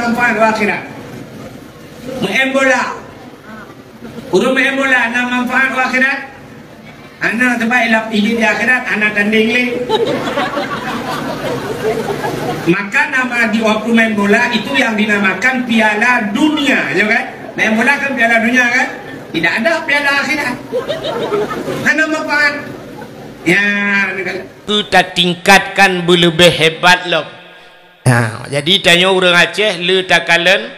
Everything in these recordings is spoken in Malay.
manfaat akhirat. Main bola. Urus main bola na manfaat akhirat. Anak terbaik ini di akhirat, anak tanding le. Maka nama di waktu main bola itu yang dinamakan piala dunia, ya kan? Main bola kan piala dunia kan? Tidak ada piala akhirat. Mana manfaat? Ya, kita tingkatkan lebih hebat loh. Nah, jadi tanya orang Aceh, le takalan,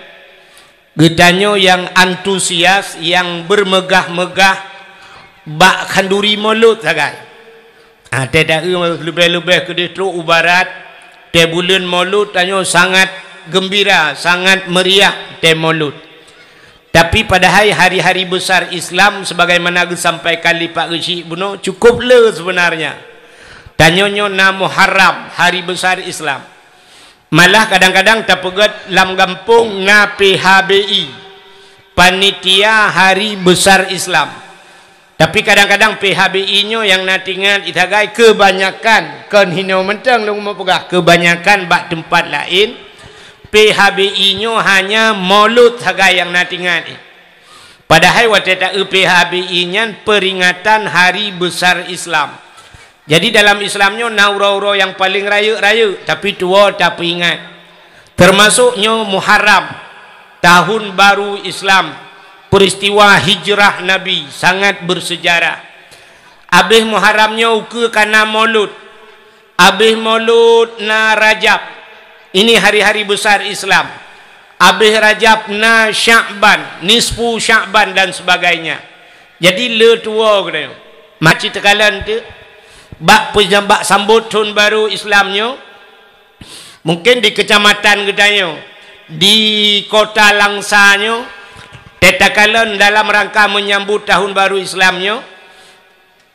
getanya yang antusias, yang bermegah-megah. Bak kanduri mulut sagai. Tidak lebih-lebih ke dia teruk ubarat. Te bulan mulut tanya sangat gembira, sangat meriah te mulut. Tapi pada hari-hari besar Islam sebagaimana sampai kali Pak Gesi Buno cukup le sebenarnya. Tanyonyo na Muharram, hari besar Islam. Malah kadang-kadang tak pegat lam gampung na PHBI, panitia hari besar Islam. Tapi kadang-kadang PHBI-nya yang natingan itagai kebanyakan kan hino mentang lu mau pegah kebanyakan bak tempat lain PHBI-nya hanya maulud hagai yang natingan. Padahal wateta PHBI-nya peringatan hari besar Islam. Jadi dalam Islamnya naura-ura yang paling raya-raya tapi tua tak ingat. Termasuknya Muharram, tahun baru Islam. Peristiwa hijrah Nabi sangat bersejarah. Abih Muharramnya uke kana maulud. Abih maulud na Rajab. Ini hari-hari besar Islam. Abih Rajab na Sya'ban, nisfu Sya'ban dan sebagainya. Jadi le tua kena. Macam tekalan tu bak pejambak sambut tahun baru Islamnya. Mungkin di kecamatan gedanya, di kota Langsanya, tetakalan dalam rangka menyambut tahun baru Islamnya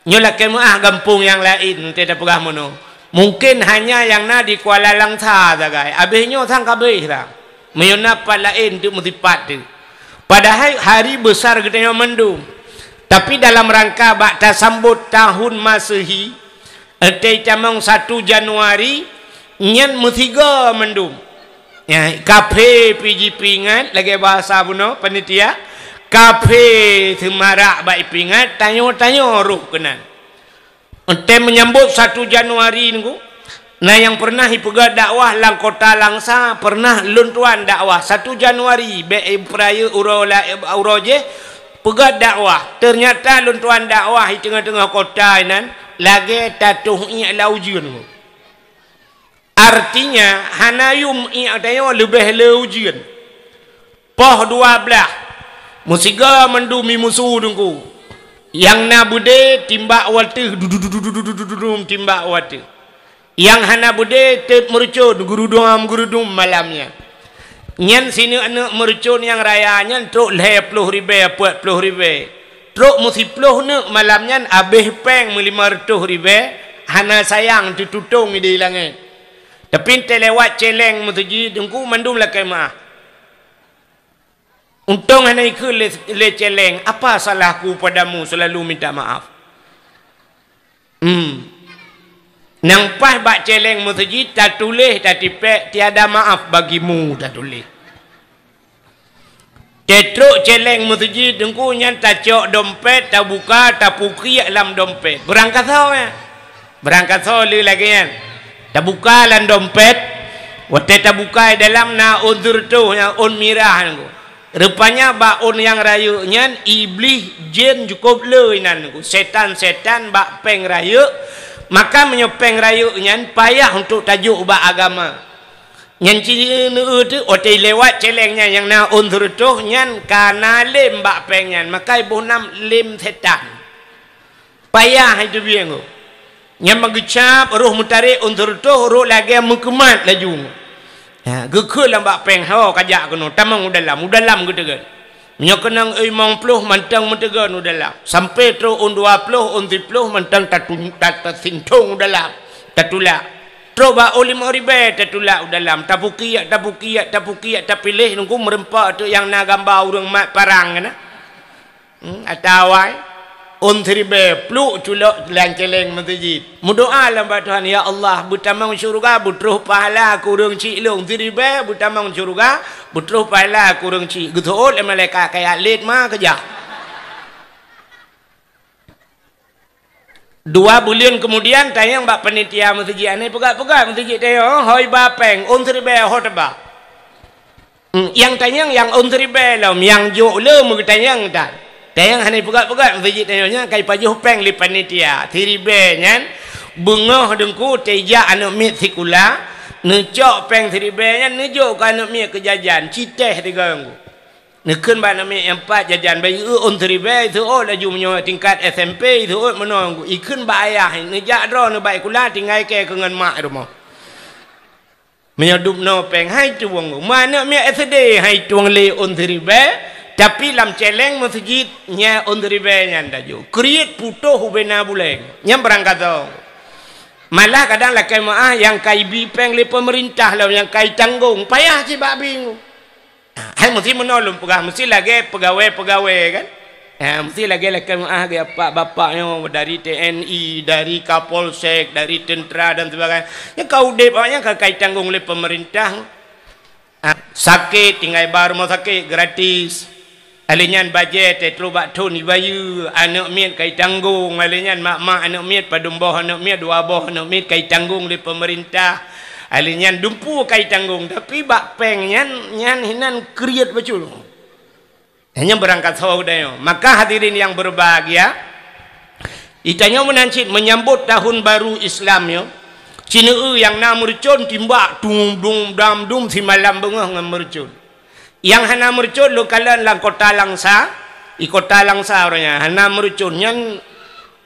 nyolakan muah gampung yang lain tidak pegah mono mungkin hanya yang na di Kuala Langsa sagai abihnya sang kabeh lah menyonap lain tu mutipat tu padahal hari besar gedenya mendung tapi dalam rangka bakta sambut tahun Masehi camang 1 Januari nyen mutiga mendung. Ya, kafe piji pingat lagi bahasa buno panitia kafe semarak baik pingat tanya-tanya ruh kenan ente menyambut 1 Januari niku nah yang pernah hipegat dakwah lang kota Langsa pernah luntuan dakwah 1 Januari be peraya uroje pegat dakwah ternyata luntuan dakwah di tengah-tengah kota nan lagi tatuh ia laujian. Artinya hanayum i'tayo lebih leujian. Poh 12 musiga mendumi musuh dengku. Yang nabude timbak wate timbak wate. Yang hanabude tet mercun gurudum malamnya. Nyen sini anak mercun yang rayanya truk 50 ribu 40 ribu. Truk musiploh ne malamnya abeh peng 500 ribu. Hana sayang tututung di langit. Tapi lewat celeng mutuji dengku mandum lah kemah. Untung hanya ikut le celeng. Apa salahku padamu selalu minta maaf. Nampak bak celeng mutuji tak tulis tak tipek tiada maaf bagimu tak tulis. Tetruk celeng mutuji dengku nyan tak cok dompet tak buka tak puki dalam dompet. Berangkat tau ya. Berangkat tau le lagi kan. Tak buka lan dompet waktu tak buka dalam na undur tu yang on mirah nangku rupanya ba on yang rayu nyan iblis jin cukup le nan setan-setan ba peng rayu maka menyopeng rayu nyan payah untuk tajuk ba agama nyan cini tu otai lewat celengnya yang na undur tu nyan kana lem ba peng nyan maka ibu nam lem setan payah itu biang yang mengecap roh mutarik untuk tu roh lagi mengkemat laju ya gekul lambak peng hawa kajak kena tamang udalam gitu kan menyokenang mong puluh mantang mentegan udalam sampai tu 20 on 30 mantang tak sintung udalam tatulak troba olim oribe tatulak udalam tapukiat tak pilih nunggu merempak tu yang na gambar urang mat parang na atawai Untribe pluk culok celeng masjid. Mudoa lah ba Tuhan, ya Allah, butamang syurga butruh pahala kurang cik long tribe butamang syurga butruh pahala kurang cik. Betul malaikat kayak lid mah kerja. 2 bulan kemudian tayang bak panitia masjid ni pegat-pegat masjid tayang hoi bapeng untribe hotba. Yang tayang yang untribe lam yang jo le mu tayang dah. Tayang hani pegat-pegat masjid tayangnya kai pajuh peng li panitia thiribe nyan bungah dengku teja anak mit sikula necok peng thiribe nyan nejo ka anak mit kejajan citeh tigang nekeun ba anak mit 4 jajan bayi on thiribe tu oh laju menyo tingkat SMP tu oh menong ikeun ba ayah nejak dro ne bai kula tinggai ke kengan mak rumah menyodup no peng hai tuang mana mit SD hai tuang le on thiribe. Tapi lam celeng masjidnya ondribe nyanda jo create puto hubena buleng nyam berangkat dong malah kadang lah kemaah yang kai bipeng le pemerintah lah yang kai tanggung payah si bak bingung hai mesti menolong pegah mesti lagi pegawai kan mesti lagi lah kemaah ge bapak-bapaknya dari TNI dari Kapolsek dari tentera dan sebagainya yang kau depaknya kai tanggung le pemerintah sakit tinggal baru mau sakit gratis. Alinyan bajet tetru bak tun bayu anak miet kai tanggung alinyan mak-mak anak miet padumboh anak miet 2 boh anak miet kai tanggung di pemerintah alinyan dumpu kai tanggung tapi bak peng nyan hinan kriat bacul hanya berangkat saudara maka hadirin yang berbahagia itanya menancit menyambut tahun baru Islam yo Cina yang na mercun timbak dung dung dam dum si malam bengah ngam mercun yang hana mercun lo kalan lang kota langsa i kota langsa orangnya hana mercun yang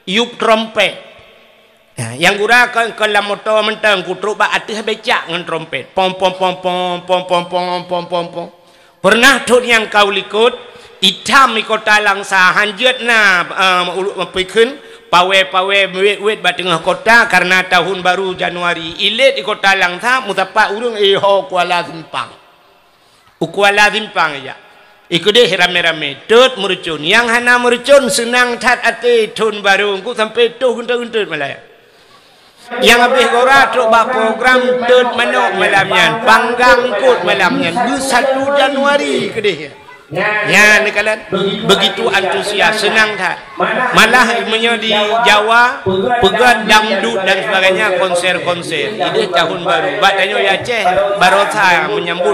yup trompet yang gura ke lam motor mentang kutruk ba atih becak ngan trompet pom pom pom pom pom pom pom pom pom pom pernah tu yang kau likut itam i kota langsa hanjet na pikun pawe wet ba tengah kota karena tahun baru Januari ilet di kota langsa mutapak urung ho Kuala Lumpur Kuala Lumpur ya. Ikut deh rame-rame. Tut mercun. Yang hana mercun senang tat ate tahun baru. Aku sampai tu guntut malaya. Yang habis gora tu bak program tut manok malamnya, panggang kut malamnya. 1 Januari ke deh. Ya ni kalian begitu antusias senang tak malah ibunya di Jawa pegat dangdut dan sebagainya konser ini tahun baru bak tanya ya Aceh Barosa menyambut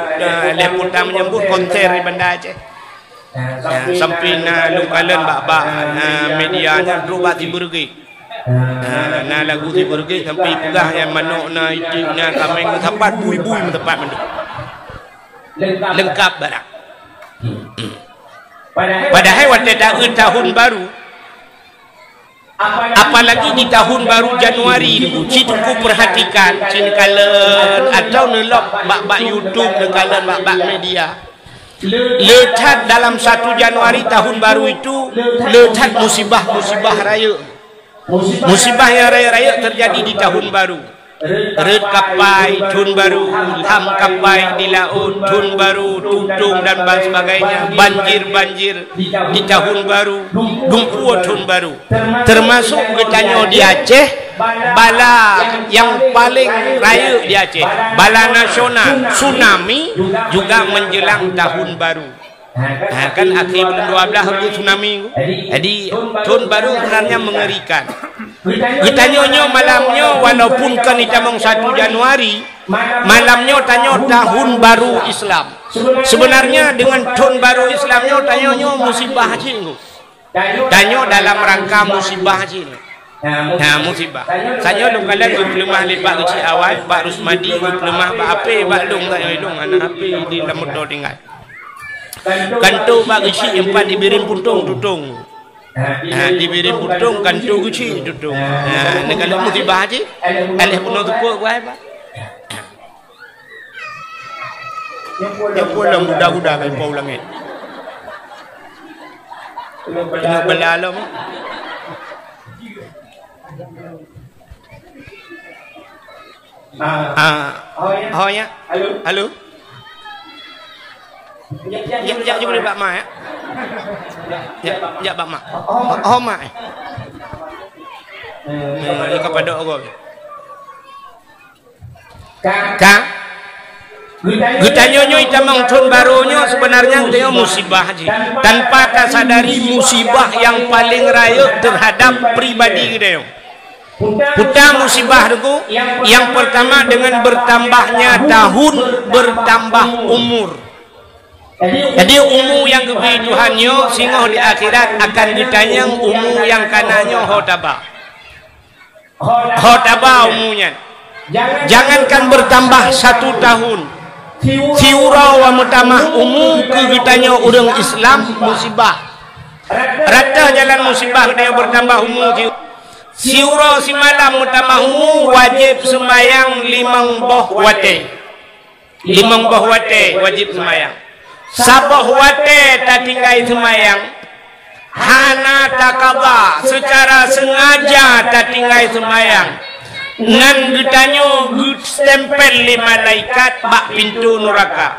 leputan menyambut konser di Bandar Aceh sampai lu kalian bak medianya berubah di bergi na lagu di bergi sampai pegah yang manok na itu na kameng tempat bui-bui tempat manduk lengkap barang. Padahal waktu tahun baru apalagi di tahun baru Januari itu ku perhatikan kalen atau nelok bak YouTube kalen bak media letak dalam 1 Januari tahun baru itu letak musibah raya musibah yang raya terjadi di tahun baru red kapai tun baru lam kapai di laut tun baru tutung dan sebagainya banjir di tahun baru dumpu tun baru termasuk bertanya di Aceh bala yang paling raya di Aceh bala nasional tsunami juga menjelang tahun baru kan akhir bulan 12 tsunami jadi tahun baru sebenarnya mengerikan. Kita nyonya malamnya walaupun kan kita mong 1 Januari malamnya tanya tahun baru Islam sebenarnya dengan tahun baru Islamnya tanya musibah cing tanya dalam rangka musibah cing musibah saya lu kalian lemah lepak kecil awal Pak Rusmadi lemah Pak Ape Pak Long tak hidung anak Ape di lamuto tinggal kanto Pak kecil 4 dibirin puntung tutung diberi putung kan tu guci tutung negala musibah je alih puno tu ko gua ba yang pulang budak-budak kai pau langit kena belalam halo ya jumpa Pak Ma ya Ya Pak Mak. Oh Mak. Ini kepada Allah. Kak. Gutanya nyoy tamang tahun barunya sebenarnya dia musibah haji. Tanpa tak sadari musibah yang paling raya terhadap pribadi kita. Putar musibah itu yang pertama dengan bertambahnya tahun, bertambah umur. Jadi umur yang kebutuhannya sehingga di akhirat akan ditanya umur yang kanannya hotaba. Hotaba umurnya. Jangankan bertambah 1 tahun. Siura wa mutamah umum kegitanya orang Islam musibah. Rata jalan musibah dia bertambah umum. Siura si malam mutamah umum wajib sembahyang 5 boh wate. 5 boh wate wajib sembahyang. Saboh wate tak tinggal sembahyang. Hana takaba secara sengaja tak tinggal sembahyang. Nan getanyo stempel li malaikat bak pintu neraka.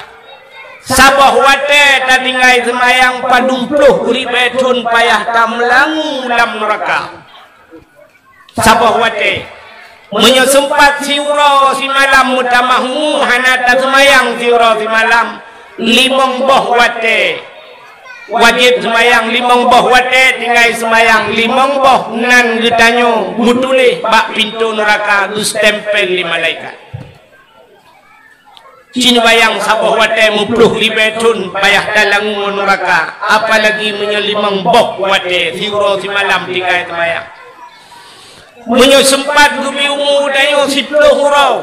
Sabah wate tak tinggal semayang padumpluh uribetun payah tamlang lam neraka. Sabah wate menyesempat siura si malam mutamahmu hanata semayang siura si malam 5 boh wate. Wajib semayang 5 boh wate tinggal semayang 5 boh nan getanyo mutulih bak pintu neraka stempel li malaikat. Cini bayang sabah wate mupluh libetun payah dalang neraka, apalagi menye 5 boh wate siuro si malam tinggal semayang. Menye sempat gubi umur dayo 10 hurau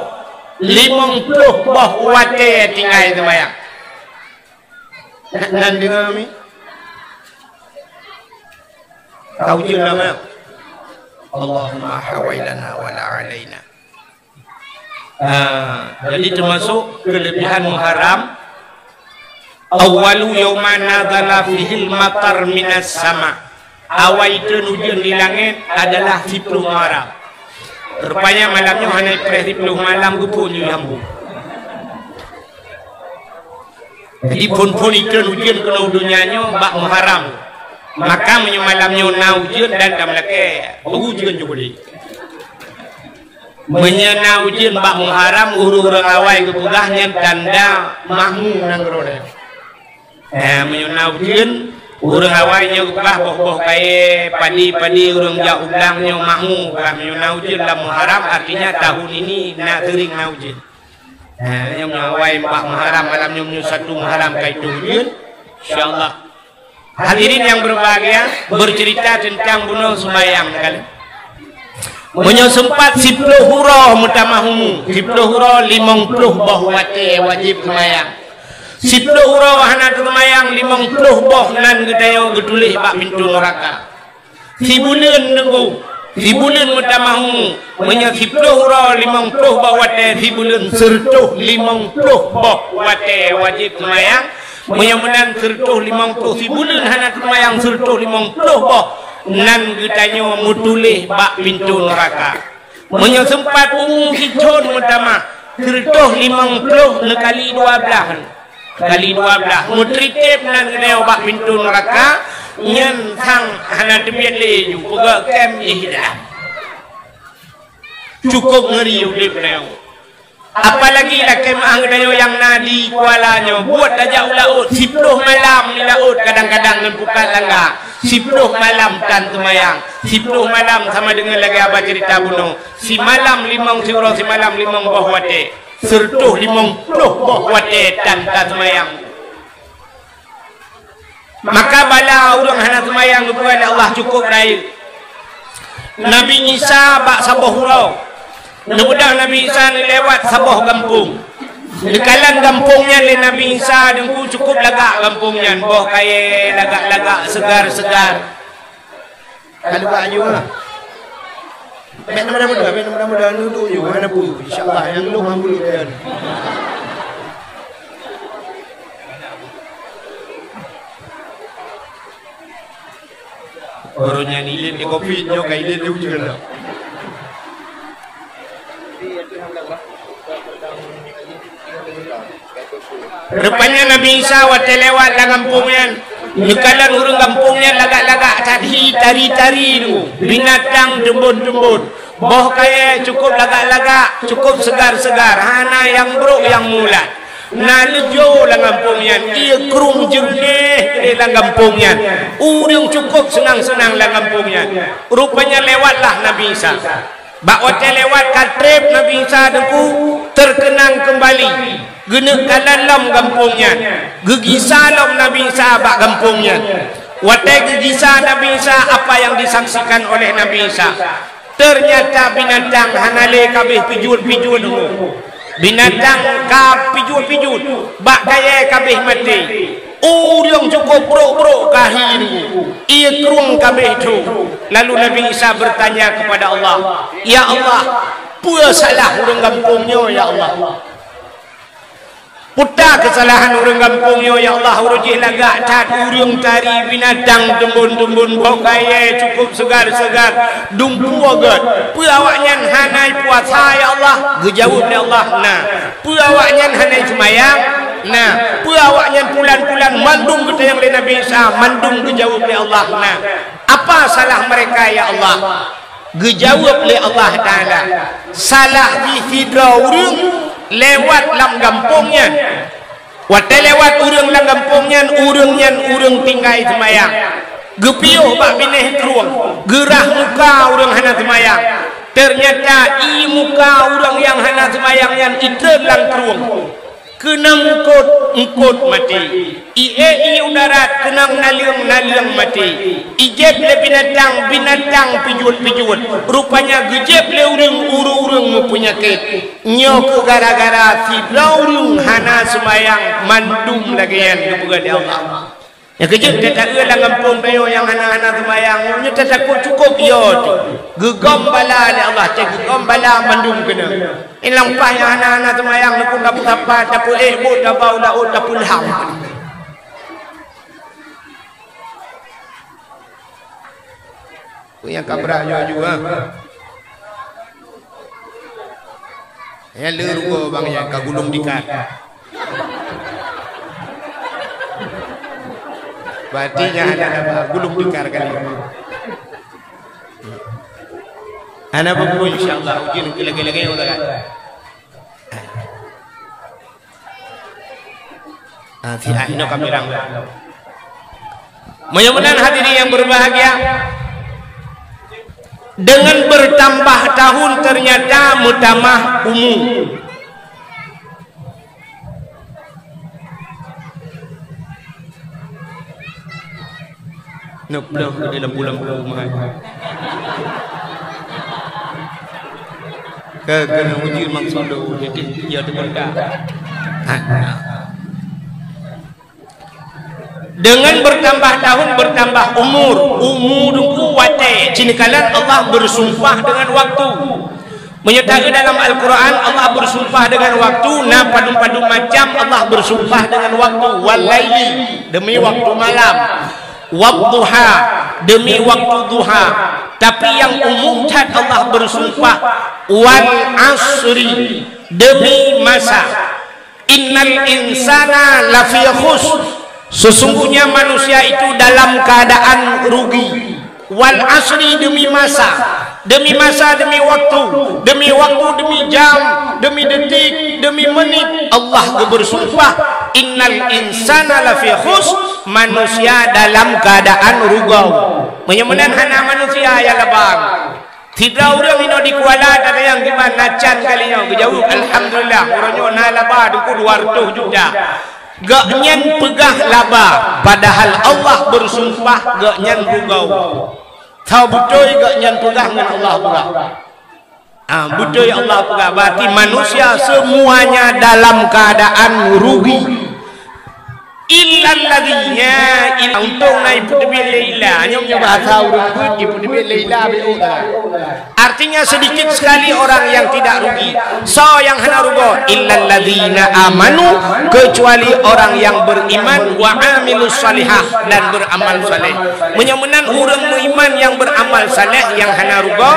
50 boh wate tinggal semayang. Nan dengar kami kau nama Allahumma hawailana wa la alaina. Jadi termasuk kelebihan Muharram awalu yawma nazala fihil matar minas sama. Awal itu hujan di langit adalah 10 Muharram. Rupanya malamnya hanya 10 malam gupun yambu. Jadi pun itu hujan kena dunianya bak Muharram. Maka menyemalamnya naujian dan kamlake ujian juga di menyenaujian bak Muharram urang awai kepugahnya tanda mahmu nangrode menyenaujian urang awainya kepugah boh kaya padi urang jauh belangnya mahmu menyenaujian dalam Muharram artinya tahun ini nak sering naujian yang awai bak Muharram malamnya 1 Muharram kaya itu ujian insyaallah. Hadirin yang berbahagia, bercerita tentang bunuh sembahyang kali. Menyo sempat 10 hurau mutamahumu, 10 hurau 50 boh wate wajib sembahyang. 10 hurau hana sembahyang 50 boh nan gedayo getulih bak pintu neraka. Si bulan nunggu, si bulan mutamahumu, menyo 10 hurau 50 boh wate si bulan sertuh 50 boh wate wajib sembahyang. Menyamunan sertuh 50 si bulan hana semayang sertuh 50 boh nan getanyo mutulih bak pintu neraka. Menyo sempat umum hicun mutama sertuh 50 nekali 12 kali 12 mutritip nan getanyo bak pintu neraka nyen sang hana demian leju pega kem ihdah. Cukup ngeri udip neo. Apalagi lah kemah gedayo yang nadi kualanya buat aja ulaut 10 malam ni laut kadang-kadang dengan bukan langgar 10 malam tan semayang 10 malam sama dengan lagi apa cerita bunuh si malam 5 siuro si malam 5 boh wate sertuh 50 boh wate tan semayang. Maka bala orang hana semayang kepada Allah cukup raih. Nabi Isa bak sabuh hurau. Mudah Nabi Isa lewat sabuh kampung. Dekalan kampungnya le Nabi Isa dengku cukup lagak kampungnya. Boh kaya lagak-lagak segar-segar. Kalau Pak Ayu lah. Ben mudah-mudahan duduk juga mana pun. InsyaAllah yang lu hambul dia. Orangnya nilin di kopi nyo kaya dia juga lah. Rupanya Nabi Isa waktu lewat dalam kampungnya Nyekalan urang kampungnya lagak-lagak tari-tari tu. Binatang dembun-dembun. Boh kaya cukup lagak-lagak, cukup segar-segar. Hana yang buruk yang mulat. Na lejo lah kampungnya. Ia kerung jernih di dalam kampungnya. Urang cukup senang-senang lah kampungnya. Rupanya lewatlah Nabi Isa. Bakwatnya lewat katrip Nabi Isa deku terkenang kembali. Gena kalalom kampungnya. Gegisalom Nabi Isa bak kampungnya. Watai gegisa Nabi Isa apa yang disaksikan oleh Nabi Isa. Ternyata binatang hanale kabeh pijul-pijul. Binatang ka pijul-pijul. Bak kaya kabeh mati. Urang cukup buruk-buruk kahir. Ia kerung kabeh tu. Lalu Nabi Isa bertanya kepada Allah, ya Allah, apa salah urang kampungnya ya Allah? Putar kesalahan orang kampungnya ya Allah. Urujih lagak tat urang tari binatang dembun-dembun bau kaya cukup segar-segar dumpu agat. Pu awaknya hanai puasa ya Allah. Gejawab ya Allah. Nah, pu awaknya hanai semayang. Nah, pu awaknya pulan-pulan mandung kita yang oleh Nabi Isa. Mandung gejawab ya Allah. Nah, apa salah mereka ya Allah? Gejawab oleh Allah Ta'ala. Salah di fidra urang lewat lam kampungnya. Watai lewat urang lam kampungnya, urang tinggal semayang. Gepiuh bak bineh keruang. Gerah muka urang hana semayang. Ternyata i muka urang yang hana semayang yang itu lang keruang. Kena mukut mati. I udarat kenang naliang mati. Ijeb le binatang pijul. Rupanya gejeb le urang mempunyai nyok gara-gara fibra urang hana semayang mandum lagi yang kebugan Allah. Ya kejep tak ada kampung tayo yang hana-hana semayang. Nya tak cukup yo. Gegom bala le Allah, gegom bala mandum kena. Ilang pa yang hana-hana semayang nak dapat apa dapat bot dapat laut dapat ham. Yang kabra yo juga. Ya leru bang ya kagulung dikat. Batinya ada gulung dikar kali. Ana babu insyaallah ujian lagi-lagi udah kan. Fi ahino kami rang. Mudah-mudahan hadirin yang berbahagia, dengan bertambah tahun ternyata mutamah umum. Nak pulang ke dalam bulan rumah. Kena uji maksud jadi dia terbuka. Dengan bertambah tahun bertambah umur watai. Cinikalan Allah bersumpah dengan waktu. Menyertai dalam Al-Quran Allah bersumpah dengan waktu. Nah padu-padu macam Allah bersumpah dengan waktu. Walaili demi waktu malam. Wadduha demi waktu duha. Tapi yang umum cat Allah bersumpah wal asri demi masa. Innal insana lafi khus, sesungguhnya manusia itu dalam keadaan rugi. Wal asri demi masa, demi waktu, demi jam, demi detik, demi menit. Allah bersumpah innal insana lafi khus, manusia dalam keadaan rugau. Menyamanan hana manusia ya labang. Tidak orang ino di Kuala ada yang gimana nacan kalinya berjauh. Alhamdulillah orangnya na laba duku 200 juta. Gak nyen pegah laba, padahal Allah bersumpah gak nyen rugau. Tahu betul gak nyen pegah dengan Allah pegah. Betul ya Allah pegah. Berarti manusia semuanya dalam keadaan rugi. Illalladzina untung naik putih leila hanya bahasa urut di putih leila artinya sedikit sekali orang yang tidak rugi. So yang hana rugo illalladzina amanu, kecuali orang yang beriman wa amilus salihah dan beramal saleh. Menyamanan orang beriman yang beramal saleh yang hana rugo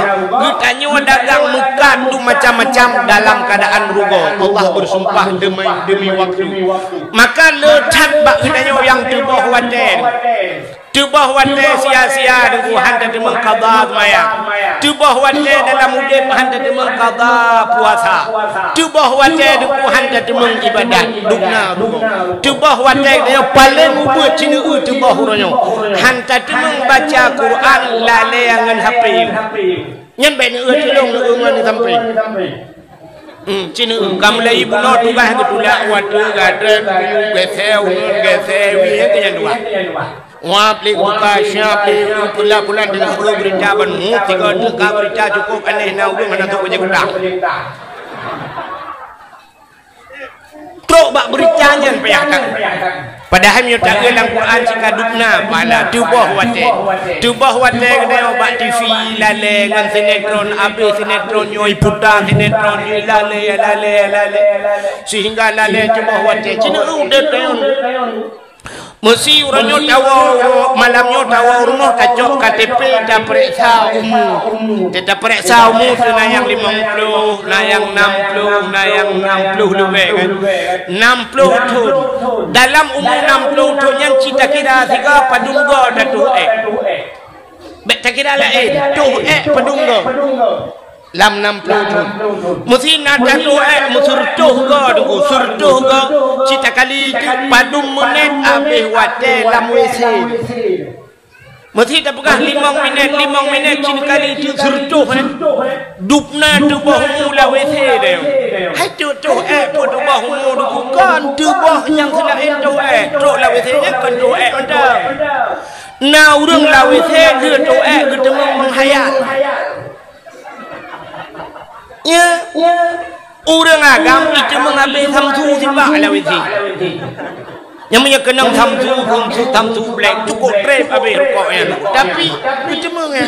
ditanya dagang muka tu macam-macam dalam keadaan rugo. Allah bersumpah demi waktu. Maka lecat bak kitanya yang tubuh waten tubuh waten sia-sia dengan hanta demang qada maya tubuh waten dalam udip hanta demang qada puasa tubuh waten dengan hanta demang ibadat dukna tubuh waten dia paling ubut cina tubuh ronyo hanta demang baca Quran lale ngan HP nyen ben tulung ngan sampai cina kamu lagi bunuh tugas ketulak water gaden gesel yang kenyang dua wah beli buka siap beli bulan dengan berita banu tiga dekat berita cukup aneh nak udah mana tu kerja kuda trok bak beritanya payahkan padahal nyo tak dalam Quran jika dukna pala tubuh wate kena obat TV lale ngan sinetron habis sinetron nyoi putar sinetron lale sehingga lale tubuh wate cina udah tayon mesti orangnya tahu malamnya tahu rumah kacok KTP dah periksa kita periksa umur nayang 50 nayang 60 nayang 60 lebih kan 60 tu dalam umur 60 tu yang cita kira tiga padunggo dah tu bet tak kira lah tu padunggo lam 60 tu mesti nak tu musurtuh go surtuh go cita kali padum menit habis wate lam WC mesti tak pegah 5 minit cita kali tu surtuh dupna tu bahu la WC dia hai tu pun tu bahu bukan tu bah yang selain tu la WC nya kan tu ada nah urang la WC ke tu ketemu menghayat ya orang agam itu mengambil tamtu tiba ala wisi yang punya kenang tamtu black cukup trip habis rokoknya tapi itu menga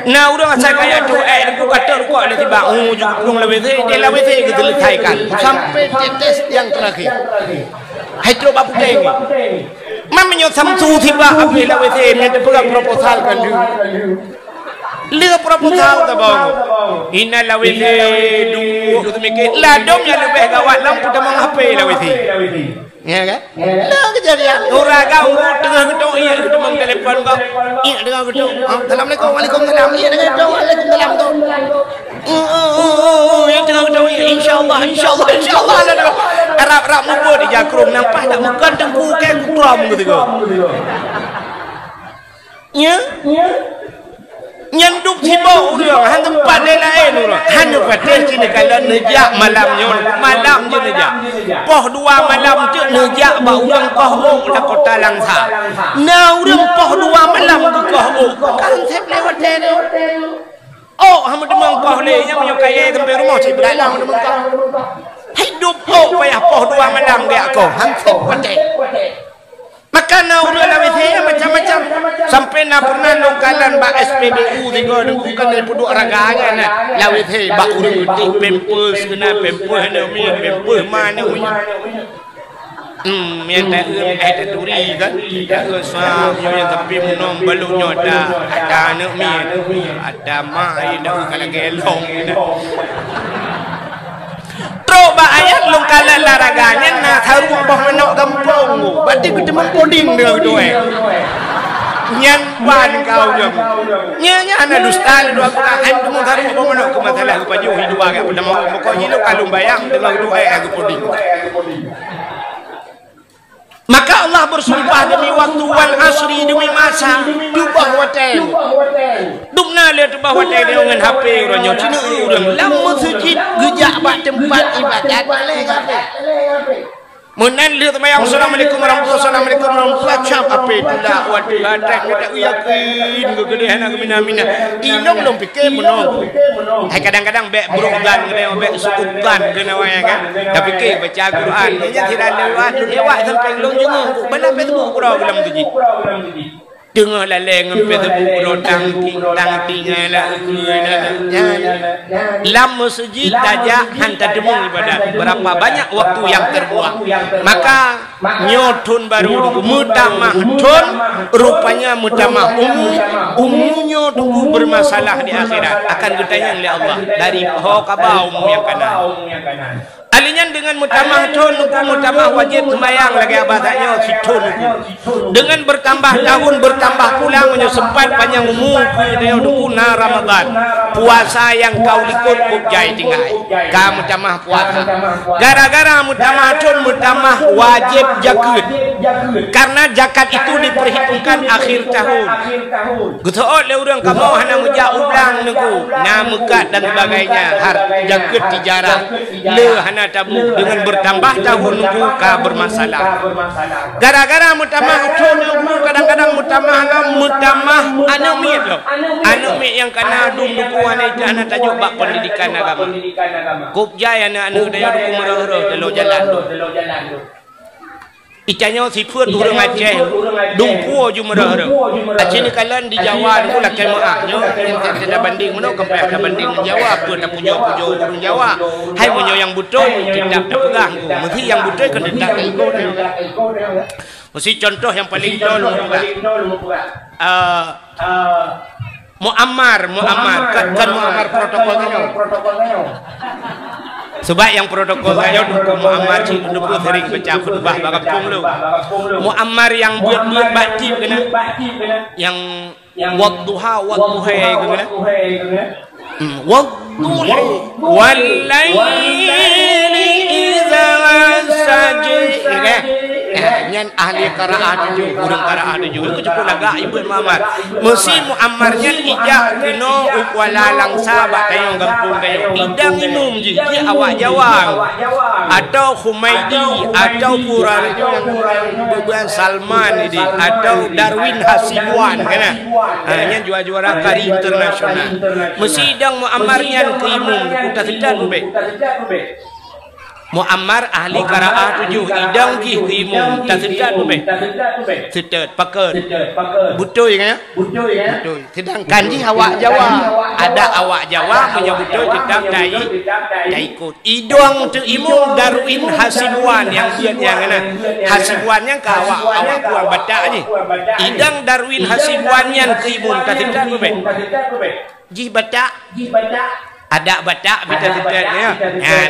nah orang asal kaya tu aku kata rokok ada tiba juga belum la wisi dia la wisi kita selesaikan sampai tetes yang terakhir hai coba putih mamanya tamtu tiba habis la wisi minta pegang proposal kan lihat proposal tak bang ina lawisi dulu tu mikir ladom yang lebih gawat lampu dah menghapai lawisi ya kan lah kejadian orang kau tengah gedung iya kita mang telefon kau iya tengah gedung assalamualaikum waalaikumsalam iya tengah gedung waalaikumsalam tu yang tengah gedung iya insyaallah Arab muka di jakrum nampak tak muka tengku ke kutram gitu kau ya nyanduk tiba orang han tempat lain orang han patih cina kalau nejak malam je nejak poh 2 malam je nejak ba urang koh la kota Langsa nah urang poh 2 malam ke koh kan sep lewat dia ham demang koh le yang menyukai tempat rumah cik dalam demang koh hidup payah poh 2 malam dia koh han sep patih maka na udah la withaya macam-macam sampai na pernah nongkalan ba SPBU tiga bukan dari puduk raganya na la withaya ba urang utik pempus kena pempus na mi pempus mana yang tak ada duri kan tidak usah yang tapi menong balunnya ada anak mi ada mai dah kalau gelong ba ayat long kala laraganya na tharu bah menok kampung berarti kita mempoding dia tu nyan ban kau jam nya ana dusta dua kan temu tharu bah menok ke masalah ke paju hidup agak pada mau pokoknya lu kalau bayang dengan tu aku poding maka Allah bersumpah demi waktu wal asri demi masa dubah waten dubna le dubah waten dia dengan HP orangnya cina orang lam masjid gejak bak tempat ibadat boleh ngape menan le temayang assalamualaikum warahmatullahi wabarakatuh cap apa itulah waktu badak kita yakin kegedean ke mina ilong long fikir menong hai kadang-kadang bek berugan kena bek sukugan kena wayang kan tapi ke baca Quran nya tidak lewat sampai long jenguk bala Facebook kurang dalam tu ji tengah laleng Facebook tang tinggal lam masjid dajak hantar demung ibadat berapa banyak waktu yang terbuang maka nyotun baru mutamah tun rupanya mutamah umumnya tunggu bermasalah di akhirat akan ditanya oleh Allah dari hokabau yang kanan Alinya dengan mutamah tun nuku mutamah wajib sembahyang lagi abadanya si tun nuku. Dengan bertambah tahun bertambah pulang sempat panjang umur dia nuku na Ramadan. Puasa yang kau ikut bukjai tinggal. Kamu mutamah puasa. Gara-gara mutamah tun mutamah wajib zakat. Karena zakat itu diperhitungkan akhir tahun. Gutoot le urang kamu hana muja ulang nuku. Namukat dan sebagainya. Har zakat tijarah. Le hana tabu dengan bertambah tahun nuku ka bermasalah. Gara-gara mutamah tun nuku kadang-kadang mutamah anomit loh. Anomit yang kena dum nuku hana itu hana tajuk bak pendidikan agama. Kubjai anak-anak daya nuku merah-merah dalam jalan tu. Ikannya si Put orang Aceh dumpu je merah-merah. Aceh ni kalan di Jawa tu lah kemaahnya yang tidak banding mana kempai ada banding Jawa pun tak punya orang Jawa. Hai punya yang betul tidak tak pegang. Mesti yang betul kan tidak ikut. Mesti contoh yang paling dulu Muammar kan Muammar protokolnya. Sebab yang protokol saya dukung Muammar cik dulu sering baca khutbah bakampung lu. Muammar yang buat baca kena yang wadduha kena. Wadduha wal laili idza sajada. Nyan ahli qiraat tu urang qiraat tu juga cukup laga ibu Muammar. Mesti Muammarnya ijak kena ukwala langsa bak tayong gampung tayo. Idang imum je dia awak Jawang atau Humaidi atau Quran bukan Salman ini atau Darwin Hasibuan kena. Nyan juara kari internasional. Mesti idang Muammarnya ke imum kita tidak be. Muammar ahli qiraat 7 idang ki imum tak sedat be sedat pakai betul kan betul sedangkan di awak Jawa ada awak Jawa punya betul tetap dai ikut idang tu imum Darwin Hasibuan yang dia kena Hasibuan yang ke awak puan badak je idang Darwin Hasibuan yang ke imum tak sedat be ji badak ada batak kita sedetnya.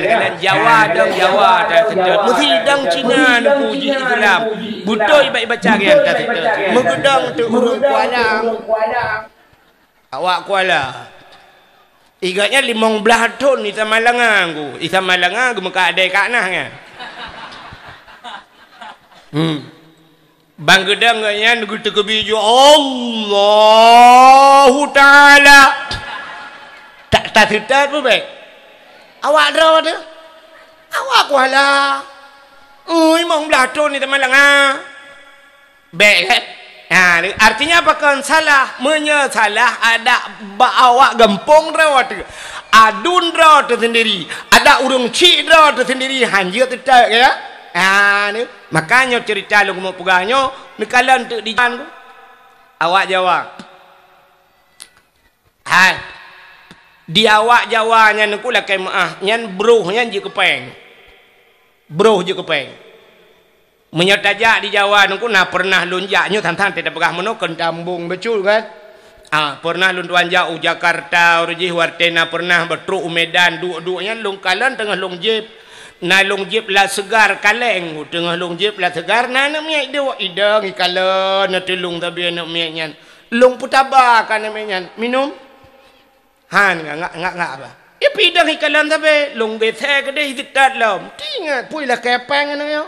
Dengan Jawa dong Jawa dah sedet. Mesti dang Cina nak puji Islam. Betul baik baca yang tak sedet. Megedang tu urang Kuala. Awak Kuala. Iganya 15 tahun di Malangan ku. Di Malangan ku muka ada kat nah kan. Bang gedang nya nugu tekebiju Allahu Taala. Tak sedar pun baik. Awak draw tu. Awak Kuala. Memang belah ni teman langa. Baik kan? Artinya apa kan salah? Menyesalah ada awak gempong draw tu. Adun draw tu sendiri. Ada urung cik draw tu sendiri. Hanya tidak ya. Makanya cerita lu mau pegangnya. Nekalan tu di jalan. Awak Jawa. Di awak Jawa nya nuku lah kai maah nyan bruh nyan je kepeng menyetajak di Jawa nuku na pernah lunjaknya tantang tidak pegah meno kendambung becul kan pernah lunduan jauh Jakarta urjih wartena pernah betruk Medan duk-duknya lungkalan tengah long jeep na long jeep lah segar kaleng tengah long jeep lah segar na miak dia idang ikalan na telung tabi nak miak nyan long putaba kan namanya minum enggak apa. Ya pidang ikalan tapi long bethe ke deh hidat lam. Tingat pui lah kepeng anu.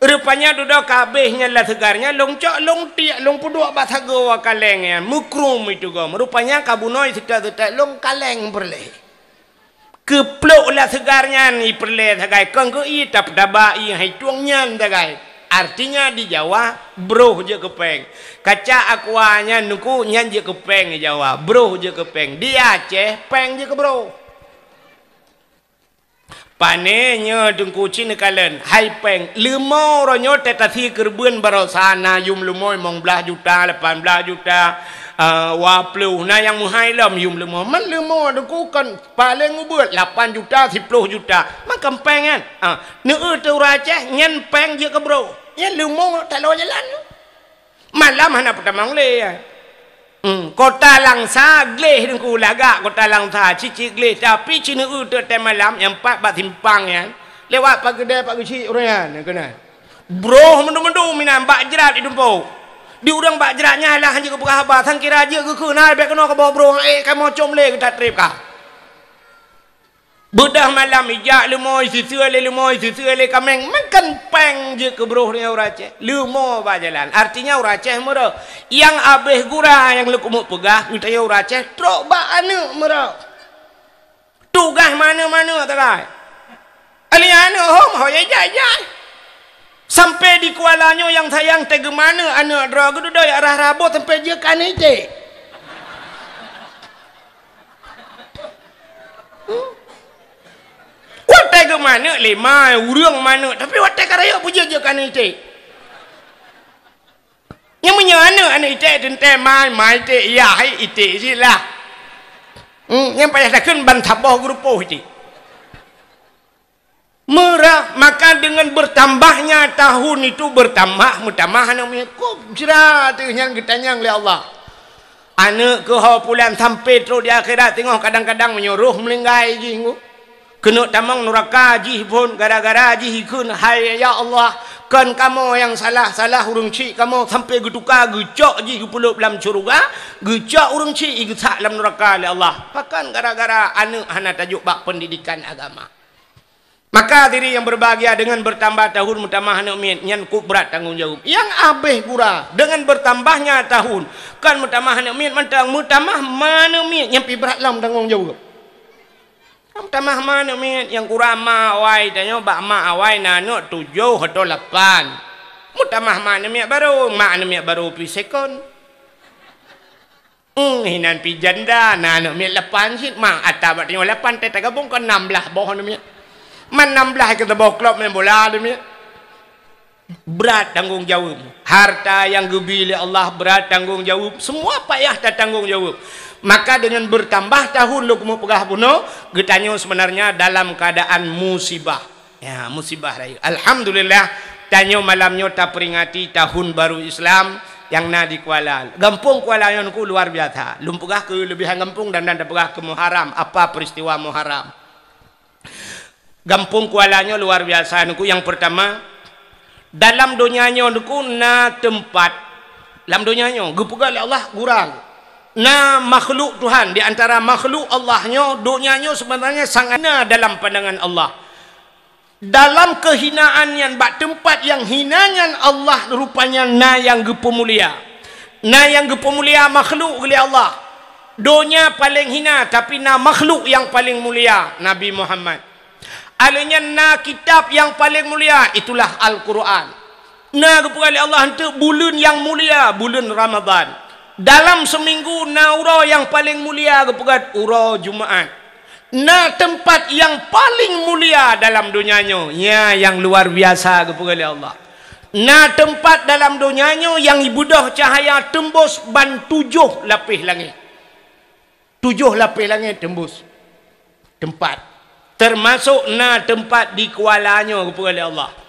Rupanya duduk kabehnya lah segarnya long cok long tiak long puduk batago kalengnya mukrum itu gom. Rupanya kabunoi sedat long kaleng perle. Keplok lah segarnya ni perle tagai kang ke i tap dabai hai tuangnya tagai. Artinya di Jawa bro je kepeng. Kaca akuanya nuku nyan je kepeng di Jawa. Bro je kepeng. Di Aceh peng je ke bro. Panenya dengku Cina kalen. Hai peng. Lemau ronyo tetasi kerben barosana. Yum lemau 15 juta, 18 juta. Wapluh. Nah yang muhai lam yum lemau. Man lemau dengku kan paling ubut 8 juta, 10 juta. Makan peng kan. Neu tu Aceh nyan peng je ke bro. Ya lumong tak lawan jalan. Malam mana pertama le. Kota Langsa gleh dengku laga kota Langsa cici gleh tapi Cina tu malam yang 4 bat simpang ya. lewat pak gede pak kecil orang yang kena bro mendu-mendu minam bak jerat di dumpau di urang bak jeratnya lah hanya ke berhabar sang kira aja ke kena baik kena ke bawah bro kamu comle ke tak trip kah bedah malam ijak lemoy sisele kameng makan peng je ke bro ni urace lemo ba jalan artinya urace mero yang abeh gura yang lekumuk pegah minta urace trok ba anu mero tugas mana-mana tarai ali anu hom hoye jajai sampai di kualanyo yang sayang tege mana anak dra gedo doy arah rabo sampai je kanite watai ke mana lima urang mana tapi watai karaya puja je kan ite yang menyana anak ite tente mai ite ya hai ite silah yang payah takkan bantabah grupo ite merah maka dengan bertambahnya tahun itu bertambah anak punya kok jerat yang ditanya oleh Allah anak ke pulang sampai terus di akhirat tengok kadang-kadang menyuruh melinggai jinggu kena tamang neraka jih pun gara-gara jih kun hai ya Allah kan kamu yang salah urang cik kamu sampai getuka gecok jih puluh dalam syurga gecok urang cik gesak dalam neraka oleh Allah pakan gara-gara anak hana tajuk bak pendidikan agama maka diri yang berbahagia dengan bertambah tahun mutamah anak min yang berat tanggungjawab yang abeh gura dengan bertambahnya tahun kan mutamah anak min mutamah mana min yang pi berat dalam tanggungjawab tamah mana min yang kurang ma awai tanya bak ma awai nano 7 atau 8 mutamah mana mi baru pi sekon hinan pi janda nano mi 8 sit ma ata bak tanya 8 teh gabung kan 16 boh mi man 16 kita bawa klub main bola mi berat tanggung jawab harta yang gebili Allah berat tanggung jawab semua payah tak tanggung jawab maka dengan bertambah tahun lu mau pegah puno getanyo sebenarnya dalam keadaan musibah ya musibah raya alhamdulillah tanyo malamnya tak peringati tahun baru Islam yang na di Kuala Gampung Kuala Yonku luar biasa lum pegah ke lebihan Gampung dan pegah ke Muharram apa peristiwa Muharram Gampung Kualanya luar biasa nuku yang pertama dalam dunianya nuku na tempat dalam dunianya gepegah Allah kurang na makhluk Tuhan di antara makhluk Allahnya dunianya sebenarnya sangat dalam pandangan Allah dalam kehinaan yang bak tempat yang hinangan Allah rupanya na yang gepemulia makhluk oleh Allah dunia paling hina tapi na makhluk yang paling mulia Nabi Muhammad alanya na kitab yang paling mulia itulah Al-Quran na gepemulia Allah untuk bulan yang mulia bulan Ramadan dalam seminggu na ura yang paling mulia kepegat ura Jumaat na tempat yang paling mulia dalam dunianya ya yang luar biasa kepegat Allah na tempat dalam dunianya yang ibadah cahaya tembus ban 7 lapis langit 7 lapis langit tembus tempat termasuk na tempat di kualanya kepegat Allah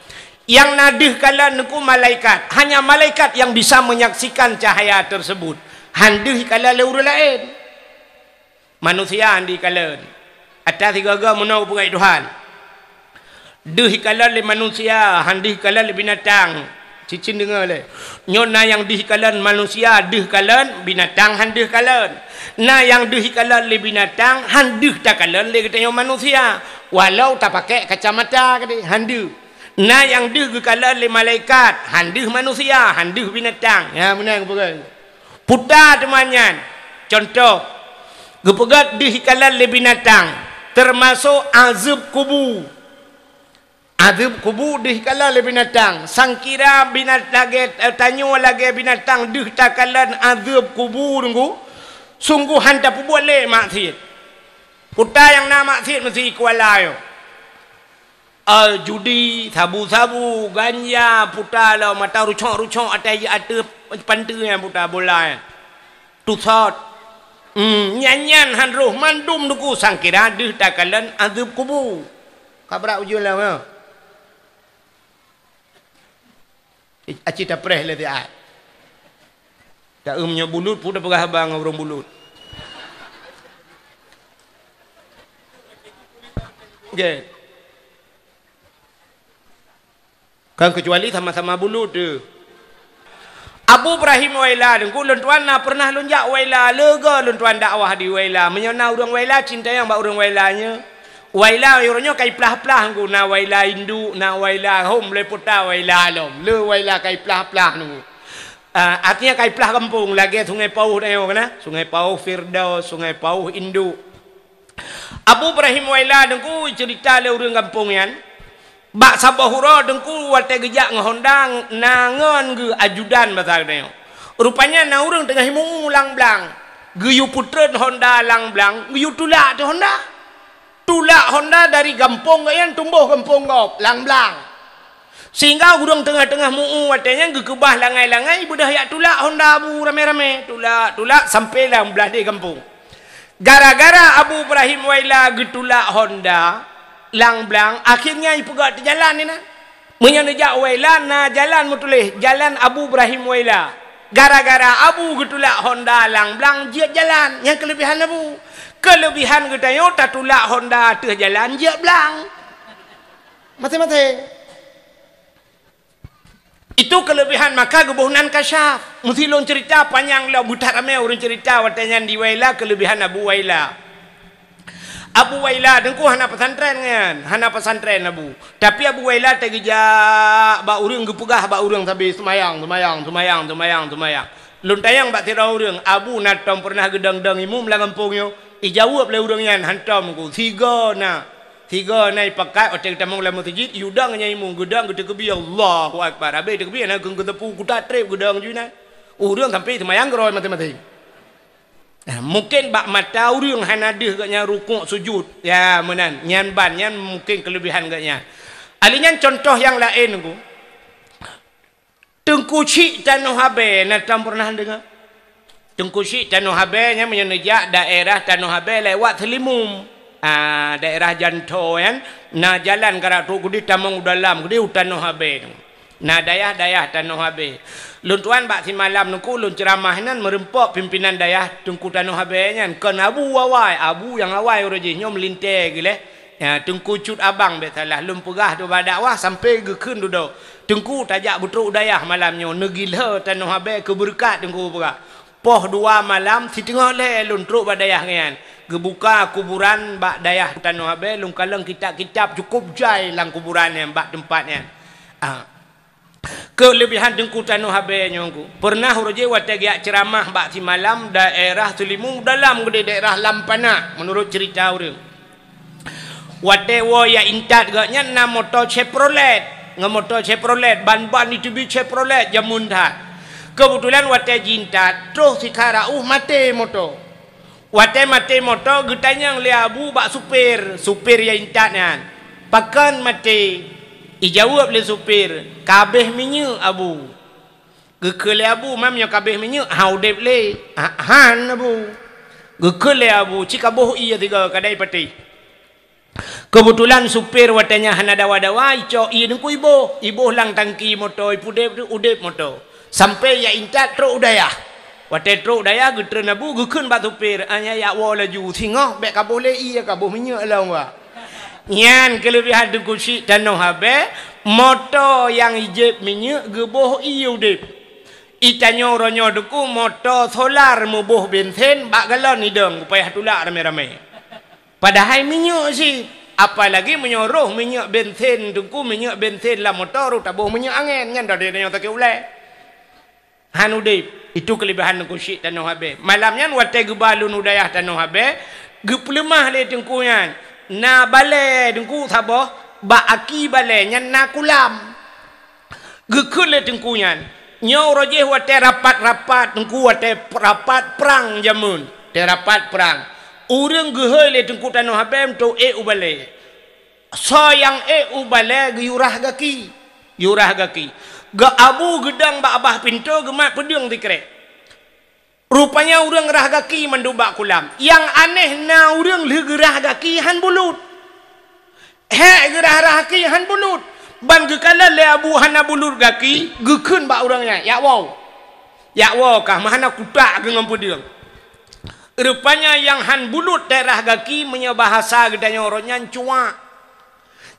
yang nadih kala nuku malaikat hanya malaikat yang bisa menyaksikan cahaya tersebut handih kala leur lain manusia handi kala atas tiga menau pengai Tuhan dih kala le manusia handih kala le binatang cicin dengar le nyona yang dih kala manusia dih kala binatang handih kala na yang dih kala le binatang handih tak kala le katanya manusia walau tak pakai kacamata kali handih na yang dih kala le malaikat handih manusia handih binatang ya menang pegang putar temannya contoh gepegat dih kala le binatang termasuk azab kubur dih kala le binatang sangkira binatang lagi tanyo lagi binatang dih takalan azab kubur nggu sungguh hanta buat le maksiat putar yang nama maksiat mesti kualayo judi, sabu-sabu, ganja, putar lah mata rucok atai ada pantu yang putar bola tusot nyanyian han roh mandum duku sangkira dih takalan azab kubur kabrak ujul lah aci tak preh le dia tak umnya bulut pudah pegah bang orang bulut okay. Kan kecuali sama-sama bulut tu. Abu Ibrahim Waila dengku lun tuan na pernah lunjak Waila lega lun tuan dakwah di Waila menyana urang Waila cinta yang ba urang Wailanya. Waila orangnya kai plah-plah ku na Waila induk na Waila hom le puta Waila lom. Le Waila kai plah-plah nu. Artinya kai plah kampung lagi Sungai Pauh dah kana. Sungai Pauh Firdaus, Sungai Pauh induk. Abu Ibrahim Waila dengku cerita le urang kampung yan. Bak sabahura dengku wate gejak ngehondang nangon ge ajudan batal neo. Rupanya na urang tengah himu lang blang. Ge yu putreun Honda lang blang, ge yu tulak tu Honda. Tulak Honda dari kampung yan tumbuh kampung gop lang blang. Sehingga urang tengah-tengah muu watenya ge kebah langai-langai budah yak tulak Honda Abu rame-rame, tulak sampai lang belah di kampung. Gara-gara Abu Ibrahim Waila ge tulak Honda lang blang akhirnya ipugat jalan ni na menyana Waila na jalan mutulih jalan Abu Ibrahim Waila gara-gara Abu getulak Honda lang blang jiat jalan yang kelebihan Abu kelebihan getayo tatulak Honda teh jalan jiat blang mati-mati itu kelebihan maka gebuhunan kasyaf mesti lon cerita panjang lah butar ramai orang cerita watanya di Waila kelebihan Abu Waila Abu Waila dengku hana pesantren kan hana pesantren Abu tapi Abu Waila tegejak ba urang gepegah ba urang sampai semayang luntayang ba tira urang Abu natom pernah gedang-dang imum lang kampungnya ijawab le urang yan hantam ku tiga na pakai otek tamong la masjid yudang nya imum gedang gede kebi Allahu akbar abe de kebi na geng getepu kuta trep gedang juna urang sampai semayang geroi mati-mati. Nah, mungkin bak mata urang hanadih gaknya rukuk sujud ya menan nyan ban nyan mungkin kelebihan gaknya alinya contoh yang lain ku Tengku Cik Tanoh Habe nak pernah dengar Tengku Cik Tanoh Habe nya menyenejak daerah Tanoh Habe lewat Selimum daerah Janto kan na jalan karak tu gudi tamang dalam gudi Tanoh Habe na dayah Tanoh Habe lun tuan bak si malam nungku lun ceramah nan merempok pimpinan dayah Tengku Tanoh Habe nyan kan abu yang awai oroji nyom linte gile ya Tengku Cut Abang bet salah lun pegah tu badakwah sampai gekeun duduk Tengku tajak butruk dayah malamnya negila Tanoh Habe keberkat Tengku pegah poh 2 malam si tengah le lun truk badayah ngan gebuka kuburan bak dayah Tanoh Habe lun kaleng kitab-kitab cukup jai lang kuburannya bak tempatnya kelebihan Tengku Tanoh Habe nyongku pernah roje watagiak ceramah bak si malam daerah Selimung dalam gede daerah Lampana menurut cerita orang watewo ya intat gaknya na motor Chevrolet ngamotor Chevrolet ban-ban itu bi Chevrolet jamun dah kebetulan wate jintat terus si karau mate motor wate mate motor getanya ngli Abu bak supir ya intatnya pakan mate ijawab le supir kabeh minyak Abu gekele Abu mamnya kabeh minyak haudep le han Abu gekele Abu cikaboh iya tiga kadai pati kebetulan supir watanya hana dawa-dawa ico iya dengku ibo lang tangki motor udep motor sampai ya intat truk udayah wate truk udayah getren Abu gekeun bat supir anya ya wa laju thingoh bek kaboh le iya kaboh minyak lah wa nyan kelebihan Tengku Cik Tanoh Habe motor yang ijep minyak geboh iyo dip itanyo ronyo duku motor solar mubuh bensin bak galon hidung upaya tulak rame-rame padahal minyak sih apalagi menyuruh minyak bensin duku minyak bensin lah motor tabuh minyak angin nyan dari nyo tak ulai hanu dip itu kelebihan Tengku Cik Tanoh Habe malamnya wate gebalun udayah Tanoh Habe geplemah le Tengku nyan na bale dengku saboh ba aki bale nyan na kulam gekun le Tengku nyan nyo roje wate rapat dengku wate rapat perang jamun te rapat perang urang gehoi le Tengku Tanoh Habe to ubale so yang ubale yurah gaki ga Abu gedang ba abah pintu gemat pedung dikrek rupanya urang gerah gaki mendubak kulam yang aneh na urang le gerah gaki han bulut gerah gaki han bulut ban gekala le Abu hana bulut gaki gekeun ba urangnya ya wow kah mahana kutak dengan pedung rupanya yang han bulut daerah gaki menyebahasa gedanya orangnya cuak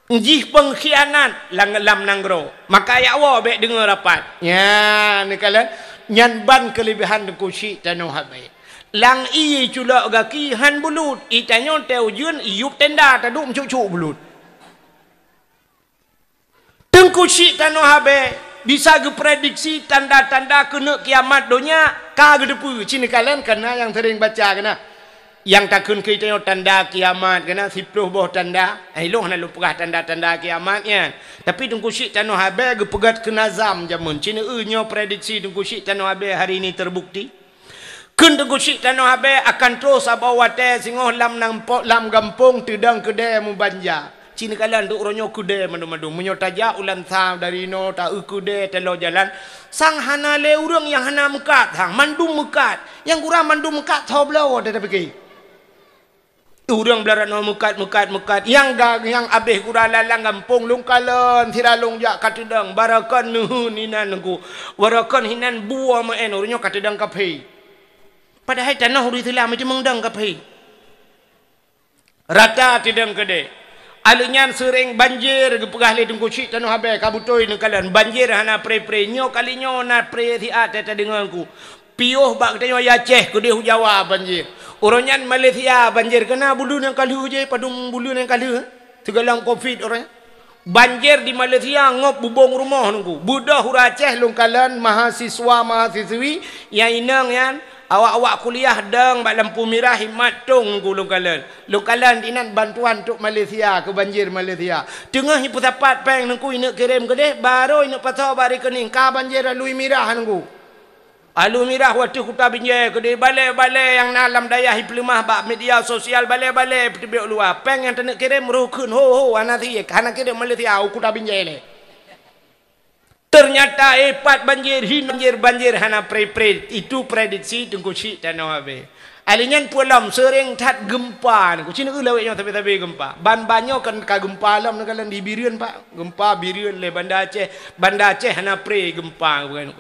Njih pengkhianat lam nanggro. Maka ya wa baik dengar rapat. Ya, ni kalian nyan ban kelebihan ku syik tanu habai. Lang i culak gaki han bulut. I tanyo teu jun iup tenda taduk cucu bulut. Tengku syik tanu habai bisa geprediksi tanda-tanda kena kiamat dunia ka gedepu. Cini kalian kena yang sering baca kena. Yang takun kita yang tanda kiamat kena 10 buah tanda. Loh nak lupa tanda-tanda kiamatnya. Tapi tunggu syik tanah habis gepegat ke nazam jamun. Cina nyo prediksi tunggu syik tanah habis hari ini terbukti. Kun tunggu syik tanah habis akan terus abawate singoh lam gampung tidang kedai mu banja. Cina kalian duk ronyo kedai madu-madu. Menyo tajak ulan sam dari no ta kedai telo jalan. Sang hana le urang yang hana mekat hang mandum mekat. Yang kurang mandum mekat tau belau dah pergi. Urang belarat no mekat yang abih kurang lalang gampung lung kalen tiralung jak katedang barakan nuhun hinan nengku warakan hinan buah maen urunyo katedang kape padahal tanah huri telah macam mengdang kape rata tidang kede alunyan sering banjir gepegah le tungku syik tanah habis kabutoi nengkalan banjir hana pre nyo kalinyo na pre thiat tata denganku piuh bak katanya Aceh ke dia Jawa banjir. Orangnya Malaysia banjir kena bulu yang kali je padung bulu yang kali. Tegalang Covid orangnya. Banjir di Malaysia ngop bubong rumah nunggu. Budak hura Aceh lungkalan mahasiswi yang inang yan awak-awak kuliah dang bak lampu merah himat tung nunggu lungkalan. Lungkalan inan bantuan untuk Malaysia ke banjir Malaysia. Tengah hipu tapat peng nunggu inak kirim ke deh baru inak patau bari kening ka banjir alui merah nunggu. Alu mirah waktu kuta binjai ke balai-balai yang nalam daya hiplemah bak media sosial balai-balai petibik luar peng yang tenek kirim rukun ho anati kana kirim Malaysia kuta binjai le ternyata epat banjir banjir hana pre itu prediksi tunggu syik tanah habis alinyan pulam sering tat gempa ku cina ulawenya tapi gempa ban banyo kan ka gempa lam nakalan di Birian pak gempa Birian le Banda Aceh hana pre gempa bukan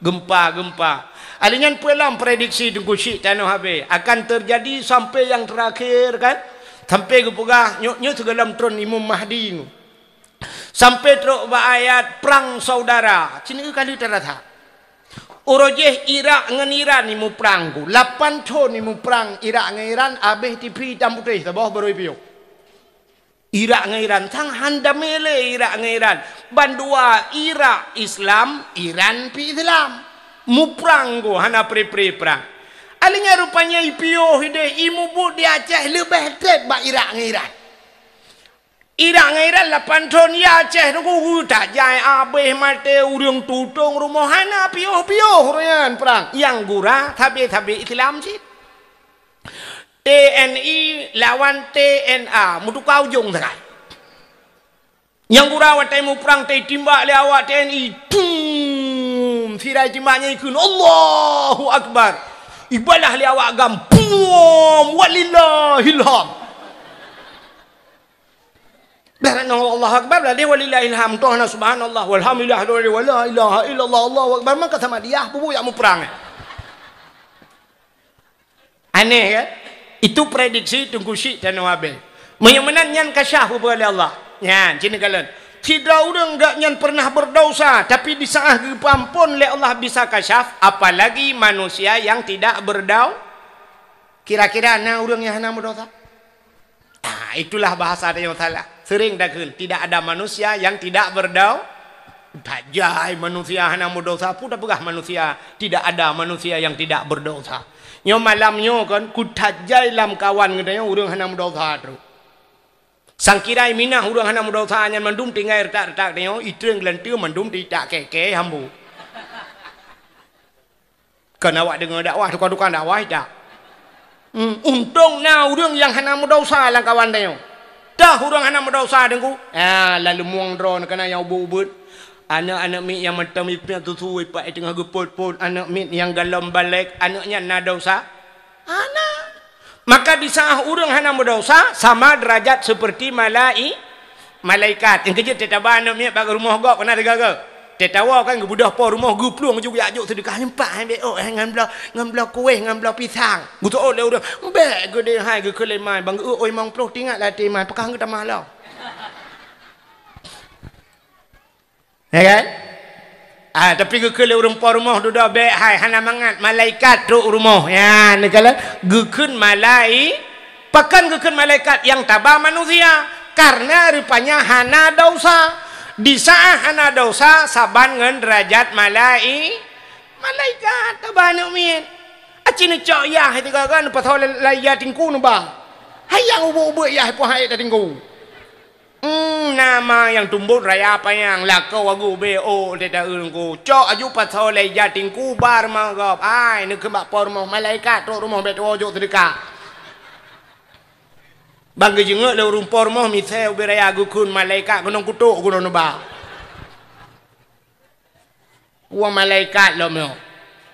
gempa alinyan pulang prediksi tunggu syik tanah habis akan terjadi sampai yang terakhir kan sampai gepegah nyo segalam tron Imam Mahdi sampai teruk ayat perang saudara cini kali terata urojeh Irak dengan Iran ni mu perang ku 8 tahun ni mu perang Irak dengan Iran habis tipi tam putih tabah baru piu Irak dengan Iran sang handamele Irak dengan Iran bandua Irak Islam Iran pi Islam mu perang go hana pre perang alinya rupanya ipio hide imu bu di Aceh lebih tet ba Irak dengan Irak dengan Iran 8 tahun ya Aceh nunggu tak jai abeh mate urang tutung rumah hana pio hurian perang yang gura tabi Islam sih TNI lawan TNA mutu kau jong sangat yang gura watai mu perang tei timbak le awak TNI sirai timbaknya ikun Allahu Akbar ibalah le awak gam walillahilham darana Allahu Akbar la de walillahilham tuhna subhanallah walhamdulillah wala ilaha illallah Allahu Akbar maka sama dia bubu yang mu perang aneh kan itu prediksi tunggu syik dan wabil menyamanan nyan kasyaf oleh Allah nyan cina kalian tidak orang enggak nyan pernah berdosa tapi di saat kepampun oleh Allah bisa kasyaf apalagi manusia yang tidak kira-kira ana orang yang hana berdosa itulah bahasa yang salah sering dakun tidak ada manusia yang tidak tajai manusia hana berdosa pun pegah manusia tidak ada manusia yang tidak berdosa nyo malam nyo kan kutajai lam kawan ngedanya urang hana berdosa terus sangkirai minah urang hana berdosa nyan mandum tinggal retak-retak nyo itreung gelentiu mandum tidak keke hambu kan awak dengar dakwah tukang dakwah tak untung na urang yang hana berdosa lam kawan nyo dah urang hana berdosa dengku lalu muang drone kana yang ubud anak-anak mit yang mata mipnya tutu ipak tengah gepot-pot anak mit yang dalam balik anaknya na dosa anak maka di saat urang hana berdosa sama derajat seperti malaikat yang kejut tetaba anak mit bagi rumah gok pernah degaga tetawa kan gebudah po rumah gupluang juga ajuk sedekah nyempak ambil ngan belah kuih ngan belah pisang butuh le urang bek gede hai ge kelemai bang oi mang ploh tingat lah timai pekang ke tamah lah Ya kan? Tapi gekele urang po rumah tu dah baik hai hana mangat malaikat duk rumah. Ya, ni kala gekun pakan gekun malaikat yang tabah manusia karena rupanya hana dosa. Di saat hana dosa saban ngan derajat malaikat tabah nu min. Acini cok ya hai tiga kan patol laya tingku nu ba. Hayang ubu-ubu ya po hai ta tingku. Nama yang tumbuh raya apa yang lakau agu bo tidak urungku cok aju patau lay jatingku bar manggap ai nak kebak por rumah malaikat tu rumah betul ojo terdekat bangga jenguk le urung por rumah misal beraya agu kun malaikat gunung kutuk gunung ba uang malaikat lo meo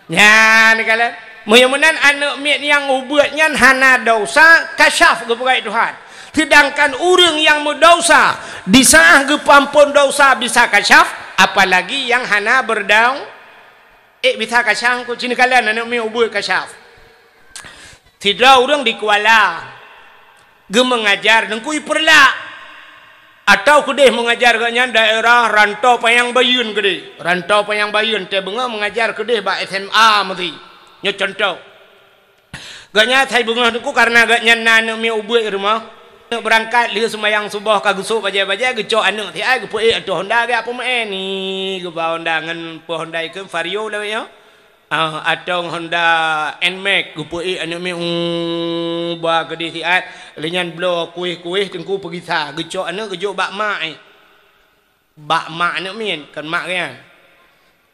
nya ni kala mudah-mudahan anak miat yang ubuatnya hana dosa kasyaf kepada Tuhan. Sedangkan orang yang berdosa di saat gepampun dosa bisa kasyaf, apalagi yang hana berdaung bisa kasyaf ku cina kalian anak mi ubur kasyaf. Tidak orang di Kuala ge mengajar dengkui perla atau kedeh mengajar ganya daerah rantau payang bayun kedeh rantau payang bayun teh bunga mengajar kedeh ba SMA mesti nya contoh ganya thai bunga dengku karena ganya anak mi ubur rumah berangkat dia sembahyang subuh kagusuk baja-baja gecok anak ti ai gepoi atuh Honda ge apa ni ge ba Honda ngan po Honda ke Vario lah ya atau Honda Nmax gepoi anak mi ba ke di ti ai lenyan blow kuih-kuih tengku pergi sa gecok anak gejok bak mak anak min kan mak kan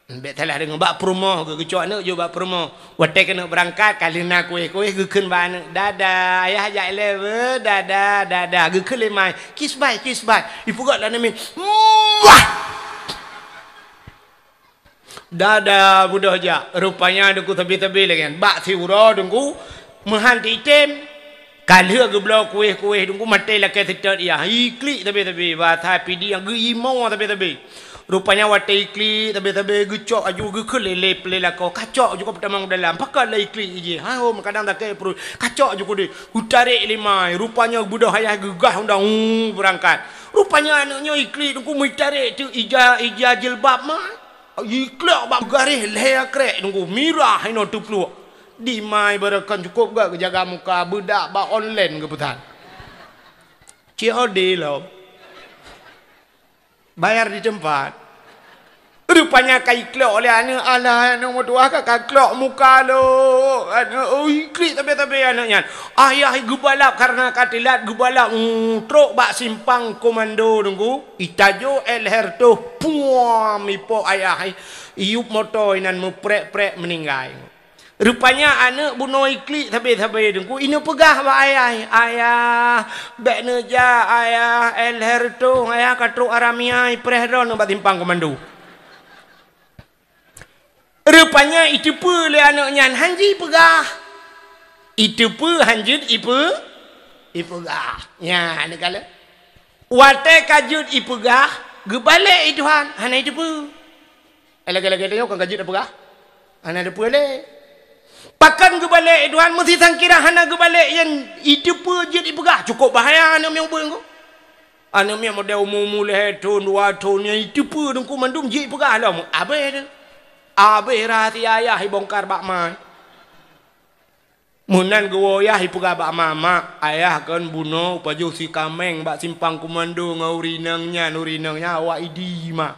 bet salah dengan bak promo gecok anak jo bak promo watek kena berangkat kali nak kuih-kuih gekeun ba anak dada ayah ajak lewe dada gekeun le mai kiss bye ipugat lah min wah dada budak aja rupanya dengku tebi-tebi lagi kan bak siura dengku mehanti item kali ge blau kuih-kuih dengku mate lah ke tetet ya ikli tebi-tebi ba thai pidi yang ge imau tebi-tebi rupanya wate ikli tabe-tabe gecok aju gekeun lele pelela kau kacok juga pertama dalam pakai le ikli je ha kadang tak ke perlu kacok juga de utarik limai rupanya budak hayah gegah undang berangkat rupanya anaknya ikli tunggu mitarik tu ija jilbab mah ikli bab garis leher krek tunggu mirah ino tu plu di mai berakan cukup gak jaga muka budak ba online ke petan COD lo bayar di tempat rupanya kai klok oleh anak mertua kakak klok muka lo anak klik tapi anaknya ayah gubalap karena katilat gubalap truk bak simpang komando nunggu itajo elher tu puam ipo ayah iup motor inan muprek meninggal rupanya anak bunuh iklik tapi dengku ini pegah ba ayah bek neja ayah elher tu ayah katruk aramia prehron bat timpang komando rupanya itu pu le anaknya hanji pegah itu pu hanjut ipegah nya ana kala wate kajut ipegah gebalik Tuhan hana itu pu elak-elak tengok kan kajut pegah ana ada pu le pakan gebalik Tuhan mesti sangkira hana gebalik yang itu pun jadi pegah cukup bahaya anak yang ubah engkau anak yang model umum leh ton 2 ton yang itu pun engkau mandum jadi pegah lah abe rahsia ayah bongkar bak mai munan gua ayah pegah bak mama ayah kan bunuh paju si kameng bak simpang komando ngaurinangnya awak idi mak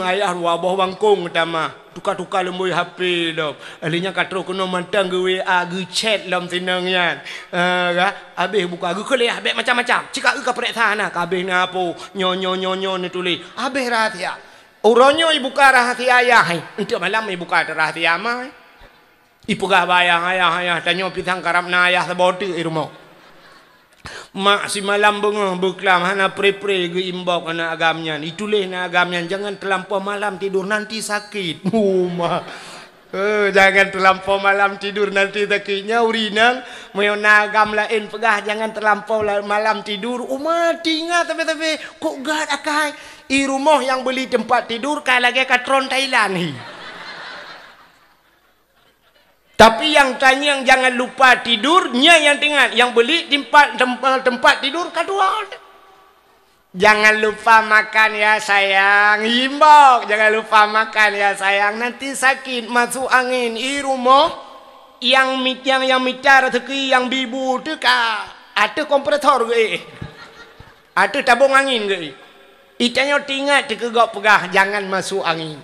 ayah wabah bangkong utama tukar-tukar lembui HP dah alinya katro kena mantang ge WA ge chat lam tinangnya habis buka ge kele habis macam-macam cakap ge kaprek sana kabeh na apa nyo ni tulis habis rahsia uronyo ibuka rahsia ayah untuk malam ibuka rahsia mai ipuga bayang ayah tanyo pisang karap na ayah saboti rumah mak si malam bengah berkelam hana pre-pre ge imbok anak agamnya itulah na agamnya jangan terlampau malam tidur nanti sakit mak jangan terlampau malam tidur nanti sakitnya urinang meuna agam lain pegah jangan terlampau malam tidur mati ingat tapi kok gad akai i rumah yang beli tempat tidur kayak lagi katron Thailand ni tapi yang tanya yang jangan lupa tidurnya yang tinggal yang beli tempat tidur kedua Jangan lupa makan ya sayang. Himbau, jangan lupa makan ya sayang. Nanti sakit masuk angin. I rumah yang mitar teki yang bibu tu ka. Ada kompresor ke? Ada tabung angin ke? Itanya tinggal tekegak pegah jangan masuk angin.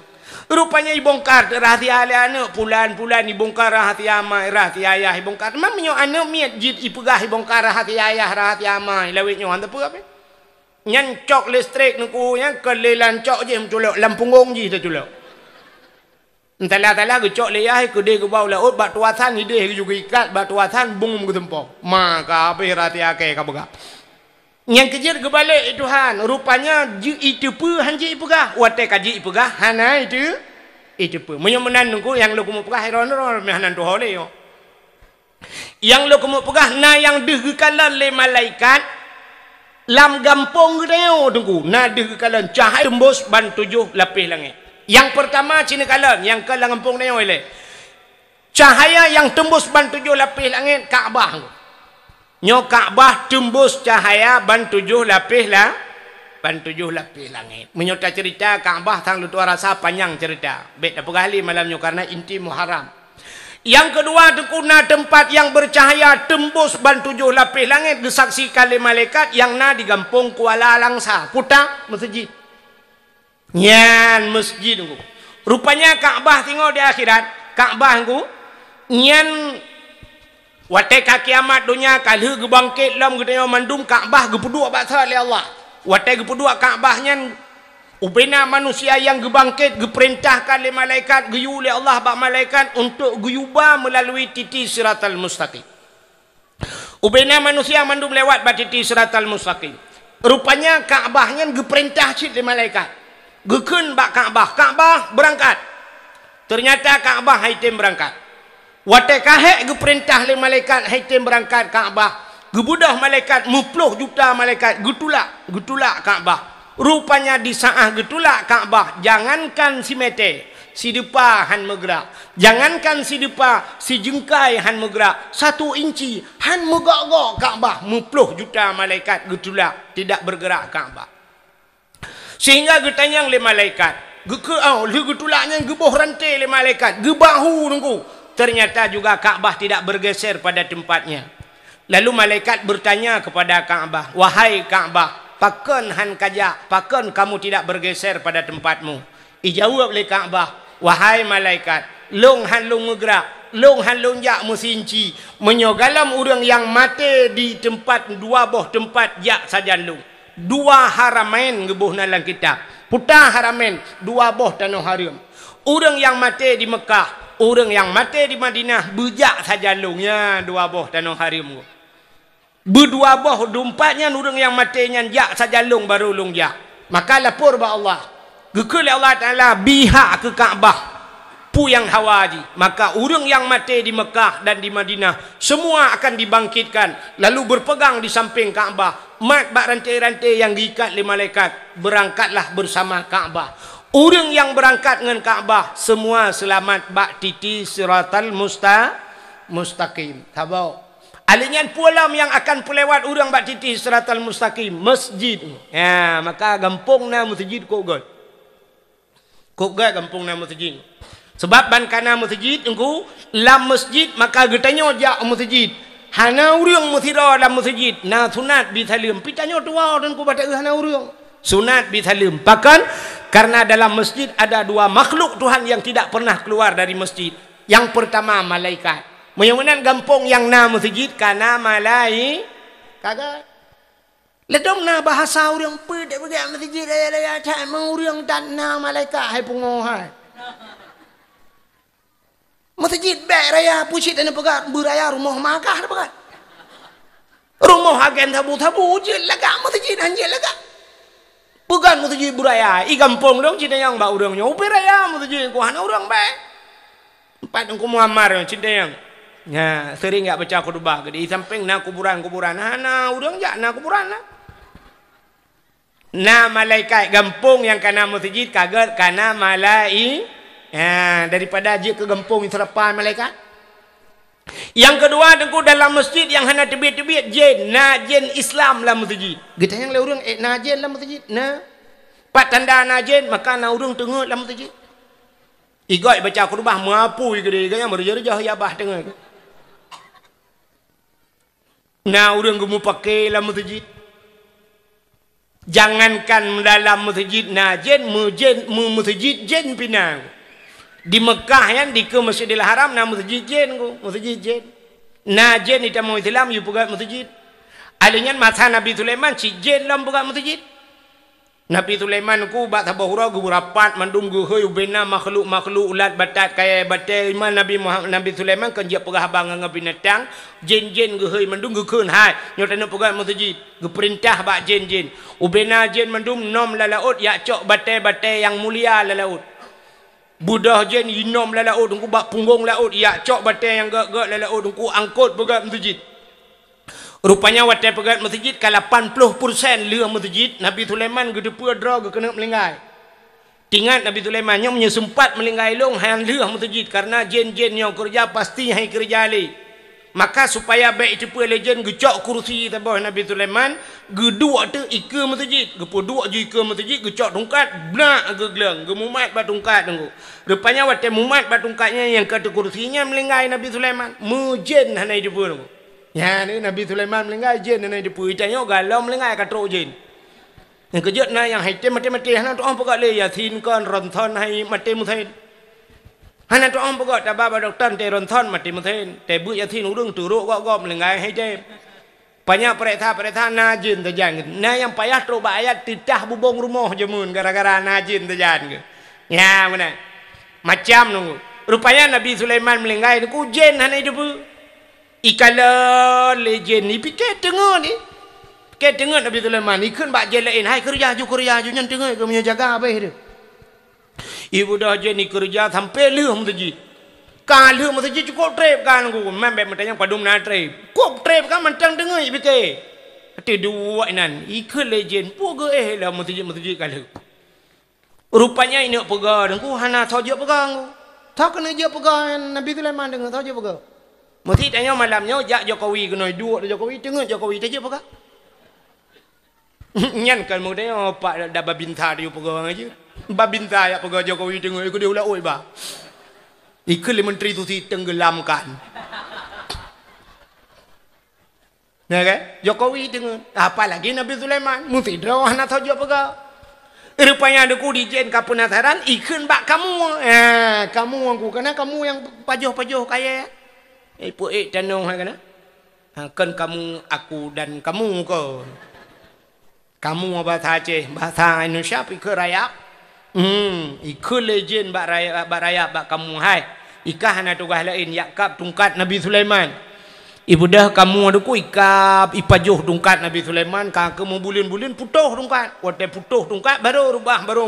Rupanya ibongkar rahasia anak pulan-pulan ibongkar rahasia amai rahasia ayah ibongkar. Mamnyo anak miat jid ipegah ibongkar rahasia ayah rahasia amai lawitnya hang apa apa? Nyan cok listrik nuku yang kelelan cok je menculok lampungong je tu culok. Entahlah ke cok leyah ke dia ke bau laut bak tuasan ide juga ikat bak tuasan bung ke tempoh. Maka apa rahasia ke kabega. Yang kejar ke balik Tuhan rupanya itu pu hanji ipegah wate kaji ipegah hana itu pu menyemenan nuku yang lu kumu pegah ron mehanan tu hole yo. Yang lu kumu pegah na yang degekalan le malaikat lam gampong gedeo tunggu nada kekalan cahaya tembus ban 7 lapis langit. Yang pertama cina kalan yang ke gampong deo ile cahaya yang tembus ban 7 lapis langit Kaabah. Nyo Kaabah tembus cahaya ban 7 lapis lah ban 7 lapis langit. Menyota cerita Kaabah tang lu tua rasa panjang cerita. Bet apa kali malamnya karena inti Muharram. Yang kedua tekuna tempat yang bercahaya tembus ban 7 lapis langit disaksikan oleh malaikat yang na digampung Kuala Langsa Kuta masjid. Nyan masjid ku. Rupanya Kaabah tengok di akhirat. Kaabah ku nyan wate kiamat dunia kalhu gebangkit lam gedenya mandum Kaabah gepuduk baksa oleh Allah. Wate gepuduk Kaabah nyan ubena manusia yang gebangkit geperintahkan oleh malaikat geyu oleh Allah bak malaikat untuk geyuba melalui titi siratal mustaqim. Ubena manusia mandum lewat bak titi siratal mustaqim. Rupanya Kaabahnya geperintah cit oleh malaikat. Gekeun bak Kaabah. Kaabah berangkat. Ternyata Kaabah haitim berangkat. Wate kahek geperintah oleh malaikat haitim berangkat Kaabah. Gebudah malaikat 10 juta malaikat getulak Kaabah. Rupanya di saat getulak Kaabah jangankan si mete si depa han megrak, jangankan si depa si jengkai han megrak 1 inci han megak-gak Kaabah 10 juta malaikat getulak tidak bergerak Kaabah. Sehingga getanyang le malaikat le getulaknya geboh rantai le malaikat gebahu nunggu. Ternyata juga Kaabah tidak bergeser pada tempatnya. Lalu malaikat bertanya kepada Kaabah, wahai Kaabah, pakon han kajak, pakon kamu tidak bergeser pada tempatmu? Ijawab oleh Kaabah, wahai malaikat, long han long megrak, long han long jak musinci, menyogalam orang yang mati di tempat 2 boh tempat jak saja long. 2 haramain gebuh nalang kitab. Putar haramain 2 boh tanah haram. Orang yang mati di Mekah, orang yang mati di Madinah bejak saja longnya 2 boh tanah haram. Berdua boh dumpatnya orang yang matinya jak saja long baru long jak. Maka lapor ba Allah. Gekul Allah Taala bihak ke Kaabah pu yang hawaji. Maka orang yang mati di Mekah dan di Madinah semua akan dibangkitkan lalu berpegang di samping Kaabah. Mat bak rantai-rantai yang diikat oleh malaikat berangkatlah bersama Kaabah. Orang yang berangkat dengan Kaabah semua selamat bak titi siratal mustaqim. Tabau. Alinyan pulam yang akan pelewat orang bak titi siratal mustaqim masjid. Ya, maka gampung na masjid kok god. Kok god gampung na masjid. Sebab ban kana masjid engku lam masjid maka getanyo jak masjid. Hana urang muthira dalam masjid. Na sunat bi salim. Pitanyo tua dan ku baca hana urang. Sunat bi salim. Bahkan karena dalam masjid ada 2 makhluk Tuhan yang tidak pernah keluar dari masjid. Yang pertama malaikat. Menyamanan gampung yang na masjid kana malai kagak. Ledom na bahasa urang pedak begat masjid daya tak mau urang dan na malaikat hai pungohai. Masjid baik raya pucit dan pegat beraya rumah makah pegat. Rumah agen tabu-tabu je lega masjid hanje lega. Bukan masjid beraya, i kampung dong cinta yang ba urangnya beraya masjid ku hana urang baik. Empat ku Muhammad cinta yang. Ya, sering enggak baca khutbah di samping na kuburan-kuburan. Hana urang jak na kuburan na. Na malaikat gampung yang kana masjid kaget kana malai. Ya, daripada je ke gampung serapan malaikat. Yang kedua dengku dalam masjid yang hana tebit-tebit jin, jin Islam dalam masjid. Kita yang le urang jin dalam masjid. Pat tanda jin maka urang tengah dalam masjid. Igai baca khutbah mapui gede gaya merja-rja ya bah tengah. Urang gemu pakai dalam masjid. Jangankan dalam masjid jin masjid jin pinang. Di Mekah yang di ke Masjidil Haram nama masjid jin ku, masjid jin. Jin itu mau Islam you pegat masjid. Alingnya masa Nabi Sulaiman si jin lam pegat masjid. Nabi Sulaiman ku bak tabahura gu rapat mandum gu heu bena makhluk ulat batat kaya batai iman Nabi Sulaiman kan dia pegah bang ngah binatang jin gu heu mandum gu keun hai nyotana pegat masjid gu perintah bak jin ubena jin mandum nom lalaut ya cok batai yang mulia lalaut. Budah jen inom la laut dengku bak punggung laut ya cok batai yang gak la laut dengku angkut pegat masjid. Rupanya watai pegat masjid ka 80% leu masjid Nabi Sulaiman gede pedra ge kena melinggai. Tingat Nabi Sulaiman nya punya sempat melinggai long hang leu masjid karena jen-jen yang kerja pasti hai kerja le. Maka supaya baik cepu legend gecok kursi tabah Nabi Sulaiman gedua tu ika masjid gepodua je ika masjid gecok tungkat bnak gegleng gemumat bat tungkat tunggu rupanya watai mumat bat tungkatnya yang kata kursinya melinggai Nabi Sulaiman mujen hanai depu tunggu ya ni Nabi Sulaiman melinggai jen hanai depu itanya galau melinggai katrok jen yang kejut na yang haitem mati hana tu orang pegat le yasin kan ronton hai mati muthain hana tu orang pegat tababa doktor te ronton mati muthain te bu yasin urung turuk gok melinggai hai te banyak pereta najin terjang yang payah teruk ayat titah bubong rumah jemun gara-gara najin terjang ya mana macam nunggu rupanya Nabi Sulaiman melinggai ku jen hana hidup ikala lejen ni pikir tengah ni pikir tengah Nabi Sulaiman ikun bak jen lain hai kerja ju nyan tengah ke punya jaga apa dia ibu dah jen ni kerja sampai leuh masjid kalau masjid cukup trip kan aku memang macam yang padum na trip kok trip kan macam dengar fikir ada dua nan ikut legend puga lah masjid kalau rupanya ini pegang aku hana tahu je pegang tahu kena je pegang Nabi Sulaiman dengar tahu je pegang masjid tanya malamnya jak Jokowi kena dua Jokowi dengar Jokowi tahu je pegang nyan kan mudanya pak dah babinta dia pegang aja babinta ya pegang Jokowi dengar aku dia ulah oi bah ikut menteri tu si tenggelamkan. Ya kan? Jokowi dengan apa lagi Nabi Sulaiman? Mesti drawah nak tahu apa? Rupanya ada ku dijen ka penasaran ikut bak kamu. Kamu aku kena kamu yang pajuh kaya. Pu tanong kan? Kan kamu aku dan kamu ko. Kamu bahasa Aceh, bahasa Indonesia pikir raya. Ikut legend bak raya bak kamu hai. Ikah hana tugas lain yakap tungkat Nabi Sulaiman. Ibu dah kamu ada ku ikap ipajuh tungkat Nabi Sulaiman ka ke bulan putuh tungkat. Watai putuh tungkat baru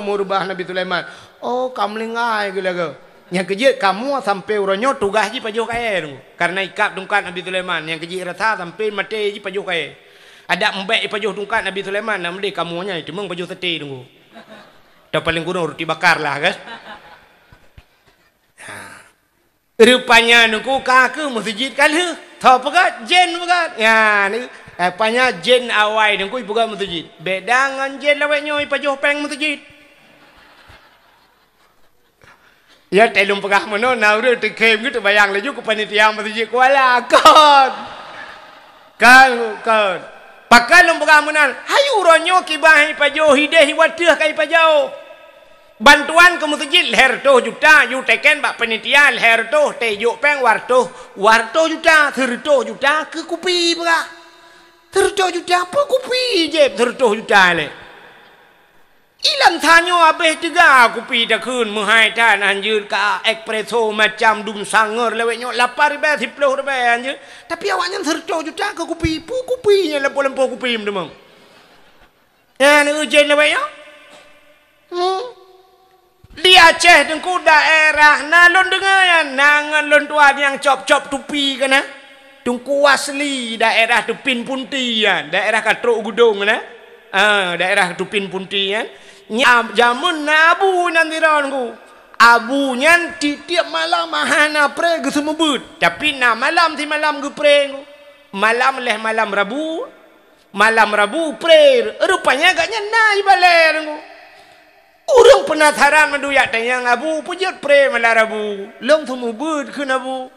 mau rubah Nabi Sulaiman. Oh kamu lengai gila ke. Yang kejut kamu sampai uranyo tugas ji pajuh kaya tu. Karena ikap tungkat Nabi Sulaiman. Yang kejut rasa sampai mati ji pajuh kaya. Ada mbak pajuh tungkat Nabi Sulaiman nama dia kamunya itu memang pajuh sate tunggu. Dah paling kurang roti bakar lah kan. Rupanya nuku kaku masjid kalau tahu pegat jen pegat ya ni rupanya jen awai nuku pegat masjid beda dengan jen lawaknya pajuh peng masjid ya telung pegah mana nauru tekem gitu bayang laju ke panitia masjid kuala kan pakai lung pegah mana hayu ronyo kibahi pajuh hideh wadah kai pajuh bantuan ke masjid leher tu juta you teken bak panitia leher tu te yuk peng warto juta 30 juta ke kupi berah 30 juta apa kupi je 30 juta le ilam tanyo abeh tiga kupi dah kun menghai tan anjur ka espresso macam dum sanger leweknya 8 ribu 10 ribu anjur tapi awaknya 30 juta ke kupi pu kupinya lempo kupi memang ya ni ujian leweknya di Aceh dengku daerah nalon dengar ya nangan lon tuan yang cop tupi kana dengku asli daerah Tupin Punti ya daerah Katruk Gudong na daerah Tupin Punti ya jamun nabu nanti ronku abunya tiap malam mahana pre ke semua but. Tapi na malam ti malam ke pre. Malam leh malam Rabu. Malam Rabu pre. Rupanya agaknya nai baler. Orang penasaran menduyak tanya abu pujat pre malam Rabu. Long semua but ke abu.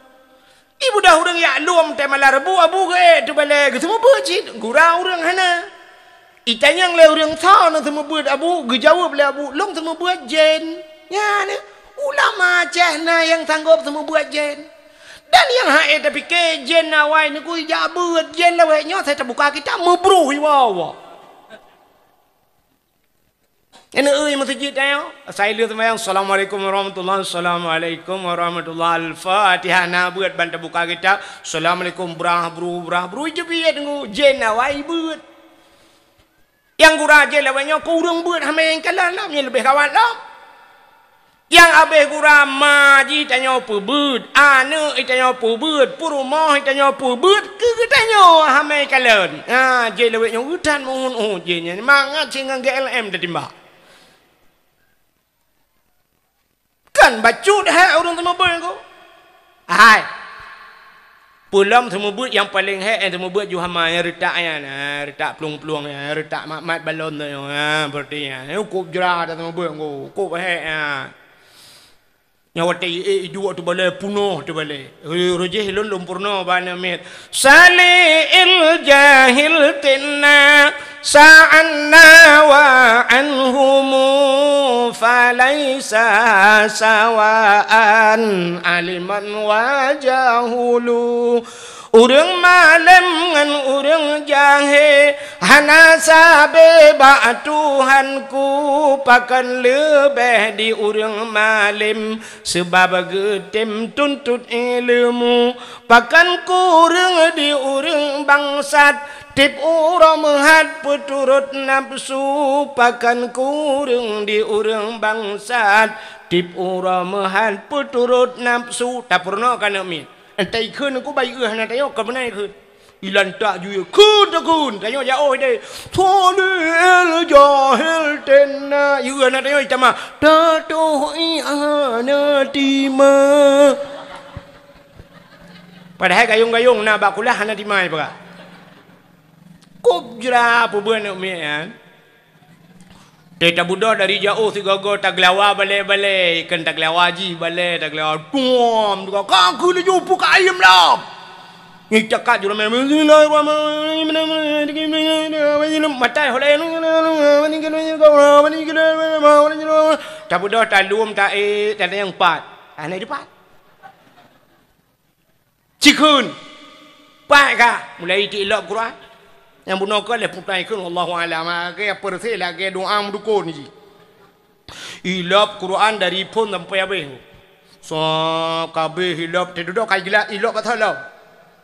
Ibu dah orang yak luam te malam Rabu abu ke tu baler ke semua but cit. Gurau orang hana. Itanya le orang tahu na semua but abu. Gejawab le abu. Long semua but jen. Ya ni. Ulama cahna yang sanggup semua buat jen. Dan yang hae tapi ke jen awai ni ku ja buat jen lah weh nyo saya terbuka kita mebruh wawa. Ini masjid ayo. Saya lihat sembahyang assalamualaikum warahmatullahi assalamualaikum warahmatullahi al-Fatihah na buat bantu buka kita. Assalamualaikum brah je biat ngu jen awai buat. Yang gura jen lah weh nyo ku urang buat hame yang kalah lah lebih kawan lah. Yang abeh gura maji tanya apa bud, anak tanya apa bud, purumah tanya apa bud, ke tanya hamai kalen. Je lewek yang udan mohon je nya mangat dengan GLM dah timbak. Kan bacut hai orang semua bud ko. Hai. Pulam semua bud yang paling hai semua bud juhamai retak ya, retak pelung-pelung ya, retak mat balon tu ya, berarti ya. Kup jerah dah semua bud ko, kup hai ya. Nyawati dua tu balai punuh tu balai. Rojeh lon lumpurno bana met. Salil jahil tinna sa'anna wa anhumu falaysa sawaan aliman wa jahulu. Urang malam ngan urang jahe hana sabe ba Tuhanku pakan lebih di urang malam sebab getem tuntut ilmu pakan kurang di urang bangsat tip urang mehat peturut nafsu pakan kurang di urang bangsat tip urang mehat peturut nafsu tak pernah kan amin. Entai kun aku bayi hana tayo ka benai kun ilan tak ju kun tayo jauh deh tolil jahil tenna yu hana tayo tama tato ana tima padahal gayung na bakulah hana timai baga kubjra pubeun umian Teta Buddha dari jauh si gogo tak lawa balai-balai kan tak lawa ji balai tak lawa tuam juga kaku ni jumpa ka ayam lah ni cakap jura matai holai Teta Buddha tak luam tak tak ada yang empat ada empat cikun empat kah mulai tilap Quran yang bunuh ke lepas putai ke Allahu alam ke apa sih lagi doa mendukung ni hilap Quran dari pun sampai habis so kabeh hilap terdudak kai gila hilap kata lah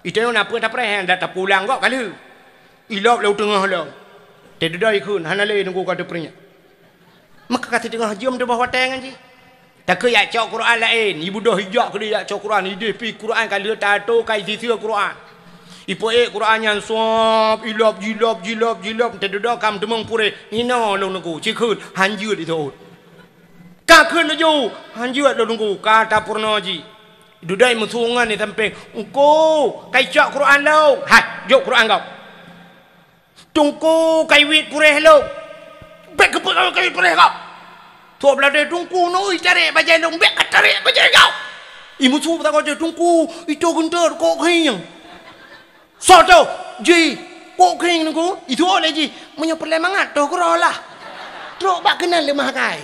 itu yang apa tak pernah dah tak pulang kok kali hilap laut tengah lah terdudak ikun hana le nunggu kata pernah maka kata tengah jom di bawah tangan je tak ke ya cak Quran lain ibu dah hijak ke dia cak Quran ide pi Quran kali tato kai sisi Quran ipo Quran yang suap ilap jilap terdudak kam temung pure ina long nunggu cikun hanjut itu ka kun ju hanjut lo nunggu kata purnoji dudai musungan ni sampai engko kai cak Quran lo hai jok Quran kau tungku kai wit pure lo bek ke kai pure kau tu belade tungku noi cari baca dong bek cari baca kau imu su tak kau tungku itu gunter kok hiang Soto, ji, kok kering nunggu? Itu oleh ji, punya perlemangat tu kerolah. Teruk bak kenal lemah kai.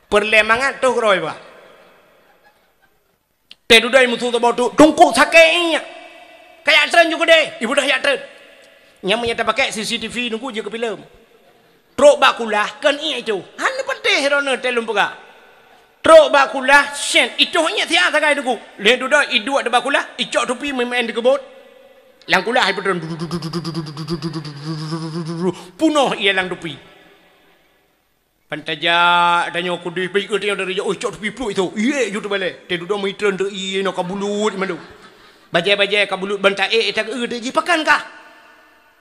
Perlemangat tu keroi ba. Tedu dai musuh tu bau tu, tungku sakainya. Kayak tren juga deh, ibu dah ya tren. Yang menyata pakai CCTV nunggu je ke film. Teruk bak kulah kan iya itu. Hanya penting herona telum pega. Truk bakulah sen itu hanya tiada sagai duku. Lihat duduk idu ada bakulah, icok topi main di kebot. Lang kulah hai pedon. Punoh ia lang topi. Pantaja danyo kudi pi ke dia dari icok topi plu itu. Iye ju tu balik. Te duduk mitren tu iye no kabulut mandu. Bajai-bajai kabulut bantai tak de ji pakan kah?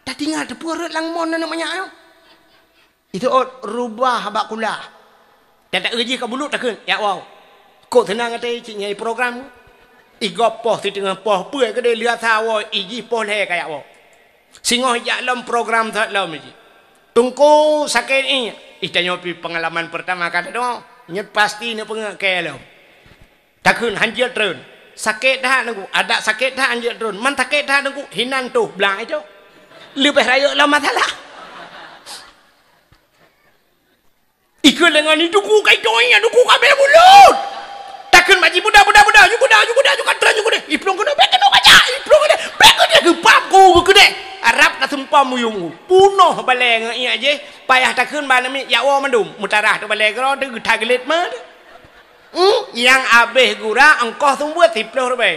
Tak tinggal tepurut lang mon namanya ayo. Itu rubah bakulah. tak uji ke bulu takkan ya wow kok tenang kata cik nyai program igopoh ti tengah poh puai ke dia lihat tahu iji pon he kayak wow singoh ya dalam program tak dalam ji tungku sakit ini istanyo pi pengalaman pertama kata dong nyet pasti ni pengakai lo takkan hanjil turun sakit dah nunggu ada sakit dah hanjil turun man sakit dah nunggu hinan tu belang itu lebih raya lah masalah ikut dengan itu ku kai toinya ku kabel mulut takkan maji budak juga terang juga deh iplong kena bek kena kaca iplong kena bek kena gepap ku kena Arab na sumpah muyung punoh baleng iya je payah takkan bana mi ya wa mandum mutarah tu baleng ro tu tagelit mah yang abeh gura engkau tumbuh 10 ribu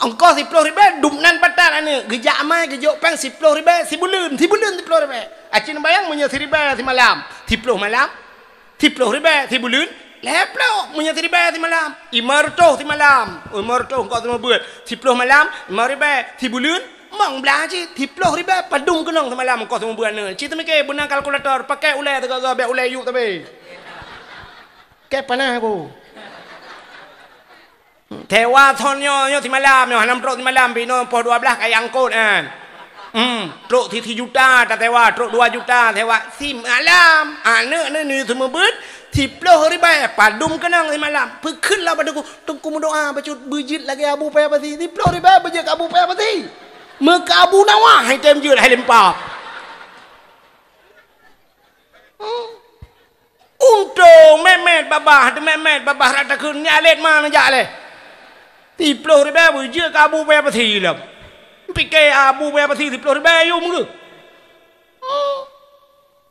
engkau 10 ribu dumnan patar ane gejak mai gejok pang 10 ribu sibulan 10 ribu acin bayang punya 10 ribu si malam 10 malam 10 ribu sibulan leplo punya 10 ribu si malam imarto si malam imarto engkau semua buat 10 malam 5 ribu sibulan mang belajar 10 ribu padung kenong si malam engkau semua buat ne cita mikir benang kalkulator pakai ulai tegak biar ulai yuk tapi kayak panah aku Tewa thonyo nyo ti malam nyo hanam truk ti malam bino po 12 kayak angkut kan. Truk 3 juta ta tewa truk 2 juta tewa si malam. Anak ni semua bet 10 ribu padum kenang ti malam. Pekelah pada tungku doa bacut bejit lagi abu payah pati 10 ribu bejit abu payah pati. Meka abu nawa hai tem je hai lempap. Untung memet babah rata kun nyalet mana jale. 10 ribu je abu payah pati lam. Pikir abu payah pati 10 ribu yo mu.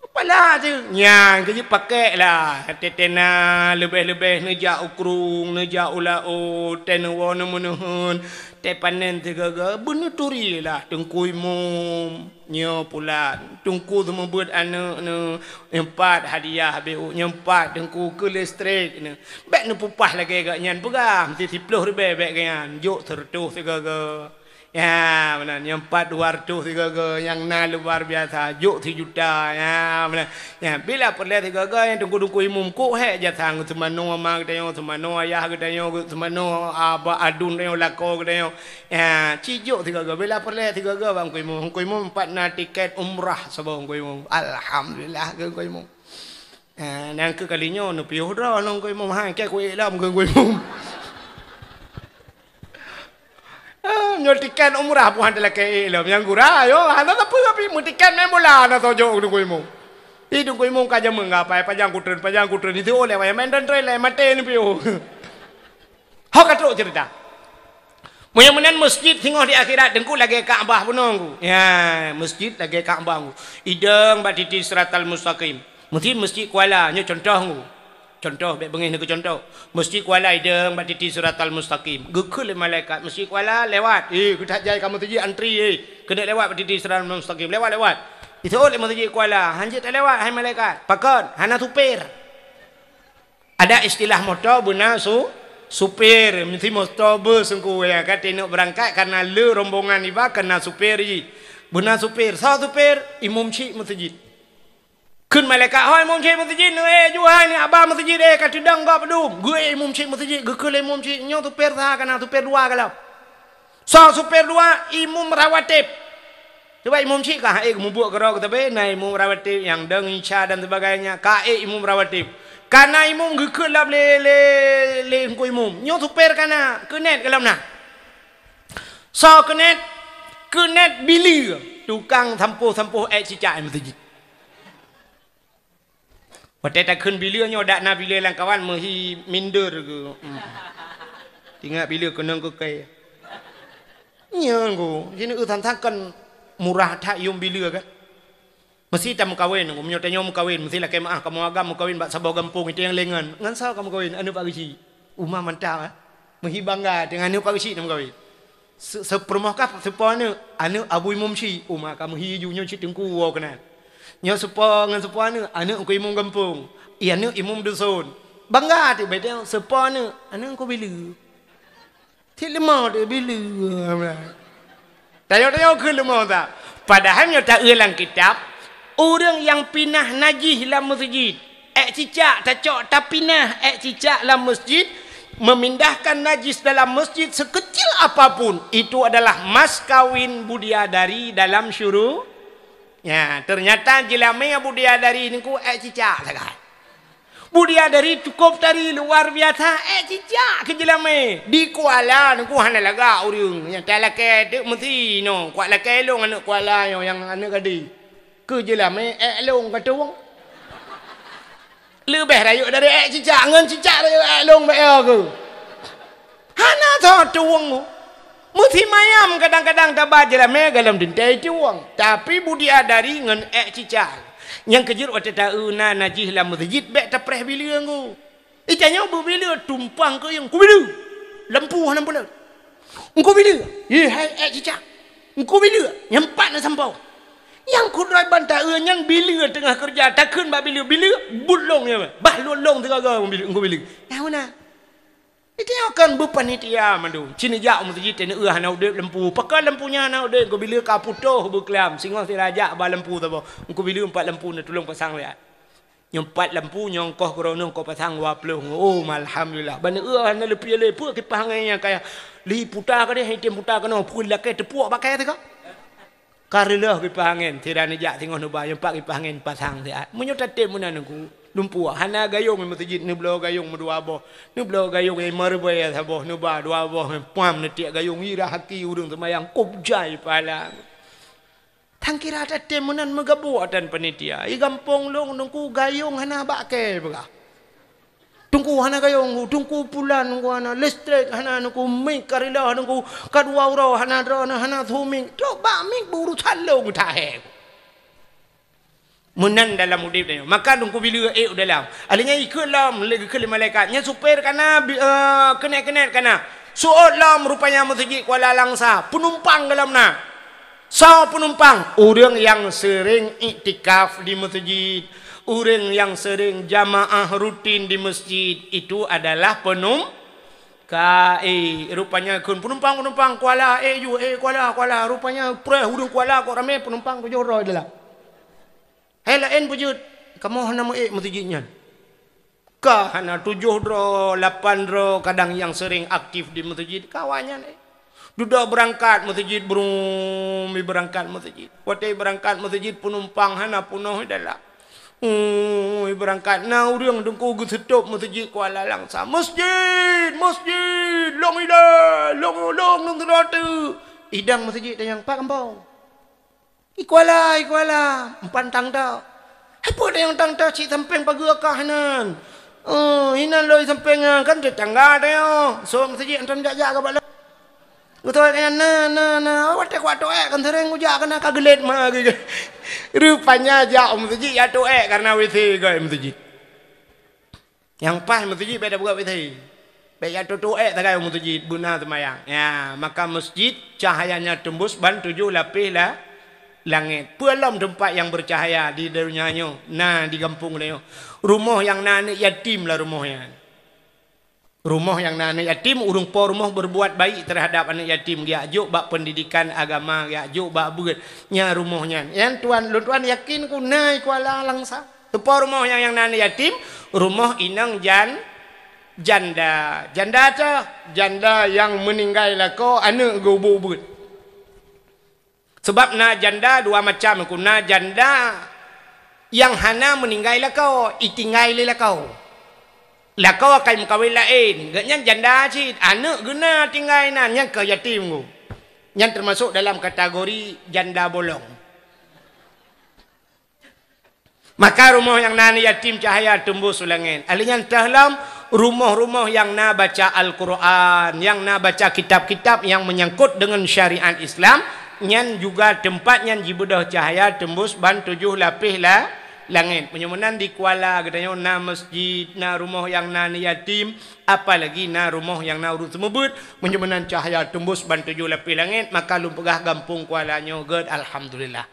Apalah je. Nyang ke pakai lah. Tetena lebih-lebih neja ukrung, neja ulao, tenwa nemunuhun. Te panen tegaga bener turi lah tengkui mum nyo pula tungku semua buat anak ne empat hadiah bu nyempat tengku ke listrik ne bek ne pupah lagi gak nyan pegam 10 ribu bek kan juk tertuh tegaga ya benar nyempat 200 tegaga yang na luar biasa juk 3 juta ya benar ya bila perle tegaga yang tungku imum ku he jatang semano mak dayo semano ayah dayo semano aba adun dayo lako dayo ya cijuk tegaga bila perle tegaga bang ku imum 4 na tiket umrah sabong ku imum alhamdulillah ku imum nang ke kalinya no piu ro nang ku imum ha ke ku ilam ku imum nyotikan umrah puan telah ke ilam yang gura yo hana tapi mutikan memola na tojo ku imum itu ku imum kaja mengapai pajang kutren itu oleh main dan trailer mate ni piu hok katro cerita Muyamunan masjid tengok di akhirat dengku lagi Kaabah punongku. Ya, masjid lagi Kaabah ku. Ideng batiti siratal mustaqim. Masjid Kuala nyo contohku. Contoh baik bengih ke contoh. Masjid Kuala ideng batiti siratal mustaqim. Gekul malaikat masjid Kuala lewat. Kita jai kamu tuji antri kena lewat batiti siratal mustaqim. Lewat. Itu oleh masjid Kuala. Hanjit tak lewat hai malaikat. Pakon hana tupir. Ada istilah motor benar supir mesti motor bus engkau ya kata nak berangkat karena le rombongan iba kena supir ji benar supir supir imam cik masjid kun malaikat hoi imam cik masjid jual ni abah masjid kata dang gak pedum gue imam cik masjid gue kele imam cik nyo supir sah kena supir dua kalau supir dua imam rawatib coba imam cik kah kamu buat kerja kita naik imam rawatib yang deng isya dan sebagainya imam rawatib karena imum gekut lah le engkau imum nyo super kana kenet kalam na so kenet bili tukang sampo cicak masjid pada tak kun bili nyo dak na bili lang kawan mehi minder ke tinggal bili kena ke kai nyo go jini utan murah tak yum bili kan mesti tak mukawin, aku menyotanya mukawin, mesti lah kemah kamu agam mukawin bak sabau gampung itu yang lengan. Ngan sao kamu kawin, anu pak gici, umah mantap, menghibangga dengan anu pak gici kamu kawin. Sepermokap sepone, anu abu imam si, umah kamu hijunya si tengku wau kena. Nyo sepo ngan sepo anu aku imam gampung, iya anu imam dusun. Bangga tu beda sepone, anu aku bilu. Ti lemah tu bilu. Tayo ke lemah tak. Padahal nyo tak ulang kitab. Orang yang pinah najis dalam masjid cicak tacok tapi nah cicak dalam masjid, memindahkan najis dalam masjid sekecil apapun itu adalah mas kawin budiadari dalam syuru. Ya, ternyata jelame budiadari niku cicak sagad. Budiadari cukup dari luar biasa cicak ke jelame. Di Kuala niku hana laga urang. Yang talake tu mesti no. Kuala kelong anak Kuala yang anak gadi. Ke jelame long katuang. Lebih rayuk dari cicak ngan cicak rayuk long bae ke. Hana tho tuang mu. Mesti mayam kadang-kadang tabah jelame dalam dentai tuang. Tapi budiadari ngan cicak. Yang kejut waktu tahu na najis dalam masjid baik tapreh bila aku. Tanya bila tumpang ke yang ku bila. Lampu hana pula. Engkau bila? Ye hai cicak. Engkau bila? Nyempat na sampau. Yang ku drai bantah yang bila tengah kerja takun ba bila bulong ya. Bah lolong tengah engkau bila. Ya mana? Itu akan berpanitia mandu. Cina jak masjid tena hana udep lampu. Pakai lampunya hana udep engkau bila ka putuh berkelam. Singong si raja ba lampu tu ba. Engkau bila empat lampu na tolong pasang liat. Nyempat lampu nyongkoh kerono kau pasang waplung. Oh alhamdulillah. Bana hana lepi lepu ke pahangnya kaya li putar ka dia hitim putar kana pukul lakai tepuk pakai tu ka. Karela ke pahangen tirana jak tengok nuba yang pak ke pahangen pasang liat. Munyo tatem munan aku. Lumpur hana gayung masjid ni belau gayung dua boh ni belau gayung ai marbai saboh ni ba dua boh pam ni tiak gayung ira haki urang semayang kubjai pala tangkira ada temunan megabu dan panitia i gampong long nungku gayung hana bakke baga tungku hana gayung tungku pulan nungku hana listrik hana nungku mik karila nungku kadua uro hana drone hana thuming to ba mik buru thalong tahe menan dalam udip dia maka nungku bila dalam alinya ikut lam lagi ke malaikatnya supir kana kena kana suot lam rupanya masjid Kuala Langsa penumpang dalam na penumpang orang yang sering iktikaf di masjid, orang yang sering jamaah rutin di masjid itu adalah rupanya kun penumpang Kuala Kuala rupanya preh hudung Kuala kok ramai penumpang 700 dalam. Hai lain pujud kamu hana mau masjidnya. Kah hana 7 dro 8 dro kadang yang sering aktif di masjid kawannya ni. Duda berangkat masjid berangkat masjid. Waktu berangkat masjid penumpang hana punuh dalam. Berangkat na urang dengku gesetup masjid Kuala Langsa. Masjid long teratu. Idang masjid yang pak kampung. Kuala empan tang dah. Apa dah yang tang dah cik samping pagi akahanan. Hinan loi samping kan tetangga dah. So masjid antam jak-jak ke bala. Gutoi kan na awak tak kuat kan sering ujak kena kagelet mah gitu. Rupanya jak masjid ya toek karena WC ke masjid. Yang pas masjid beda buka WC. Baik ya toek tak masjid guna semayang. Ya, maka masjid cahayanya tembus ban 7 lapis lah langit. Pualam tempat yang bercahaya di dunianya. Nah di kampung dia. Rumah yang nanik yatim lah rumahnya. Rumah yang nanik yatim urung po rumah berbuat baik terhadap anak yatim. Dia ajuk bak pendidikan agama, dia ajuk bak buat nya rumahnya. Yang tuan yakin ku naik Kuala Langsa. Tempat rumah yang nanik yatim, rumah inang janda. Janda tu janda yang meninggal lah ko anak go bubut. Sebab na janda dua macam aku. Na janda yang hana meninggal lah kau, itinggal lah kau. Lah kau akan kawin lain. Ganyan janda cik, anak guna tinggal na yang ke yatim ku. Yang termasuk dalam kategori janda bolong. Maka rumah yang nani yatim cahaya tembus ulangin. Alinya dalam rumah-rumah yang na baca Al-Quran, yang na baca kitab-kitab yang menyangkut dengan syariat Islam. Nyan juga tempatnya jibudah cahaya tembus ban 7 lapis lah langit. Penyemunan di Kuala katanya na masjid, na rumah yang na yatim, apalagi na rumah yang na urut semebut, penyemunan cahaya tembus ban 7 lapis langit, maka lumpegah gampung Kualanya ged alhamdulillah.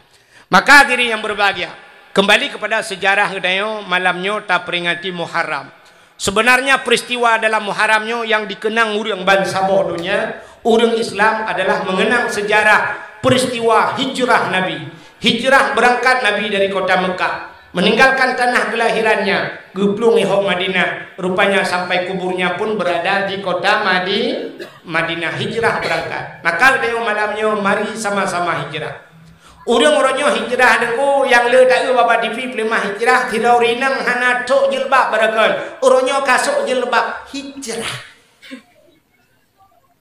Maka diri yang berbahagia, kembali kepada sejarah katanya malamnya tak peringati Muharram. Sebenarnya peristiwa dalam Muharramnya yang dikenang urang bangsa bodohnya, urang Islam adalah mengenang sejarah peristiwa hijrah Nabi. Hijrah berangkat Nabi dari kota Mekah. meninggalkan tanah kelahirannya, geplung ihok Madinah. Rupanya sampai kuburnya pun berada di kota Madinah. Hijrah berangkat. Maka dia malamnya mari sama-sama hijrah. Orang-orangnya hijrah dengku yang le tak bapa TV pelimah hijrah tidak rinang hana tok jilbab barakan. Orangnya kasuk jilbab hijrah.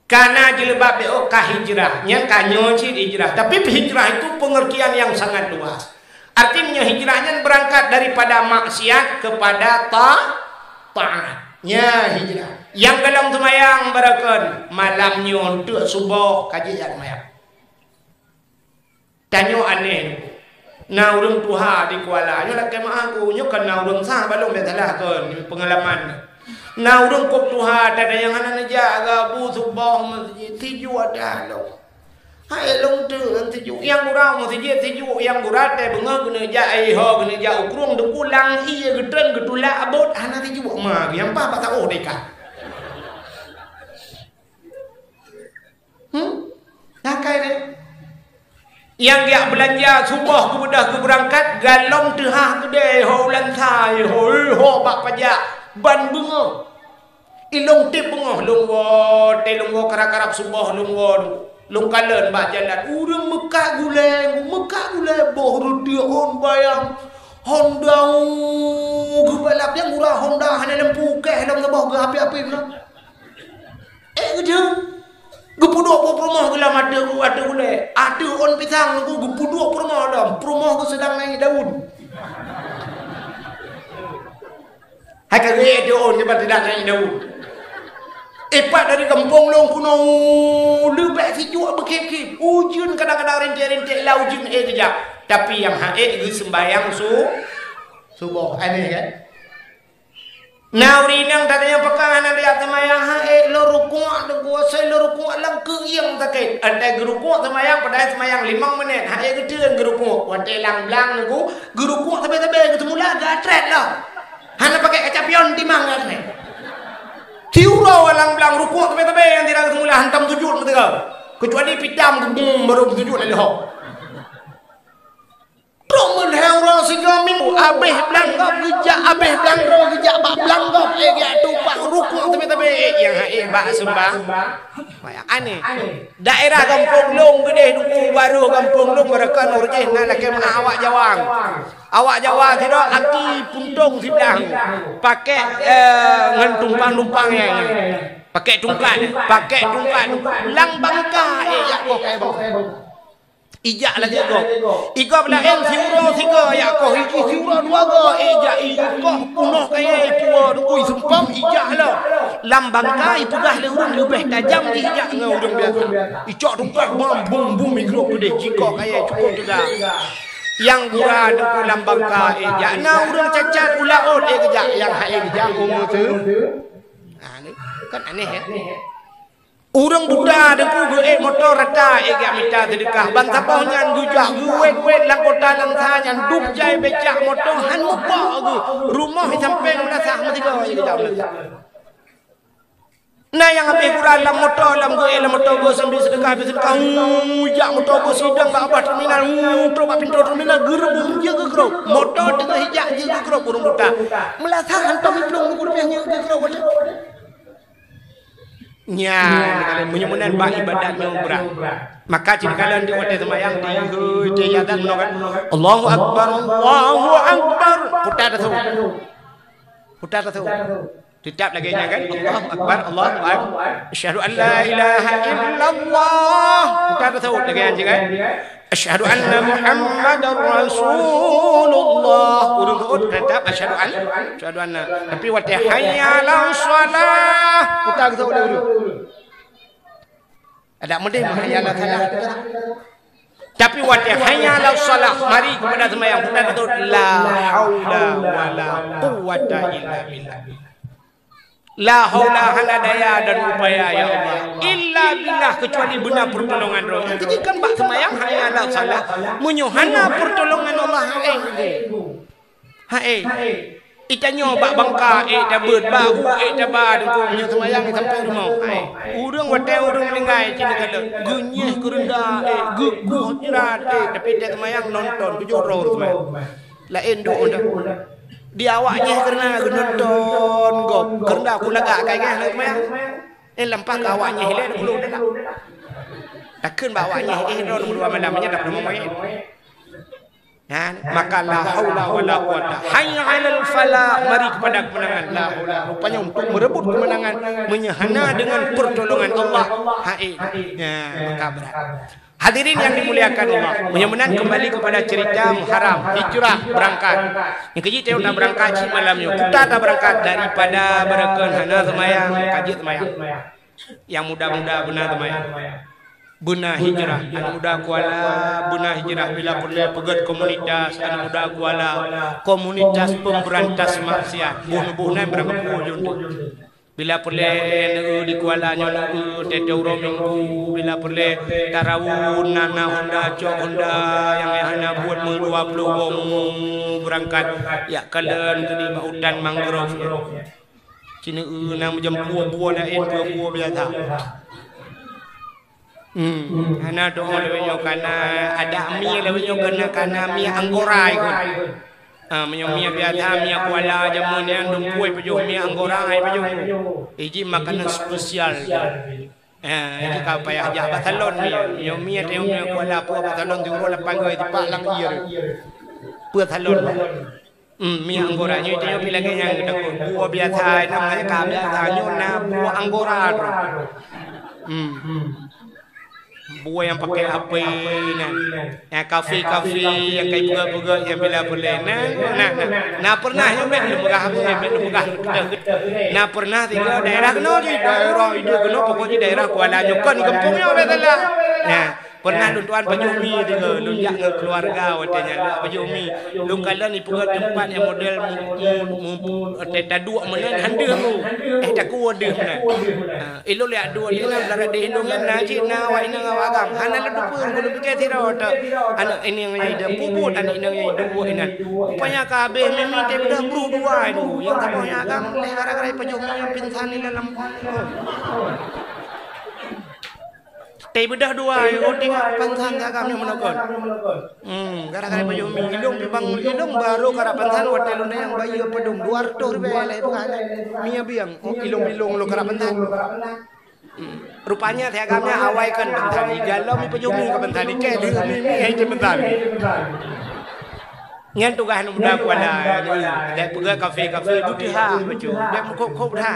Karena jilbab dia kah hijrahnya kanyo cid hijrah. Tapi hijrah itu pengertian yang sangat luas. Artinya hijrahnya berangkat daripada maksiat kepada taatnya hijrah. Yang dalam semayang barakan malamnya untuk subuh kaji yang semayang. Tanya aneh. Na urang tuha di Kuala. Nyo nak kemah aku. Nyo kan na urang sah balong dia salah kan. Pengalaman. Na urang kop tuha. Ada yang anak najaga. Bu subah masjid. Tiju ada lo. Hai long tu. Tiju. Yang urang masjid. Tiju. Yang urat. Bunga guna jai ho. Guna jauh. Kurung dekulang. Iya getren getulak abot. Anak tiju. Mak. Yang pa tak oh dekat. Nakai deh. Yang dia belanja subuh kemudah ke berangkat galong tehah kedai ho lantai ho bak pajak ban bunga ilong tip bunga lungwo te lungwo karak-karak subuh lungwo lung kalen bak jalan urang Mekah guleng boh rudia on bayang Honda gebalap yang murah Honda hanya lempu ke dalam bawah ke api-api na gede gepuduk po rumah gelam ada boleh ada on pisang aku gepuduk po rumah dalam rumah aku sedang naik daun hai kage ada on sebab tidak naik daun epat dari kampung long kuno lebih sejuk berkep-kep ujun kadang-kadang rintik-rintik lah ujun kejap tapi yang haik sembayang subuh aneh kan. Nah, urinang tadinya pekangan dia semayang lo rukuk dan kuasa lo rukuk lang keyang takit. Ada gerukuk semayang pada semayang 5 menit. Gede gerukuk. Wate lang-lang aku gerukuk sampai ketemu lah gatret lah. Hana pakai kecapion timang kan ni. Kiura lang-lang rukuk sampai yang tidak ketemu lah hantam sujud betul. Kecuali pitam baru sujud lah. Roman hero siga minggu abeh belangkap gejak abeh belangro gejak bak belangkap ya tupak rukuk tapi yang bak sembah aneh daerah kampung long gede duku baru kampung long mereka nurjeh na laki awak Jawa tidak aki puntung si belang pakai ngan tumpang yang pakai tungkat lang bangka ya kok ijak lah jago. Iko pula siuro tiga ya ko iki siuro dua go ijak ko punoh kaya puo dukui sumpam ijak lah. Lambang kai pugah le urang lebih tajam di ijak ngau urang biasa. Icok tungkat bom mikro gede ciko kaya cukup juga. Yang gura duku lambang kai ijak na urang cacat ulaot kejak yang hai ijak umur tu. Ni kan aneh ya. Urang Buddha depu gue motor rata gak minta sedekah ban tapahnya gujak gue lang kota lang tanya dup jai becak motor han mupa rumah sampai menasah mesti kau jam nah yang ape kurang lam motor gue sambil sedekah jak motor gue sidang gak apa terminal coba pintu terminal gerbong je ke kro motor tengah hijak je ke kro urang Buddha melasah hantam belum rupiahnya ke kro nya menyemunan bak ibadatnya umrah maka jika kalian di waktu semayang di yadan menolong Allahu Akbar putar tu tetap lagi nya kan Allahu Akbar asyhadu an la ilaha illallah putar tu lagi kan asyhadu anna Muhammadar Rasulullah urung tetap asyhadu anna tapi waktu hayya 'alas shalah putar tu dulu ada mending hayya 'alas salah tapi waktu hayya 'alas shalah mari kepada sembahyang putar tu la haula wala quwwata illa billah la haula hala daya dan upaya ya Allah illa billah kecuali benar pertolongan roh jadi kan bak semayang hanya Allah salah menyuhana pertolongan Allah itanyo bak bangka dah berbau dah ba dengku nya semayang sampai rumah urang wate urang linggai cina kada gunyeh kerenda guguh jerat tapi dia semayang nonton bejoro semayang lain duk dah dia awaknya kerana nonton gop kerana aku lagak kayak nak mayang lampah ke awaknya hilang belum dah takkan bawanya ron dua malam menyadap nama main maka la haula wala quwata hayya 'alal falah mari kepada kemenangan la haula rupanya untuk merebut kemenangan menyehana dengan pertolongan Allah maka berat. Hadirin yang dimuliakan Allah, menyamanan kembali kepada cerita Muharram, hijrah berangkat. Yang keji teh nak berangkat si malamnya. Kita dah berangkat daripada berakan hana semayang, kaji semayang. Yang muda-muda benar semayang. Benar hijrah, anak muda kuala benar hijrah bila perlu pegat komunitas, anak muda kuala komunitas pemberantas maksiat. Bunuh-bunuh berangkat pulun. Bila perlu di Kuala Nyono tete minggu bila perlu tarawun nana Honda cok Honda yang hana buat 20 wong berangkat ya kalian ke di hutan mangrove sini nang jam buah lain buah biasa ana doa lewenyo kana ada mi lewenyo kana mi anggora ikut menyomia biasa mia kuala jamun yang dumpuai pejuh mia anggora ai pejuh iji makanan spesial iji kau payah jah batalon mia teh mia kuala pu batalon tu ro lapang goi tipak lang ieu pu talon mia anggora nyu teh pi lagi yang dekut buah biasa namanya ka biasa nyu na buah anggora buah yang pakai api yang kafe yang kayak buga yang bila boleh nah pernah yang belum buka nah pernah tiga daerah kena di daerah itu kena pokoknya daerah Kuala Nyukan kampungnya betul pernah luntuan pejumi tiga lunjak ke keluarga watanya pejumi lu kala ni puga tempat yang model teta dua menen hande tu tak kuat dah ilo lihat dua dia lara di hindungan naji na wa ina ngawagam hana lu dupur gulu pikir tiro anak ini yang ada puput anak ini yang dua ini rupanya kabeh memi te bedah bru dua itu yang tak punya agam gara-gara pejumi yang pingsan di dalam teh bedah dua, tinggal pansan agam yang menokon. Gara-gara baju minum, minum baru gara pansan hotel yang bayi pedung 200 ribu leh bukan. Mia biang, ilung lo gara pansan. Rupanya teh agamnya awaikan pansan. Galau mi pejumi ke pansan, ke mi hai je pansan. Ngan tugas muda kuala, dah pergi kafe butuh ha baju, dah kok ha.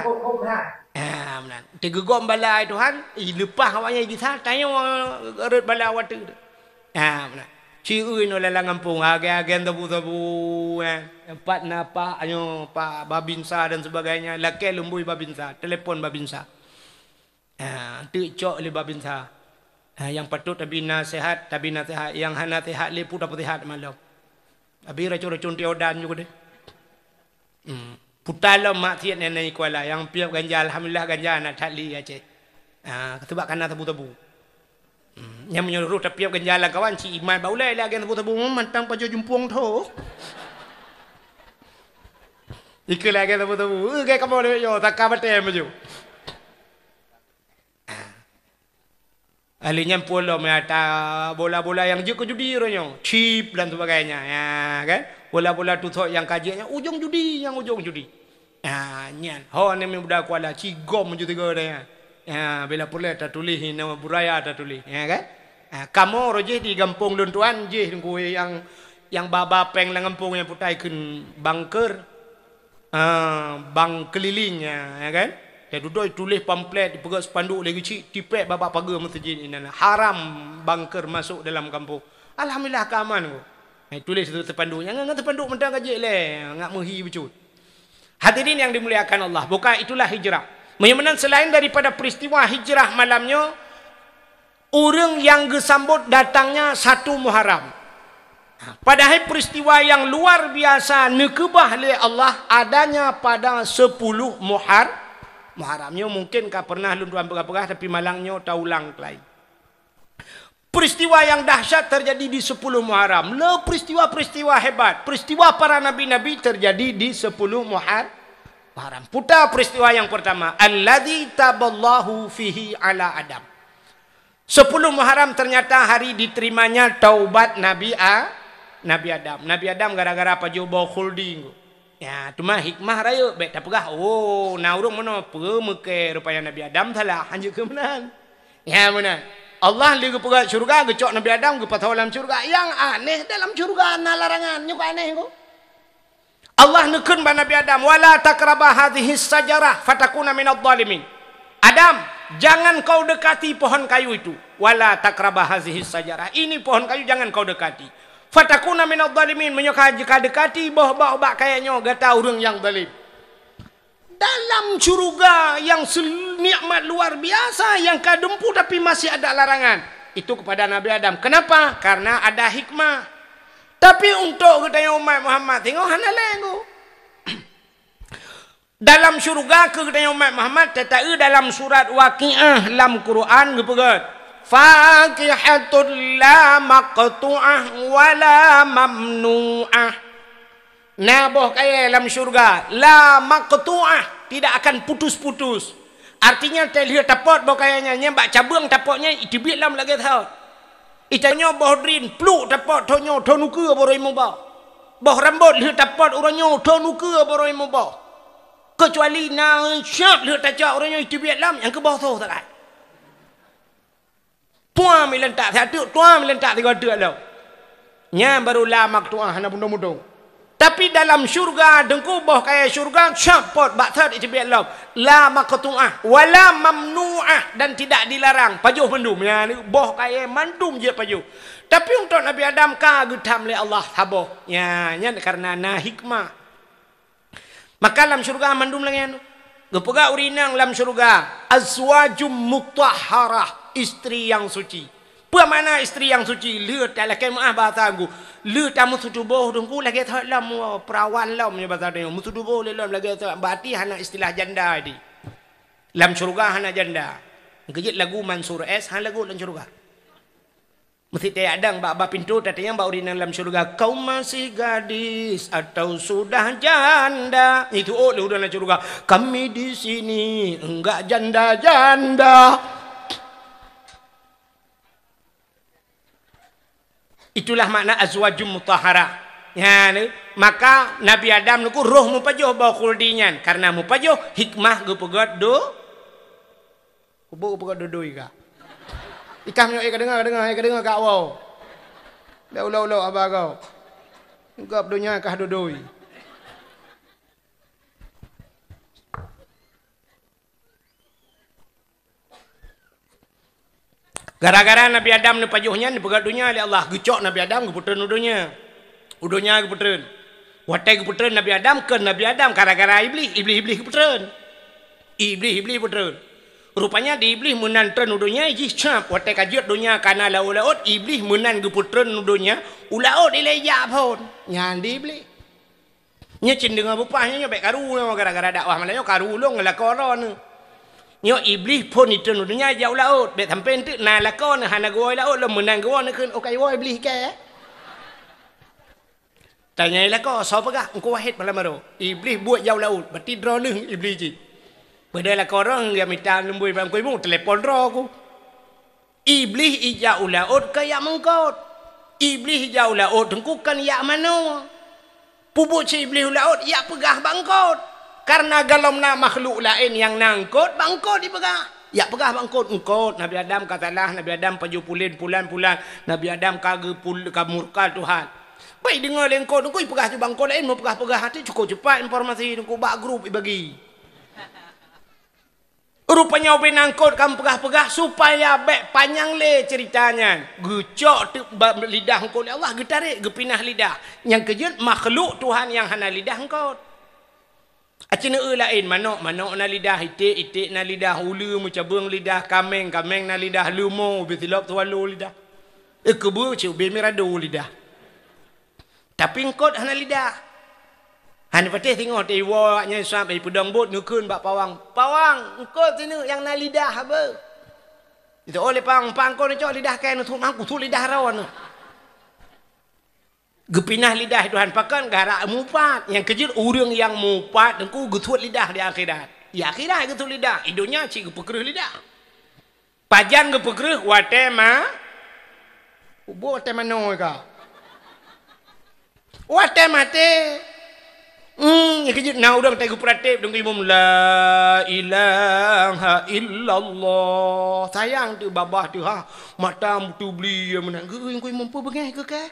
Benar. Tegegom balai Tuhan, lepas awaknya kita tanya eret balai awak tu. Benar. Ciui no lalang kampung, agen tabu-tabu, empat napa, pak babinsa dan sebagainya, laki lumbui babinsa, telefon babinsa. Cok le babinsa. Yang patut tabina sehat, yang hana sehat le pun dapat sehat malam. Abi racun-racun tiodan juga deh. Putalam maksiat nenek kuala yang piap ganja alhamdulillah ganja nak tali aje. Ketebak kana tabu-tabu. Yang menyuruh tapi piap ganja lah kawan si iman baulai lagi tabu-tabu mantang pajo jumpuang tho. Ikut lagi tabu-tabu. Kayak kamu le yo tak kabate maju. Alinya pulau mata bola-bola yang juga judi ronyo, chip dan sebagainya, ya kan? Bola-bola tutok yang kajiannya ujung judi, nyan. Ho ni muda kuala cigom je tiga dah ya. Bila pula tak tulis nama buraya tak tulis, ya kan? Kamu roje di kampung luntuan je kue yang baba peng lang kampung yang putai kun bunker, bang kelilingnya, ya kan? Ya duduk tulis pamflet dipegang spanduk lagi cik tipek bapa pagar masjid ini haram bangker masuk dalam kampung. Alhamdulillah keaman ko. Tulis itu terpanduknya ngang terpanduk mentang kajik le ngak mehi becut. Hadirin yang dimuliakan Allah, bukan itulah hijrah. Menyamanan selain daripada peristiwa hijrah malamnya orang yang gesambut datangnya 1 Muharram. Padahal peristiwa yang luar biasa nekebah oleh Allah adanya pada 10 Muharramnya mungkin kah pernah lunduan pegah-pegah tapi malangnya taulang kelai. Peristiwa yang dahsyat terjadi di 10 Muharram. Peristiwa-peristiwa hebat. Peristiwa para nabi-nabi terjadi di 10 Muharram. Putar peristiwa yang pertama. Alladzi taballahu fihi ala Adam. 10 Muharram ternyata hari diterimanya taubat Nabi Nabi Adam. Nabi Adam gara-gara apa jauh holding. Ya, tu mah hikmah raya bet tak pegah. Oh, na urang mana pemeke rupanya Nabi Adam salah hanya ke menan. Ya menan. Allah li pegah syurga gecok Nabi Adam ke patau dalam syurga. Yang aneh dalam syurga na larangan nyuk aneh ko. Allah nekun ba Nabi Adam wala takraba hadhihi sajarah fatakuna minadh dhalimin. Adam, jangan kau dekati pohon kayu itu. Wala takraba hadhihi sajarah. Ini pohon kayu jangan kau dekati. Fatakuna minadh dhalimin, menyokah jika dekati bah kayaknya gata orang yang zalim. Dalam syurga yang nikmat luar biasa yang kadempu tapi masih ada larangan. Itu kepada Nabi Adam. Kenapa? Karena ada hikmah. Tapi untuk kita umat Muhammad tengok hana lengo. Dalam syurga ke kita umat Muhammad tetapi dalam surat Waqiah dalam Quran gepegat. Fakihatul la maqtu'ah wala mamnu'ah. Naboh kaya dalam syurga la maqtu'ah, tidak akan putus-putus. Artinya terlihat tapot boh kayanya nyembak cabang tapotnya itu bilam lagi tahu. Itanya boh drin pluk tapot tonyo tonuke boroi mubah. Boh rambut lihat tapot uranyo tonuke boroi mubah. Kecuali na syap lihat tajak uranyo itu bilam yang ke bawah tu tak. Tuan melentak satu, tuan melentak tiga dua lah. Nya baru lama tuan hana mudah-mudah. Tapi dalam syurga dengku boh kaya syurga syapot batat itu biar lah. La maqtu'ah wala mamnu'ah, dan tidak dilarang. Pajuh mendum ya ni boh kaya mandum je pajuh. Tapi untuk Nabi Adam kagutam oleh Allah haboh. Ya nya karena na hikmah. Maka dalam syurga mandum lagi anu. Gepega urinang dalam syurga azwajum mutahharah, istri yang suci. Apa mana istri yang suci? Lihat dalam kemah bahasa aku. Lihat tamu sutubuh dengku lagi tak lam perawan lam ni bahasa dia. Musutubuh lam lagi tak. Berarti hana istilah janda di. Dalam syurga hana janda. Kejit lagu Mansur S hana lagu dalam syurga. Mesti tak ada bak pintu tatanya bak urinang dalam syurga. Kau masih gadis atau sudah janda? Itu oh lu dalam syurga. Kami di sini enggak janda-janda. Itulah makna azwajum mutahharah. Ya, maka Nabi Adam nuku roh mupajoh bawa kuldinyan. Karena mupajoh hikmah gepegat do. Kubu gepegat do ika. Ikam nyo ika dengar kak wow. Dah ulau abah kau. Engkau dunia kah dodoi. Gara-gara Nabi Adam ni pajuhnya ni pegat dunia oleh Allah. Gecok Nabi Adam keputren udunya. Udunya keputren. Watai keputren Nabi Adam ke Nabi Adam. Gara-gara iblis keputren. Iblis keputren. Rupanya di iblis menantren udunya. Ijih cap. Watai kajiat dunia karena laut-laut. Iblis menan keputren udunya. Ulaut ilaiyak pun. Yang di iblis. Nya cendeng bupahnya baik karu. Gara-gara dakwah malanya karu lo ngelakoran. Nyo iblis pun itu nudunya jauh laut. Bet sampai nanti na lakon hana goi laut lo menang goi nak kun okai goi iblis ke. Tanya lakon so pegah engko wahid malam baru. Iblis buat jauh laut. Berarti draw leng iblis ji. Pada lakon orang dia minta lembui bang koi mu telefon draw aku. Iblis ijau laut ke yak mengkot. Iblis ijau laut engko kan yak mano. Pupuk si iblis laut yak pegah bangkot. Karena galomna makhluk lain yang nangkut, bangkot dipegah. Ya pegah bangkot, engkot. Nabi Adam katalah, Nabi Adam paju pulan. Nabi Adam kamurka Tuhan. Baik dengar lengkot, engkau pegah tu bangkot lain, mau pegah hati cukup cepat informasi, engkau bak grup bagi. Rupanya open nangkut kamu pegah supaya baik panjang le ceritanya. Gecok tu lidah engkau Allah getarik gepinah lidah. Yang kejut makhluk Tuhan yang hana lidah engkau. Acina lain manok na lidah itik na lidah ulu mucabung lidah kameng na lidah lumo betilop tualu lidah. Kebu ciu bemirado lidah. Tapi engkau hana lidah. Hana patih tengok tewaknya sampai pedang bot ngekun bak pawang. Pawang engkau sini yang na lidah apa? Itu oleh pang kau ni cok lidah kan tu aku tu lidah rawan. Gepinah lidah Tuhan pakan gara mupat yang kejut urang yang mupat dengku getut lidah di akhirat. Ya akhirat getut lidah, idonya cik gepekreuh lidah. Pajan gepekreuh watema. Ubo watema no ka. Wate mate. Yang kejut na orang tegu pratik dong imam la ilaha illallah. Sayang tu babah tu ha. Matam tu beli menang. Yang imam apa bengai ke ke?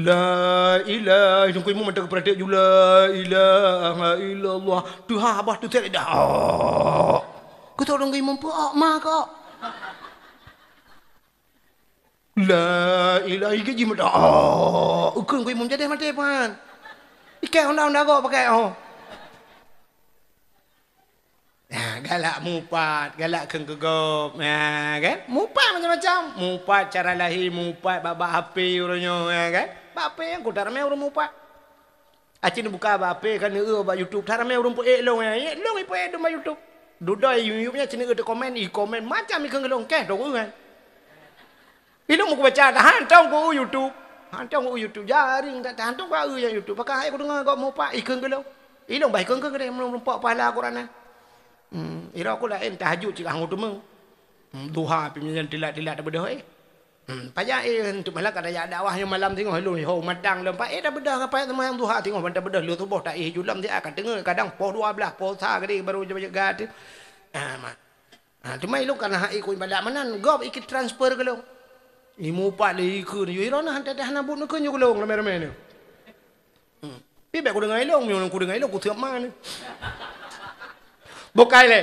La ilaha yang imam tegu pratik ju la ilaha illallah. Tu ha abah tu tak dah. Kau tahu dong imam apa mak kau? La ilaha igi mata. Ukun kau imam jadi mati pan. Ikan honda kau pakai Nah, galak mupat, galak kengkegop, nah, kan? Mupat macam-macam. Mupat cara lahir, mupat babak HP orangnya, kan? Babak yang kau tak ramai orang mupat. Acin buka babak kan babak YouTube, tak ramai orang pun long ya. Long ipo do YouTube. Dudai YouTube-nya cina ada komen, komen macam ikan gelong kan, dong kan? Ini mau baca dah hantam ko YouTube. Hantam ko YouTube jaring tak hantam ko yang YouTube. Pakai aku dengar kau mau pak ikan gelong. Ilong baik ikan gelong belum pak pahala Quran. Ira aku lain tahajud cik hang tu meng. Duha pimpinan tilat-tilat dah bedah payah untuk malam kada ya dakwahnya malam tengok hello ho madang lempak dah bedah apa semua yang duha tengok benda bedah lu tubuh tak julam dia akan dengar kadang po 12 po sa gede baru jaga tu. Cuma ilok kana hak ikut ibadat manan gop ikut transfer ke lo. Imu pak le ikut yo ira nah hantar dah nak buat nak nyolong ramai-ramai ni. Pi baik aku dengar ilong nyolong aku dengar ilong aku tiap mana. Bukai le.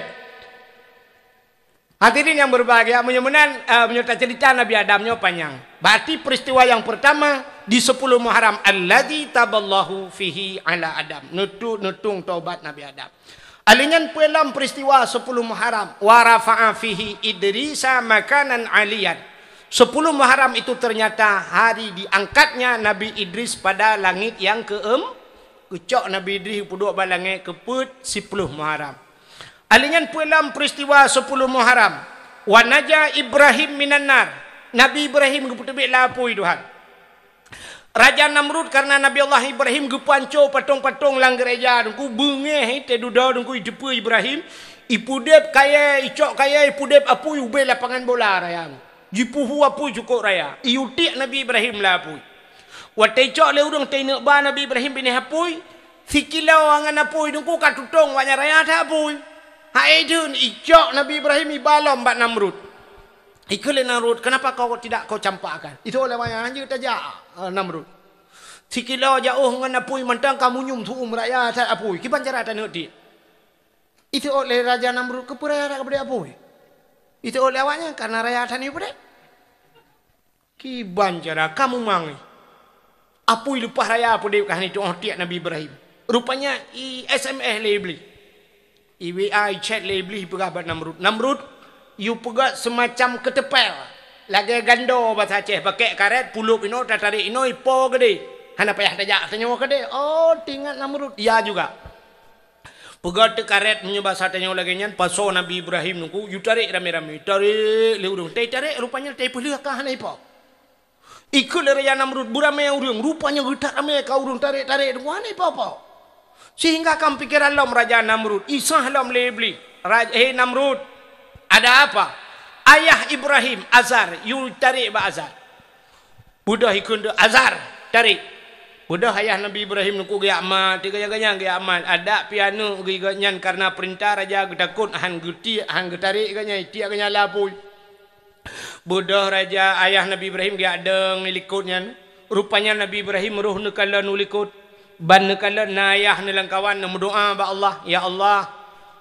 Hadirin yang berbahagia, menyertai cerita Nabi Adamnya panjang. Berarti peristiwa yang pertama di 10 Muharram alladzi taballahu fihi ala Adam. Nutung taubat Nabi Adam. Alingan pelam peristiwa 10 Muharram wa rafa'a fihi Idrisa makanan aliyan. 10 Muharram itu ternyata hari diangkatnya Nabi Idris pada langit yang kecok Nabi Idris puduk balangit keput 10 Muharram. Alingan pelam peristiwa 10 Muharram wa naja Ibrahim minan nar. Nabi Ibrahim keputubik lapui Tuhan. Raja Namrud karena Nabi Allah Ibrahim gepanco patung-patung lang gereja dengku bengeh te duda dengku idepu Ibrahim ipudep kaya icok kaya ipudep apui ube lapangan bola raya. Jipuhu apui cukup raya. Iutik Nabi Ibrahim lapui. Wa te icok le udang te nak ba Nabi Ibrahim bini apui sikilau angan apui dengku katutong wanya raya ta apui. Haidun icok Nabi Ibrahim ibalom bat Namrud. Ikut Namrud, kenapa kau tidak kau campakkan? Itu oleh banyak hanya tajak Namrud. Sikilau jauh dengan apui mentang kamu nyum tu raya tak apui. Kipan cara tak ngerti. Itu oleh Raja Namrud ke raya tak kepada apui. Itu oleh awaknya karena raya tak ni pada. Kiban cara kamu mangi. Apui lepas raya apa dia kah ni tu tiak Nabi Ibrahim. Rupanya SMS le beli. IWA chat le beli pegabat Namrud. Namrud you pegat semacam ketepel. Lagi gando bahasa Aceh pakai karet pulup ino tarik ino ipo gede. Hana payah tajak tanya gede. Oh, tinggal Namrud. Ya juga. Pegat karet punya bahasa tanya lagi nyan paso Nabi Ibrahim nunggu you tarik rame-rame. Tarik le urang. Tarik rupanya tai pelih kah hana ipo. Ikut le Raja Namrud burame urang. Rupanya getak rame kau urang tarik-tarik nunggu hana ipo. Sehingga kam pikiran lom Raja Namrud. Isah lom le beli. Raja Namrud. Ada apa? Ayah Ibrahim, Azar. You tarik ba Azar. Budah ikut Azar. Tarik. Budah ayah Nabi Ibrahim nuku gaya amat. Tiga-tiga gaya amat. Ada piano gaya karena perintah Raja takut. Han guti, han tarik gaya. Tiak gaya lapui. Budah Raja ayah Nabi Ibrahim gaya adeng nilikutnya. Rupanya Nabi Ibrahim ruh nekala nulikut. Ban nekala na ayah nelang kawan. Berdoa ba Allah. Ya Allah.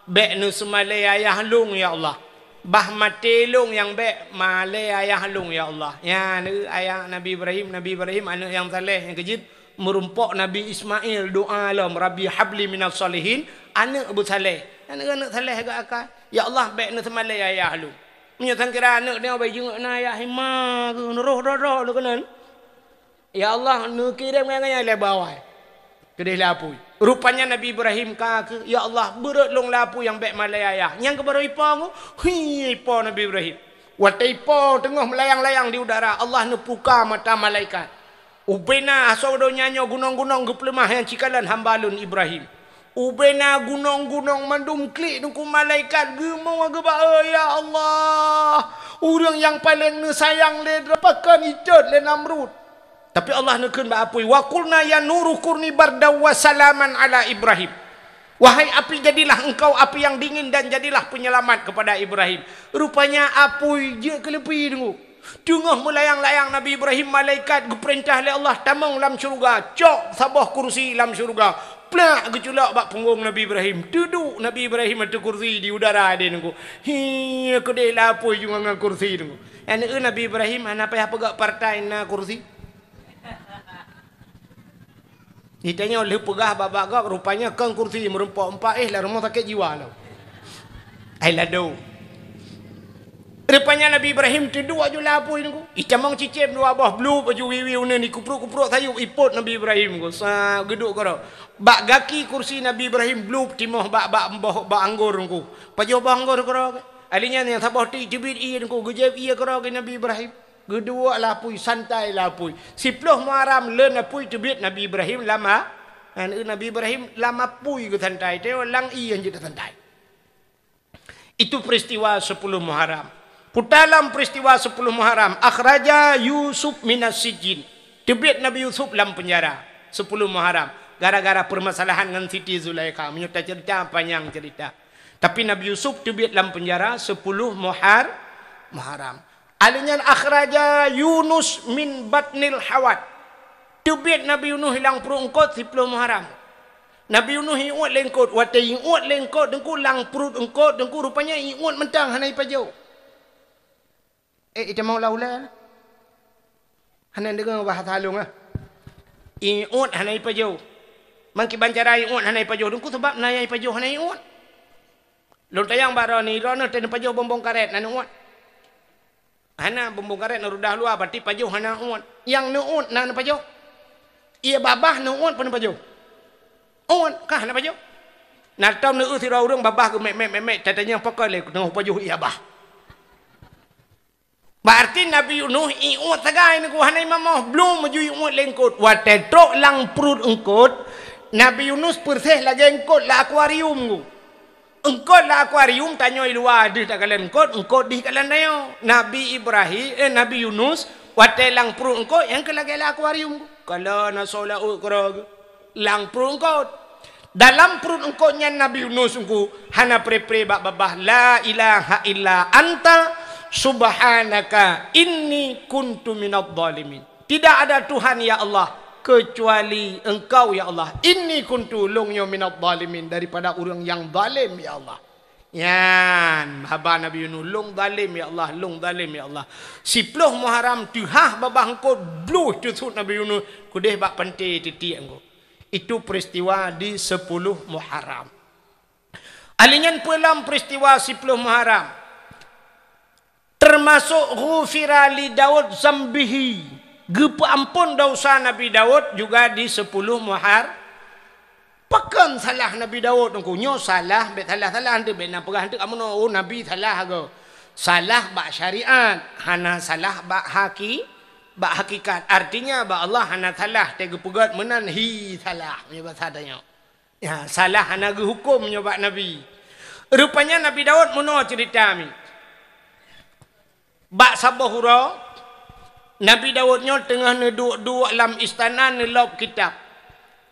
Bek nu semalai ayah lung ya Allah. Bah mati lung yang bek malai ayah lung ya Allah. Ya ni ayah Nabi Ibrahim anak yang saleh yang kejit merumpok Nabi Ismail doa lam Rabbi habli minas salihin anak Abu Saleh. Anak saleh agak akal. Ya Allah bek nu semalai ayah lung. Menyatakan kira anak dia bayi jenguk na ayah hima ke roh lu kenan. Ya Allah nu kirim ngaya le bawah. Kedih lapui. Rupanya Nabi Ibrahim kata, ya Allah berat long lapu yang baik malai ayah. Yang kebaru ipang, ipo Nabi Ibrahim. Waktu ipo tengah melayang-layang di udara, Allah nepuka mata malaikat. Ubena asal nyanyo gunung-gunung geplemah yang cikalan hambalun Ibrahim. Ubena gunung-gunung mandum klik nungku malaikat gemau agak ya Allah. Orang yang paling sayang le dapatkan icat le Namrud. Tapi Allah nekeun ba apui wa qulna ya nuru kurni bardaw wa salaman ala Ibrahim. Wahai api, jadilah engkau api yang dingin dan jadilah penyelamat kepada Ibrahim. Rupanya apui je kelepi dengu. Tengah melayang-layang Nabi Ibrahim, malaikat diperintah oleh Allah tamang dalam syurga, cok sabah kursi dalam syurga. Plak geculak bak punggung Nabi Ibrahim. Duduk Nabi Ibrahim ada kursi di udara dia nunggu. Hi, kedai lapoi juga dengan kursi nunggu. Yang Nabi Ibrahim ana payah pegak partai na kursi. Ditanya oleh pegah babak gak rupanya kan kursi merempak-empak lah rumah sakit jiwa lah. Ai lado. Rupanya Nabi Ibrahim tidur aju lapoi nunggu. Icamang cicip dua abah blue baju wiwi una ni kupruk-kupruk sayup ipot Nabi Ibrahim nunggu. Sa geduk karo. Bak gaki kursi Nabi Ibrahim blue timoh bak anggur nunggu. Pajo bak anggur karo. Alinya yang sabah ti jebit iya nunggu gejeb iya karo Nabi Ibrahim. Kedua lapui santai lapui. 10 Muharram le lapui jebit Nabi Ibrahim lama. Nabi Ibrahim lama pui ke santai. Teo lang iya je santai. Itu peristiwa 10 Muharram. Dalam peristiwa 10 Muharram, akhraja Yusuf minas sijin. Tebit Nabi Yusuf dalam penjara 10 Muharram. Gara-gara permasalahan dengan Siti Zulaikha. Menyerta cerita panjang cerita. Tapi Nabi Yusuf tebit dalam penjara 10 Muharram. Alinya akhraja Yunus min batnil hawat. Tebit Nabi Yunus hilang perut engkot 10 Muharram. Nabi Yunus iuat lengkot. Wata iuat lengkot dengku lang perut engkot. Dengku rupanya iuat mentang hanai pajau. Itu mau laula. Hanan dengar bahasa halung ah. Iut hanai pajau. Mangki bancara iut hanai pajau dengku sebab nayai pajau hanai iut. Lon tayang baro ni rono ten pajau bombong karet nan iut. Hana bombong karet na rudah luar berarti pajau hana iut. Yang nuut nan pajau. Ia babah nuut pun pajau. Iut kah hana pajau. Natam nu si urang babah ke mek tatanya pokok le nu pajau ia bah. Berarti Nabi Yunus iut sagai ni ku hanai mamah belum maju iut lengkot. Watetrok lang perut engkot. Nabi Yunus persih lagi engkot la akuarium ku. Engkot la akuarium tanyo luar di tak kalian engkot di kalian dayo. Nabi Nabi Yunus wate lang perut engkot yang ke lagi la akuarium ku. Kalau na sola ukrog lang perut engkot. Dalam perut engkotnya Nabi Yunus ku hana pre-pre bak babah la ilaha illa anta subhanaka inni kuntu minadh dhalimin. Tidak ada Tuhan ya Allah kecuali engkau ya Allah. Inni kuntu lungyo minadh dhalimin, daripada orang yang zalim ya Allah. Yan haba Nabi Yunus lung zalim ya Allah, lung zalim ya Allah. 10 Muharram tuhah babah engkau bluh tusut Nabi Yunus kudeh bak pante titik engkau. Itu peristiwa di 10 Muharram. Alinyan pelam peristiwa 10 Muharram. Termasuk ghufira li Daud zambihi. Gepa ampun dosa Nabi Daud juga di 10 Muharram. Pekan salah Nabi Daud engkau nyo salah, bet salah hande bet nak pegah hande kamu no Nabi salah go. Salah bak syariat, hana salah bak hakikat. Artinya bak Allah hana salah tega pegat menan hi salah punya bahasa tanya. Ya, salah hana ge hukum nyoba Nabi. Rupanya Nabi Daud mono cerita mi. Bak sabahura Nabi Daud nyo tengah neduk-duk dalam istana nelop kitab.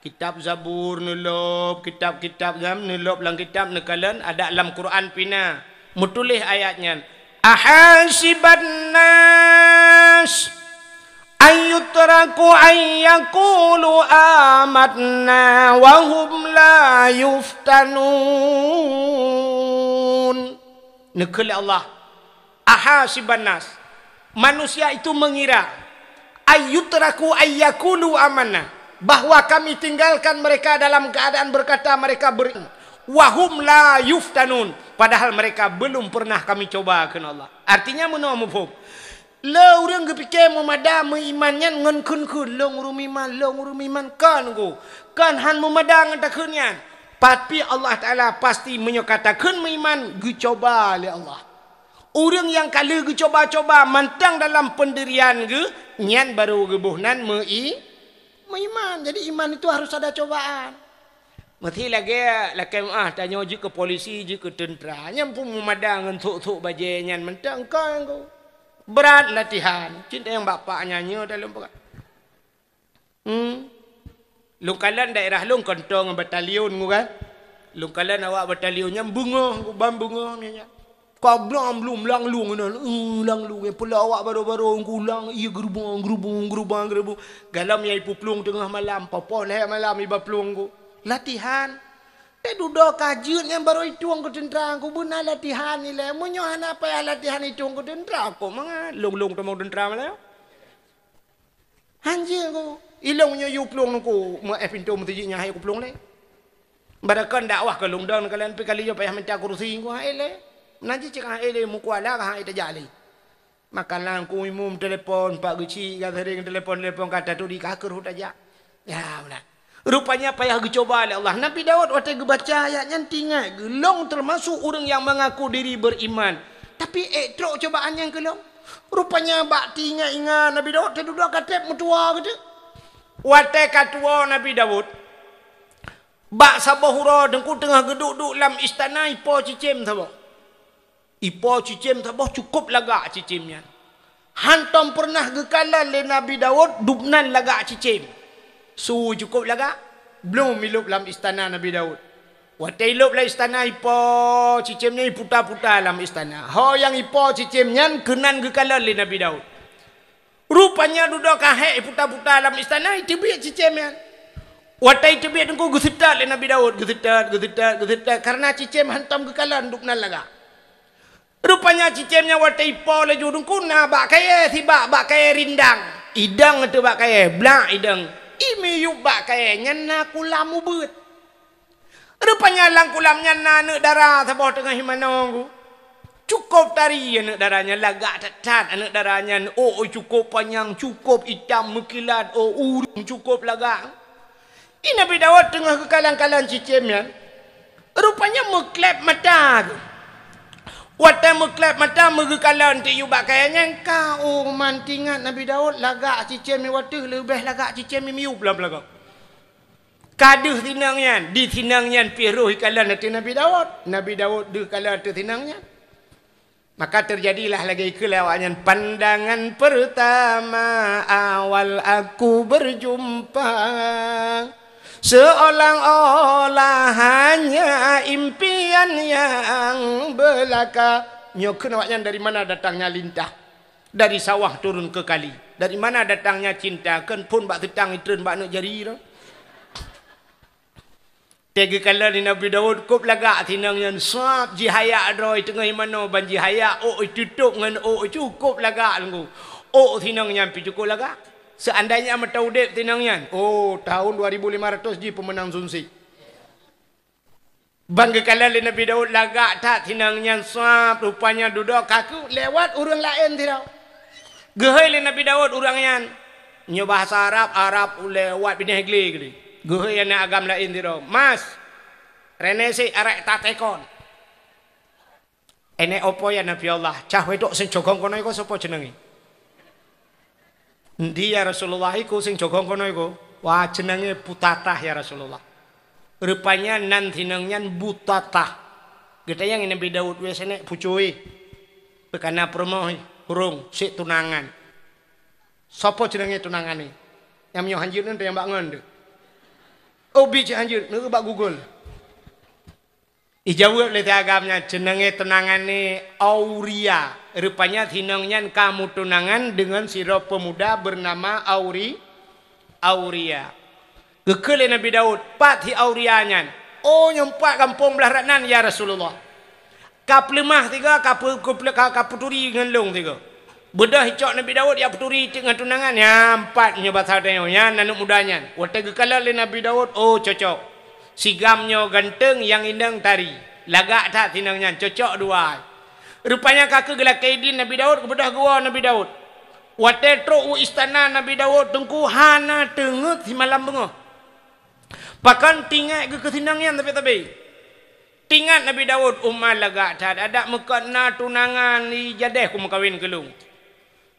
Kitab Zabur nelop, kitab-kitab gam nelop lang kitab nekalan ada dalam Quran pina. Mutulih ayatnya. Ahasiban nas ayyutraku ayyakulu amatna wa hum la yuftanun. Nekal Allah. Ahasiban nas, manusia itu mengira ayyutraku ayyakulu amanna, bahwa kami tinggalkan mereka dalam keadaan berkata mereka beriman. Wahum la yuftanun, padahal mereka belum pernah kami coba ke Allah. Artinya menua mufhum. La urang gepikir memada meimannya ngan kun long rumiman kan go. Kan han memada ngatakeunnya. Tapi Allah Taala pasti menyatakan meiman gecoba oleh Allah. Orang yang kala ge coba-coba mantang dalam pendirian ge nyan baru gebuhnan meiman. Jadi iman itu harus ada cobaan. Mesti lagi tanya je ke polisi je ke tentera nyam pun memadang untuk baje nyan mentang kan go. Berat latihan. Cinta yang bapak nyanyi dalam Lungkalan daerah lung kontong batalion kan. Lungkalan awak batalionnya bunga, bunga nya. Kau belum lang lung lang lung pula awak baru-baru ulang iya gerubung. Galam yang ipu pelung tengah malam, popo leh malam iba pelung ku. Latihan. Te duduk kajian yang baru itu aku tentera aku buna latihan ni leh. Munyo apa ya latihan itu aku tentera aku manga lung temu tentera malah. Hanjir aku. Ilongnya yu pelung aku, mau pintu mutinya hai aku pelung leh. Barakan dakwah ke London kalian pergi kali payah minta kursi ku ele. Nanti cakap ele mukuala ka ita jali. Makanlah ku imum telefon Pak Guci kata ring telefon kata tu di kaker aja. Ya benar. Rupanya payah dicoba oleh Allah. Nabi Daud waktu baca ayatnya tinggal gelong termasuk orang yang mengaku diri beriman. Tapi trok cobaan yang gelong. Rupanya bak ingat Nabi Daud duduk katep mutua gitu. Waktu katua Nabi Daud bak sabahura dengku tengah geduk-duk dalam istana ipo cicim sabah. Ipo cicim sabah cukup lagak cicimnya. Hantam pernah gekalan le Nabi Daud dubnan lagak cicim. Su cukup lagak. Belum hidup dalam istana Nabi Daud. Waktu hidup dalam istana ipo cicimnya puta-puta dalam istana. Ho yang ipo cicimnya kenan gekalan le Nabi Daud. Rupanya duduk kahek puta-puta dalam istana itu biar cicimnya. Waktu itu biar dengku gesetat le Nabi Daud. Gesetat. Karena cicim hantam gekalan dubnan lagak. Rupanya cicimnya waktu ipo le judung kuna bak kaya tiba bak kaya rindang. Idang itu bak kaya blak idang. Imi yuk bak kaya nyana kulamu bet. Rupanya lang kulam nyana anak darah sabah tengah himanong. Cukup tari anak darahnya lagak tatat anak darahnya. Oh cukup panjang cukup hitam mekilat. Oh urung cukup lagak. Ini Nabi Daud tengah kekalan-kalan cicimnya. Rupanya meklep mata tu. Waktu meklep mata megekalan ti yubak kayaknya kau mantingan Nabi Daud lagak cicim waktu lebih lagak cicim miup lah belakang. Kaduh tinangnya di tinangnya piruh ikalan hati Nabi Daud. Nabi Daud di kalan hati tinangnya. Maka terjadilah lagi kelewatnya pandangan pertama awal aku berjumpa. Seolah-olah hanya impian yang belaka. Nyokun awaknya dari mana datangnya lintah? Dari sawah turun ke kali. Dari mana datangnya cinta? Kan pun bak tetang itren bak nak jari. Tega kala ni Nabi Daud kup lagak tinangnya suap jihaya droi tengah mana ban jihaya tutup ngan cukup lagak lengku. Tinangnya pi cukup lagak. Seandainya amat tahu dek tinangnya. Tahun 2500 di pemenang sunsi. Bangga kala le Nabi Daud lagak tak tinangnya suap rupanya duduk kaku lewat orang lain tidak. Gehai le Nabi Daud orangnya nyo bahasa Arab lewat pindah geli. Gehai anak agam lain tidak. Mas renesi arek tatekon. Ene opo ya Nabi Allah. Cah wedok sing jogong kono iku sapa jenenge? Dia Rasulullah iku sing jogong kono iku. Wah jenenge Butatah ya Rasulullah. Rupanya nan tinangnya Butatah. Kita yang Nabi Daud wis nek pucuwi. Bekana promo urung sik tunangan. Sapa jenenge tunangane? Yang nyo hanjir nang yang mbak ngonde. Bi hanjir nu bak Google. Ijawab le agamnya jenenge tunangane Auria. Rupanya tinangnya kamu tunangan dengan sirop pemuda bernama Auria. Gekele Nabi Daud pati Aurianya. Nyempak kampung belah ratnan ya Rasulullah. Kap lemah tiga kaputuri ngelong tiga. Bedah hicok Nabi Daud ya puturi dengan tunangan ya empat nyobat sadanya anak mudanya. Waktu gekala le Nabi Daud cocok. Sigamnya ganteng yang indang tari. Lagak tak tinangnya cocok dua. Rupanya kakak gelak kaidin Nabi Daud kebedah gua Nabi Daud. Watetro istana Nabi Daud tengku hana tengut si malam bengoh. Pakan tinggal ke ketinangnya tapi. Tinggal Nabi Daud umar lagak tak ada mekana tunangan ni jadeh ku makawin kelung.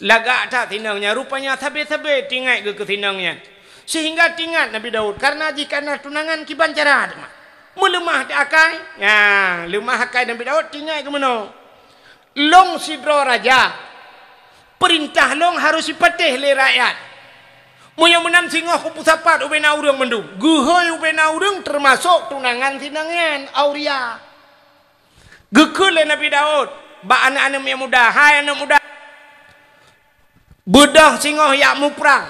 Lagak tak tinangnya rupanya tabe-tabe tinggal ke ketinangnya. Sehingga tinggal Nabi Daud karena jika tunangan kiban cara melemah akai lemah akai Nabi Daud tinggal ke mana long sidro raja perintah long harus dipatih le rakyat Munya menan singoh ku pusapat ubena urang mendung. Gehoi ubena urang termasuk tunangan sinangan Auria. Gekul Nabi Daud. Ba anak-anak yang muda, hai anak muda. Bedah singoh yak mu perang.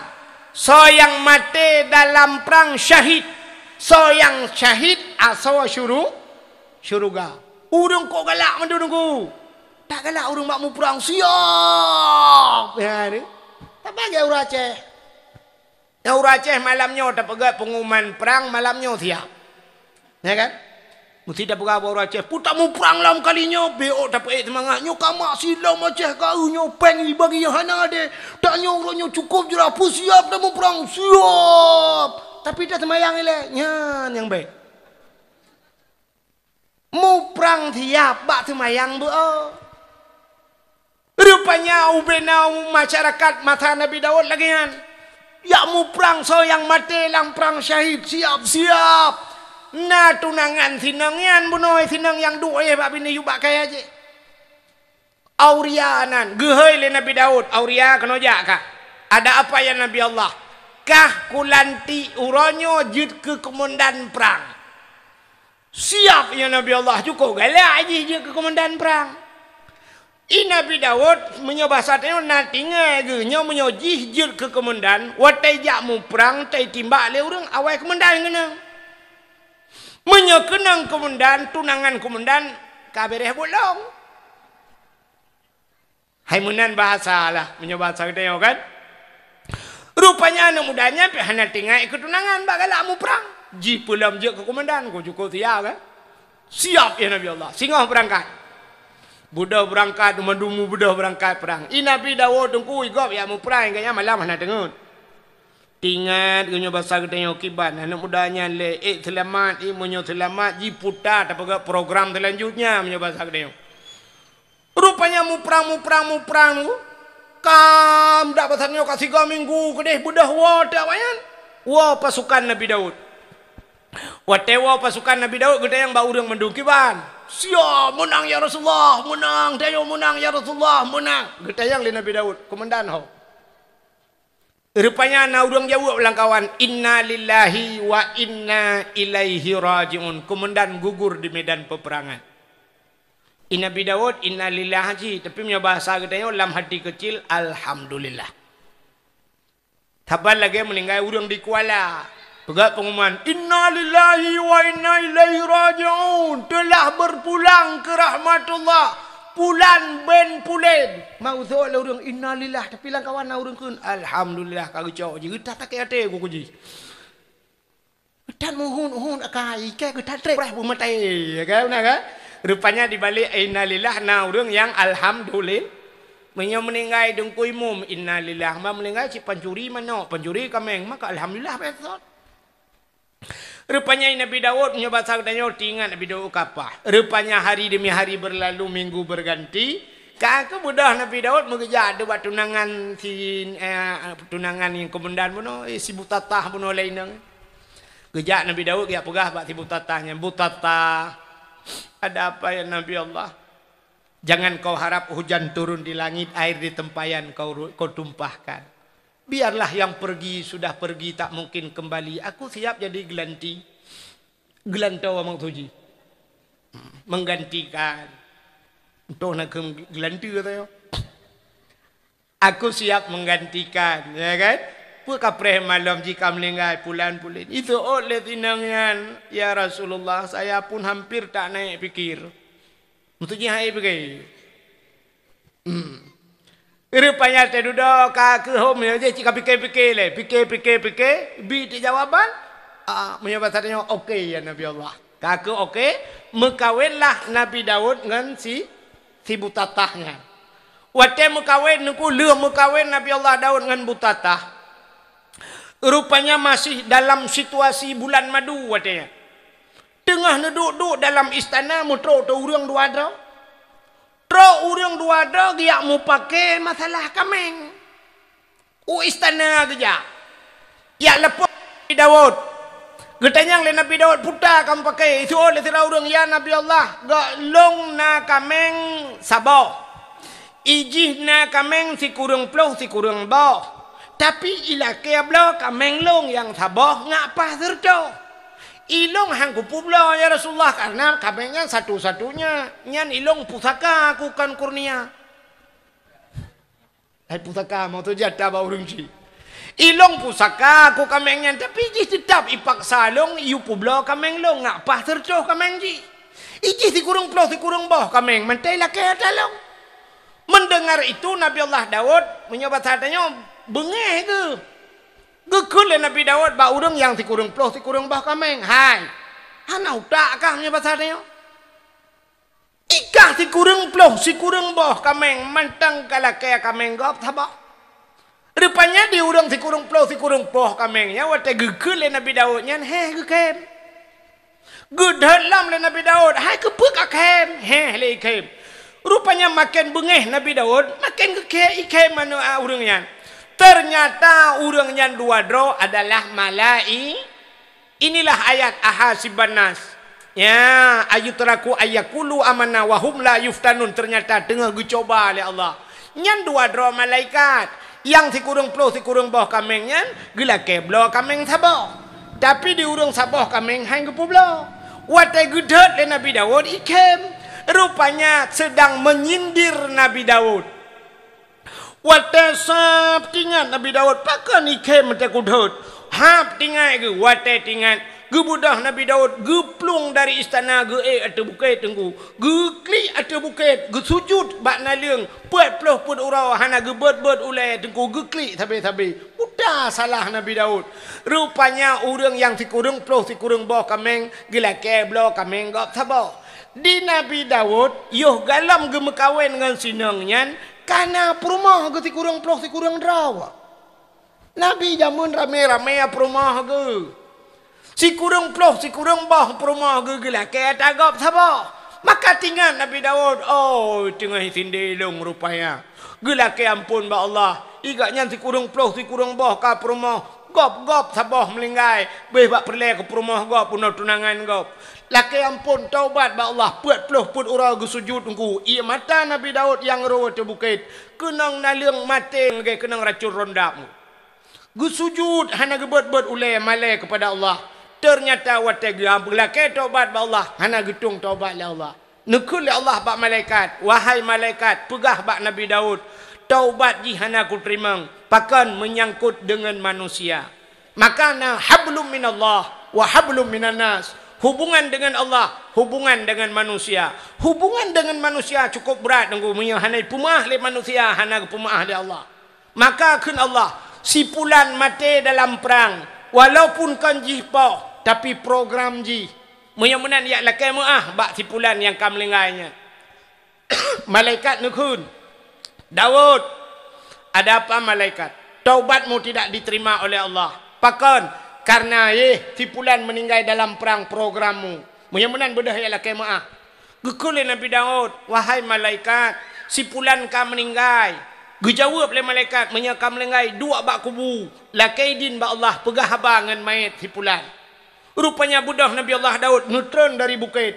So yang mati dalam perang syahid. So yang syahid asawa syuruga. Urang kok galak mendung ku. Tak galak urang mak mu perang siap. Ya ni. Tak bagi urang Aceh. Orang Aceh malamnya tak pegat pengumuman perang, malamnya siap. Ya kan? Mesti tak pegat orang Aceh. Putak mu perang lam kalinya. Beok tak pegat semangatnya. Kamak silam Aceh kaunya. Pengi bagi yang hana ada. Taknya orangnya cukup je lah. Siap dah mu perang. Siap. Tapi tak semayang elek. Nyan yang baik. Mu perang siap. Bak semayang bu. Rupanya ubena masyarakat mata Nabi Daud lagi kan. Ya mu perang so yang mati lang perang syahid siap-siap. Nah tunangan sinangan bunoi sinang yang dua ya bak bini yubak kaya je. Auria nan gehoi le Nabi Daud. Auria kenojak kah? Ada apa ya Nabi Allah? Kah kulanti uronyo jid ke komandan perang. Siap ya Nabi Allah cukup galak je ke komandan perang. Nabi Daud menyobasatnya nanti ngagenya menyojih jil ke komandan watai jakmu perang tai timbak le urang awal komandan kena menyekenang komandan tunangan komandan kabereh bolong hai menan bahasa lah menyobasa kita kan rupanya anak mudanya pihana tinggal ikut tunangan bagalak mu perang ji pulam je ke komandan ko cukup siap kan siap ya Nabi Allah singoh berangkat budak berangkat, mandumu budak berangkat perang. Nabi Daud tunggu igop ya mu perang kaya malam hana dengut. Tingat gunyo bahasa gedenya kiban anak mudanya le selamat munyo selamat ji putar apa program selanjutnya munyo bahasa gedenya. Rupanya mu perang kam dak pasarnya kasih 3 minggu kedeh budah wa dak wayan. Wa pasukan Nabi Daud. Wa tewa pasukan Nabi Daud gede yang bau urang mendung kiban. Siap menang ya Rasulullah, menang dayo menang ya Rasulullah, menang. Getayang le Nabi Daud, komandan ho. Rupanya na urang jawab ulang kawan, inna lillahi wa inna ilaihi rajiun. Komandan gugur di medan peperangan. Nabi Daud inna lillahi tapi punya bahasa getayang dalam hati kecil alhamdulillah. Taban lagi meninggal urang di Kuala. Pegat pengumuman inna lillahi wa inna ilaihi raji'un telah berpulang ke rahmatullah pulan ben pulen mau so la urang inna lillah tapi lang kawan na urang kun alhamdulillah ka gecok je getat tak ate ku kuji getat mohon akai ke getat trek brah bu mate ya kan rupanya di balik inna lillah na urang yang alhamdulillah meninggal dengkui mum inna lillah ma meninggal si pencuri mana pencuri kameng maka alhamdulillah besok. Rupanya Nabi Daud menyobat sagdanya tingat Nabi Daud kapah. Rupanya hari demi hari berlalu, minggu berganti. Kakak budak Nabi Daud mengejar ada buat tunangan tunangan yang komandan buno si Butatah buno lain. Gejak Nabi Daud dia pegah buat si Butatahnya. Butatah, ada apa ya Nabi Allah? Jangan kau harap hujan turun di langit, air di tempayan kau tumpahkan. Biarlah yang pergi sudah pergi tak mungkin kembali. Aku siap jadi gelanti. Gelantau amang tuji. Menggantikan. Untuk nak gelanti katanya. Aku siap menggantikan, ya kan? Pukapreh malam jika melenggai pulan-pulan. Itu oleh tinangan ya Rasulullah. Saya pun hampir tak naik fikir. Untuknya hai fikir. Rupanya saya duduk ke home je cika fikir-fikir le. Fikir. Bi di jawaban. Menyebut tadinya okey ya Nabi Allah. Kakak okey. Mekawinlah Nabi Daud dengan si Butatahnya. Waktu mekawin nuku leh mekawin Nabi Allah Daud dengan Butatah. Rupanya masih dalam situasi bulan madu waktunya. Tengah duduk dalam istana mutro tu urang dua ada. Urang dua ada dia mau pakai masalah kameng. Istana kerja. Ya lepas Nabi Daud. Getanyang le Nabi Daud putar kamu pakai. Itu oleh tira urang ya Nabi Allah. Gak long na kameng sabah. Ijih na kameng si kurang ploh si kurang bawah. tapi ila keblo kameng long yang saboh ngapa serco ilong hang kupublo ya Rasulullah karena kamengnya satu-satunya nyan ilong pusaka aku kan kurnia pusaka mau tu jatah bau rungci ilong pusaka aku kamengnya tapi ji tetap ipak salong iu publo kameng long ngapa serco kameng ji iji si kurung plo si kurung boh kameng mentai lah kaya talong mendengar itu Nabi Allah Daud menyobat hatanya bengeh ke gekul Nabi Daud ba urang yang si kurung ploh si kurung bah kameng hai hanau tak kah nya bahasanya ikah si kurung ploh si kurung bah kameng mantang kala kaya kameng gop thabah rupanya di urang si kurung ploh kameng nya wate gekul Nabi Daud nyan he gekem gedhalam le Nabi Daud hai kepek akem he le ikem rupanya makin bengeh Nabi Daud makin geke ikem manu urang nyan. Ternyata urang yang dua dro adalah malai. Inilah ayat ahasiban nas. Ya, ayutraku ayakulu amanna wa hum la yuftanun. Ternyata tengah dicoba oleh Allah. Yang dua dro malaikat. Yang si kurung ploh si kurung boh kameng nyan gila keblo kameng saboh. Tapi di urang saboh kameng hang gepublo. Wate gedhet le Nabi Daud ikem. Rupanya sedang menyindir Nabi Daud. Wate sap tingat Nabi Daud pakan ikem mete kudhut hap tingat ke wate tingat gebudah Nabi Daud geplung dari istana ge ate bukit tengku gekli ate bukit gesujud bak naleung puat ploh pun urau hana gebet-bet ulai tengku gekli tabe-tabe udah salah Nabi Daud rupanya urang yang si kurung ploh si kurung boh kameng gila keblo kameng gop sabo di Nabi Daud yoh galam ge mekawen dengan sineng nyan karena perumah ke si kurang ploh si kurang drawa. Nabi jamun rame-rame ya perumah ke. Si kurang ploh si kurang bah perumah ke gila kaya tagap sabah. Maka tinggal Nabi Daud. Oh tengah sindelong rupanya. Gila kaya ampun ba Allah. Igaknya si kurang ploh si kurang bah ka perumah. Gop-gop sabah melinggai. Bebak perleh ke perumah gop punau tunangan gop. Laki ampun taubat ba Allah puat ploh put urau ge sujud engku ia mata Nabi Daud yang ro te bukit kenang naleung mate ge kenang racun rondap ge sujud hana ge bet-bet ulai malai kepada Allah ternyata wate ge ampun laki taubat ba Allah hana getung taubat la Allah nekul Allah ba malaikat wahai malaikat pegah ba Nabi Daud taubat ji hana ku terima pakan menyangkut dengan manusia makana hablum minallah wa hablum minan nas. Hubungan dengan Allah, hubungan dengan manusia. Hubungan dengan manusia cukup berat nunggu punya hanai pumah le manusia hana pumah le Allah. Maka kun Allah sipulan mate dalam perang walaupun kan jihpo tapi program ji. Muyamunan ya lakai muah bak sipulan yang kamlengainya. Malaikat nukun. Daud ada apa malaikat? Taubatmu tidak diterima oleh Allah. Pakon karena tipulan meninggal dalam perang programmu. Mudah-mudahan bedah ya lakai maaf. Gekul Nabi Daud, wahai malaikat, sipulan ka meninggal. Gejawab oleh malaikat, menyakam meninggal dua bak kubu. Lakai din ba Allah pegah habangan mayat sipulan. Rupanya budah Nabi Allah Daud nutron dari bukit.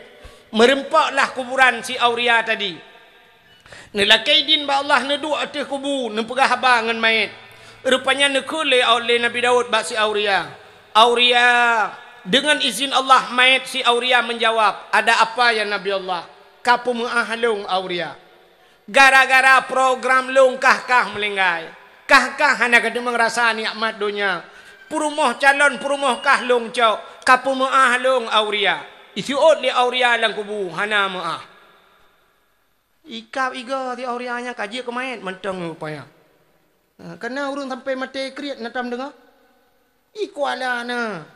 Merempaklah kuburan si Auria tadi. Nelakai din ba Allah nedu atih kubu, nempegah habangan mayat. Rupanya nekul oleh Nabi Daud bak si Auria. Auria dengan izin Allah mayat si Auria menjawab ada apa ya Nabi Allah kapu mengahlung Auria gara-gara program long kah melinggai kah hana kada merasa nikmat dunia purumah calon purumah kah long cok kapu mengahlung Auria isiot li Auria lang kubu hana maah ikap iga di Aurianya kaji ke mayat mentang upaya karena urung sampai mati kriat natam dengar ikuala na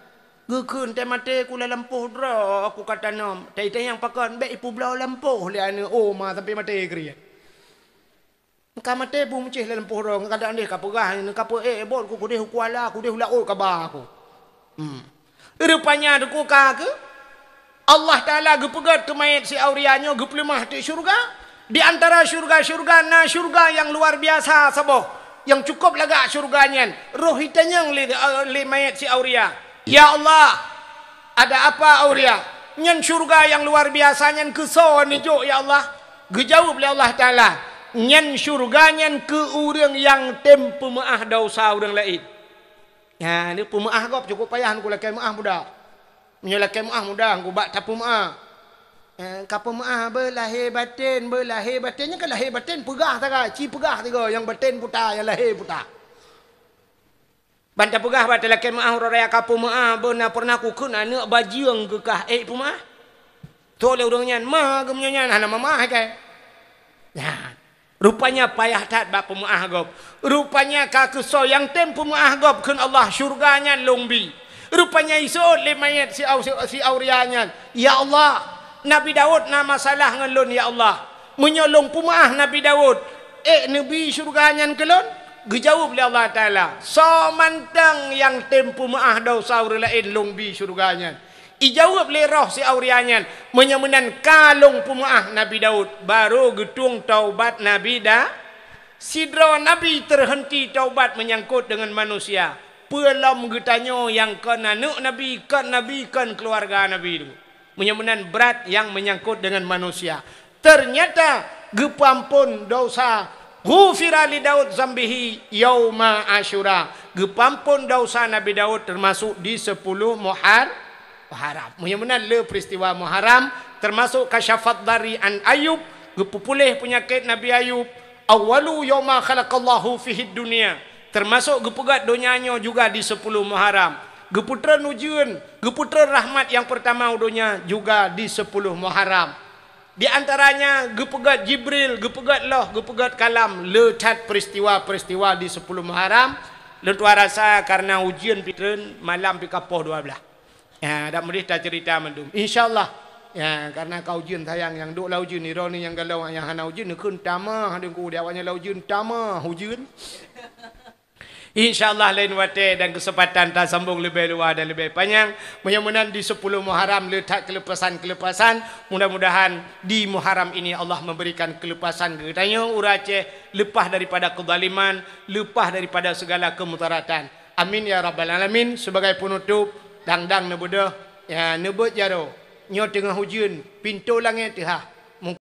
gekun te mate kula lampuh dra aku kata nam tai yang pakan be ipu blau lampuh le ane oh ma sampai mate kriat ka mate bu mecih le lampuh dra kadang dia ka pegah ni ka bot ku deh kuala ku deh la oh ka ba aku rupanya deku ka ke Allah Taala gepegat ke mayat si Aurianyo geplemah di syurga di antara syurga-syurga na syurga yang luar biasa saboh yang cukup lagak syurganya roh hitanyang li mayat si Auria ya Allah ada apa Auria nyan syurga yang luar biasa nyan keso ni jo ya Allah gejawab oleh Allah Taala nyan syurga nyan ke orang yang tem pemaaf dosa orang lain. Ya, ni pemaaf gop cukup payah aku lakai maaf budak. Menyalakai maaf mudah aku bak tak pemaaf. Kapo maaf berlahir batinnya kan lahir batin pegah tak ci pegah tiga yang batin putar yang lahir putar. Banta pegah bat lakai maaf raya kapo maaf beuna pernah ku kena anak bajiang ke kah pemaaf. Tole urang nyan mah gemnya nyan hana mamah kai. Ya. Rupanya payah tak bak pemaaf gop. Rupanya ka keso yang tem pemaaf gop keun Allah syurganya longbi. Rupanya isod le mayat si aurianya. Ya Allah, Nabi Daud nama salah ngelun ya Allah. Menyolong pemaaf Nabi Daud. Nabi syurganya kelon. Gejawab oleh Allah Taala. So mantang yang tem pemaaf dosa orang lain longbi syurganya. Ijawab le roh si aurianya menyamenan kalung pemaaf Nabi Daud baru getung taubat Nabi sidra Nabi terhenti taubat menyangkut dengan manusia pelam getanyo yang kan anak Nabi kan keluarga Nabi itu menyamenan berat yang menyangkut dengan manusia ternyata gepampun dosa ghufira li Daud zambihi yauma asyura gepampun dosa Nabi Daud termasuk di 10 Muharram. Mudah-mudahan le peristiwa Muharram termasuk kasyafat dari an Ayub gepupulih penyakit Nabi Ayub awalu yauma khalaqallahu fihi dunia termasuk gepegat donyanya juga di 10 Muharram geputra nujian geputra rahmat yang pertama udonya juga di 10 Muharram di antaranya gepegat Jibril gepegat loh gepegat kalam lecat peristiwa-peristiwa di 10 Muharram lentua rasa karena ujian pitren malam pikapoh 12. Ya, dak mesti cerita mendum. Insyaallah. Ya, karena kau ujian sayang yang duk lau ujian ni roni yang galau yang hana ujian ni keun tama hadengku dia awaknya lau ujian tama ujian. InsyaAllah lain waktu dan kesempatan tak sambung lebih luas dan lebih panjang. Mudah-mudahan di 10 Muharram letak kelepasan-kelepasan. Mudah-mudahan di Muharram ini Allah memberikan kelepasan katanya Aceh lepas daripada kezaliman, lepas daripada segala kemudaratan. Amin ya rabbal alamin. Sebagai penutup, dang-dang nebudah ya nebut jaro. Nyo tengah hujan, pintu langit tihah.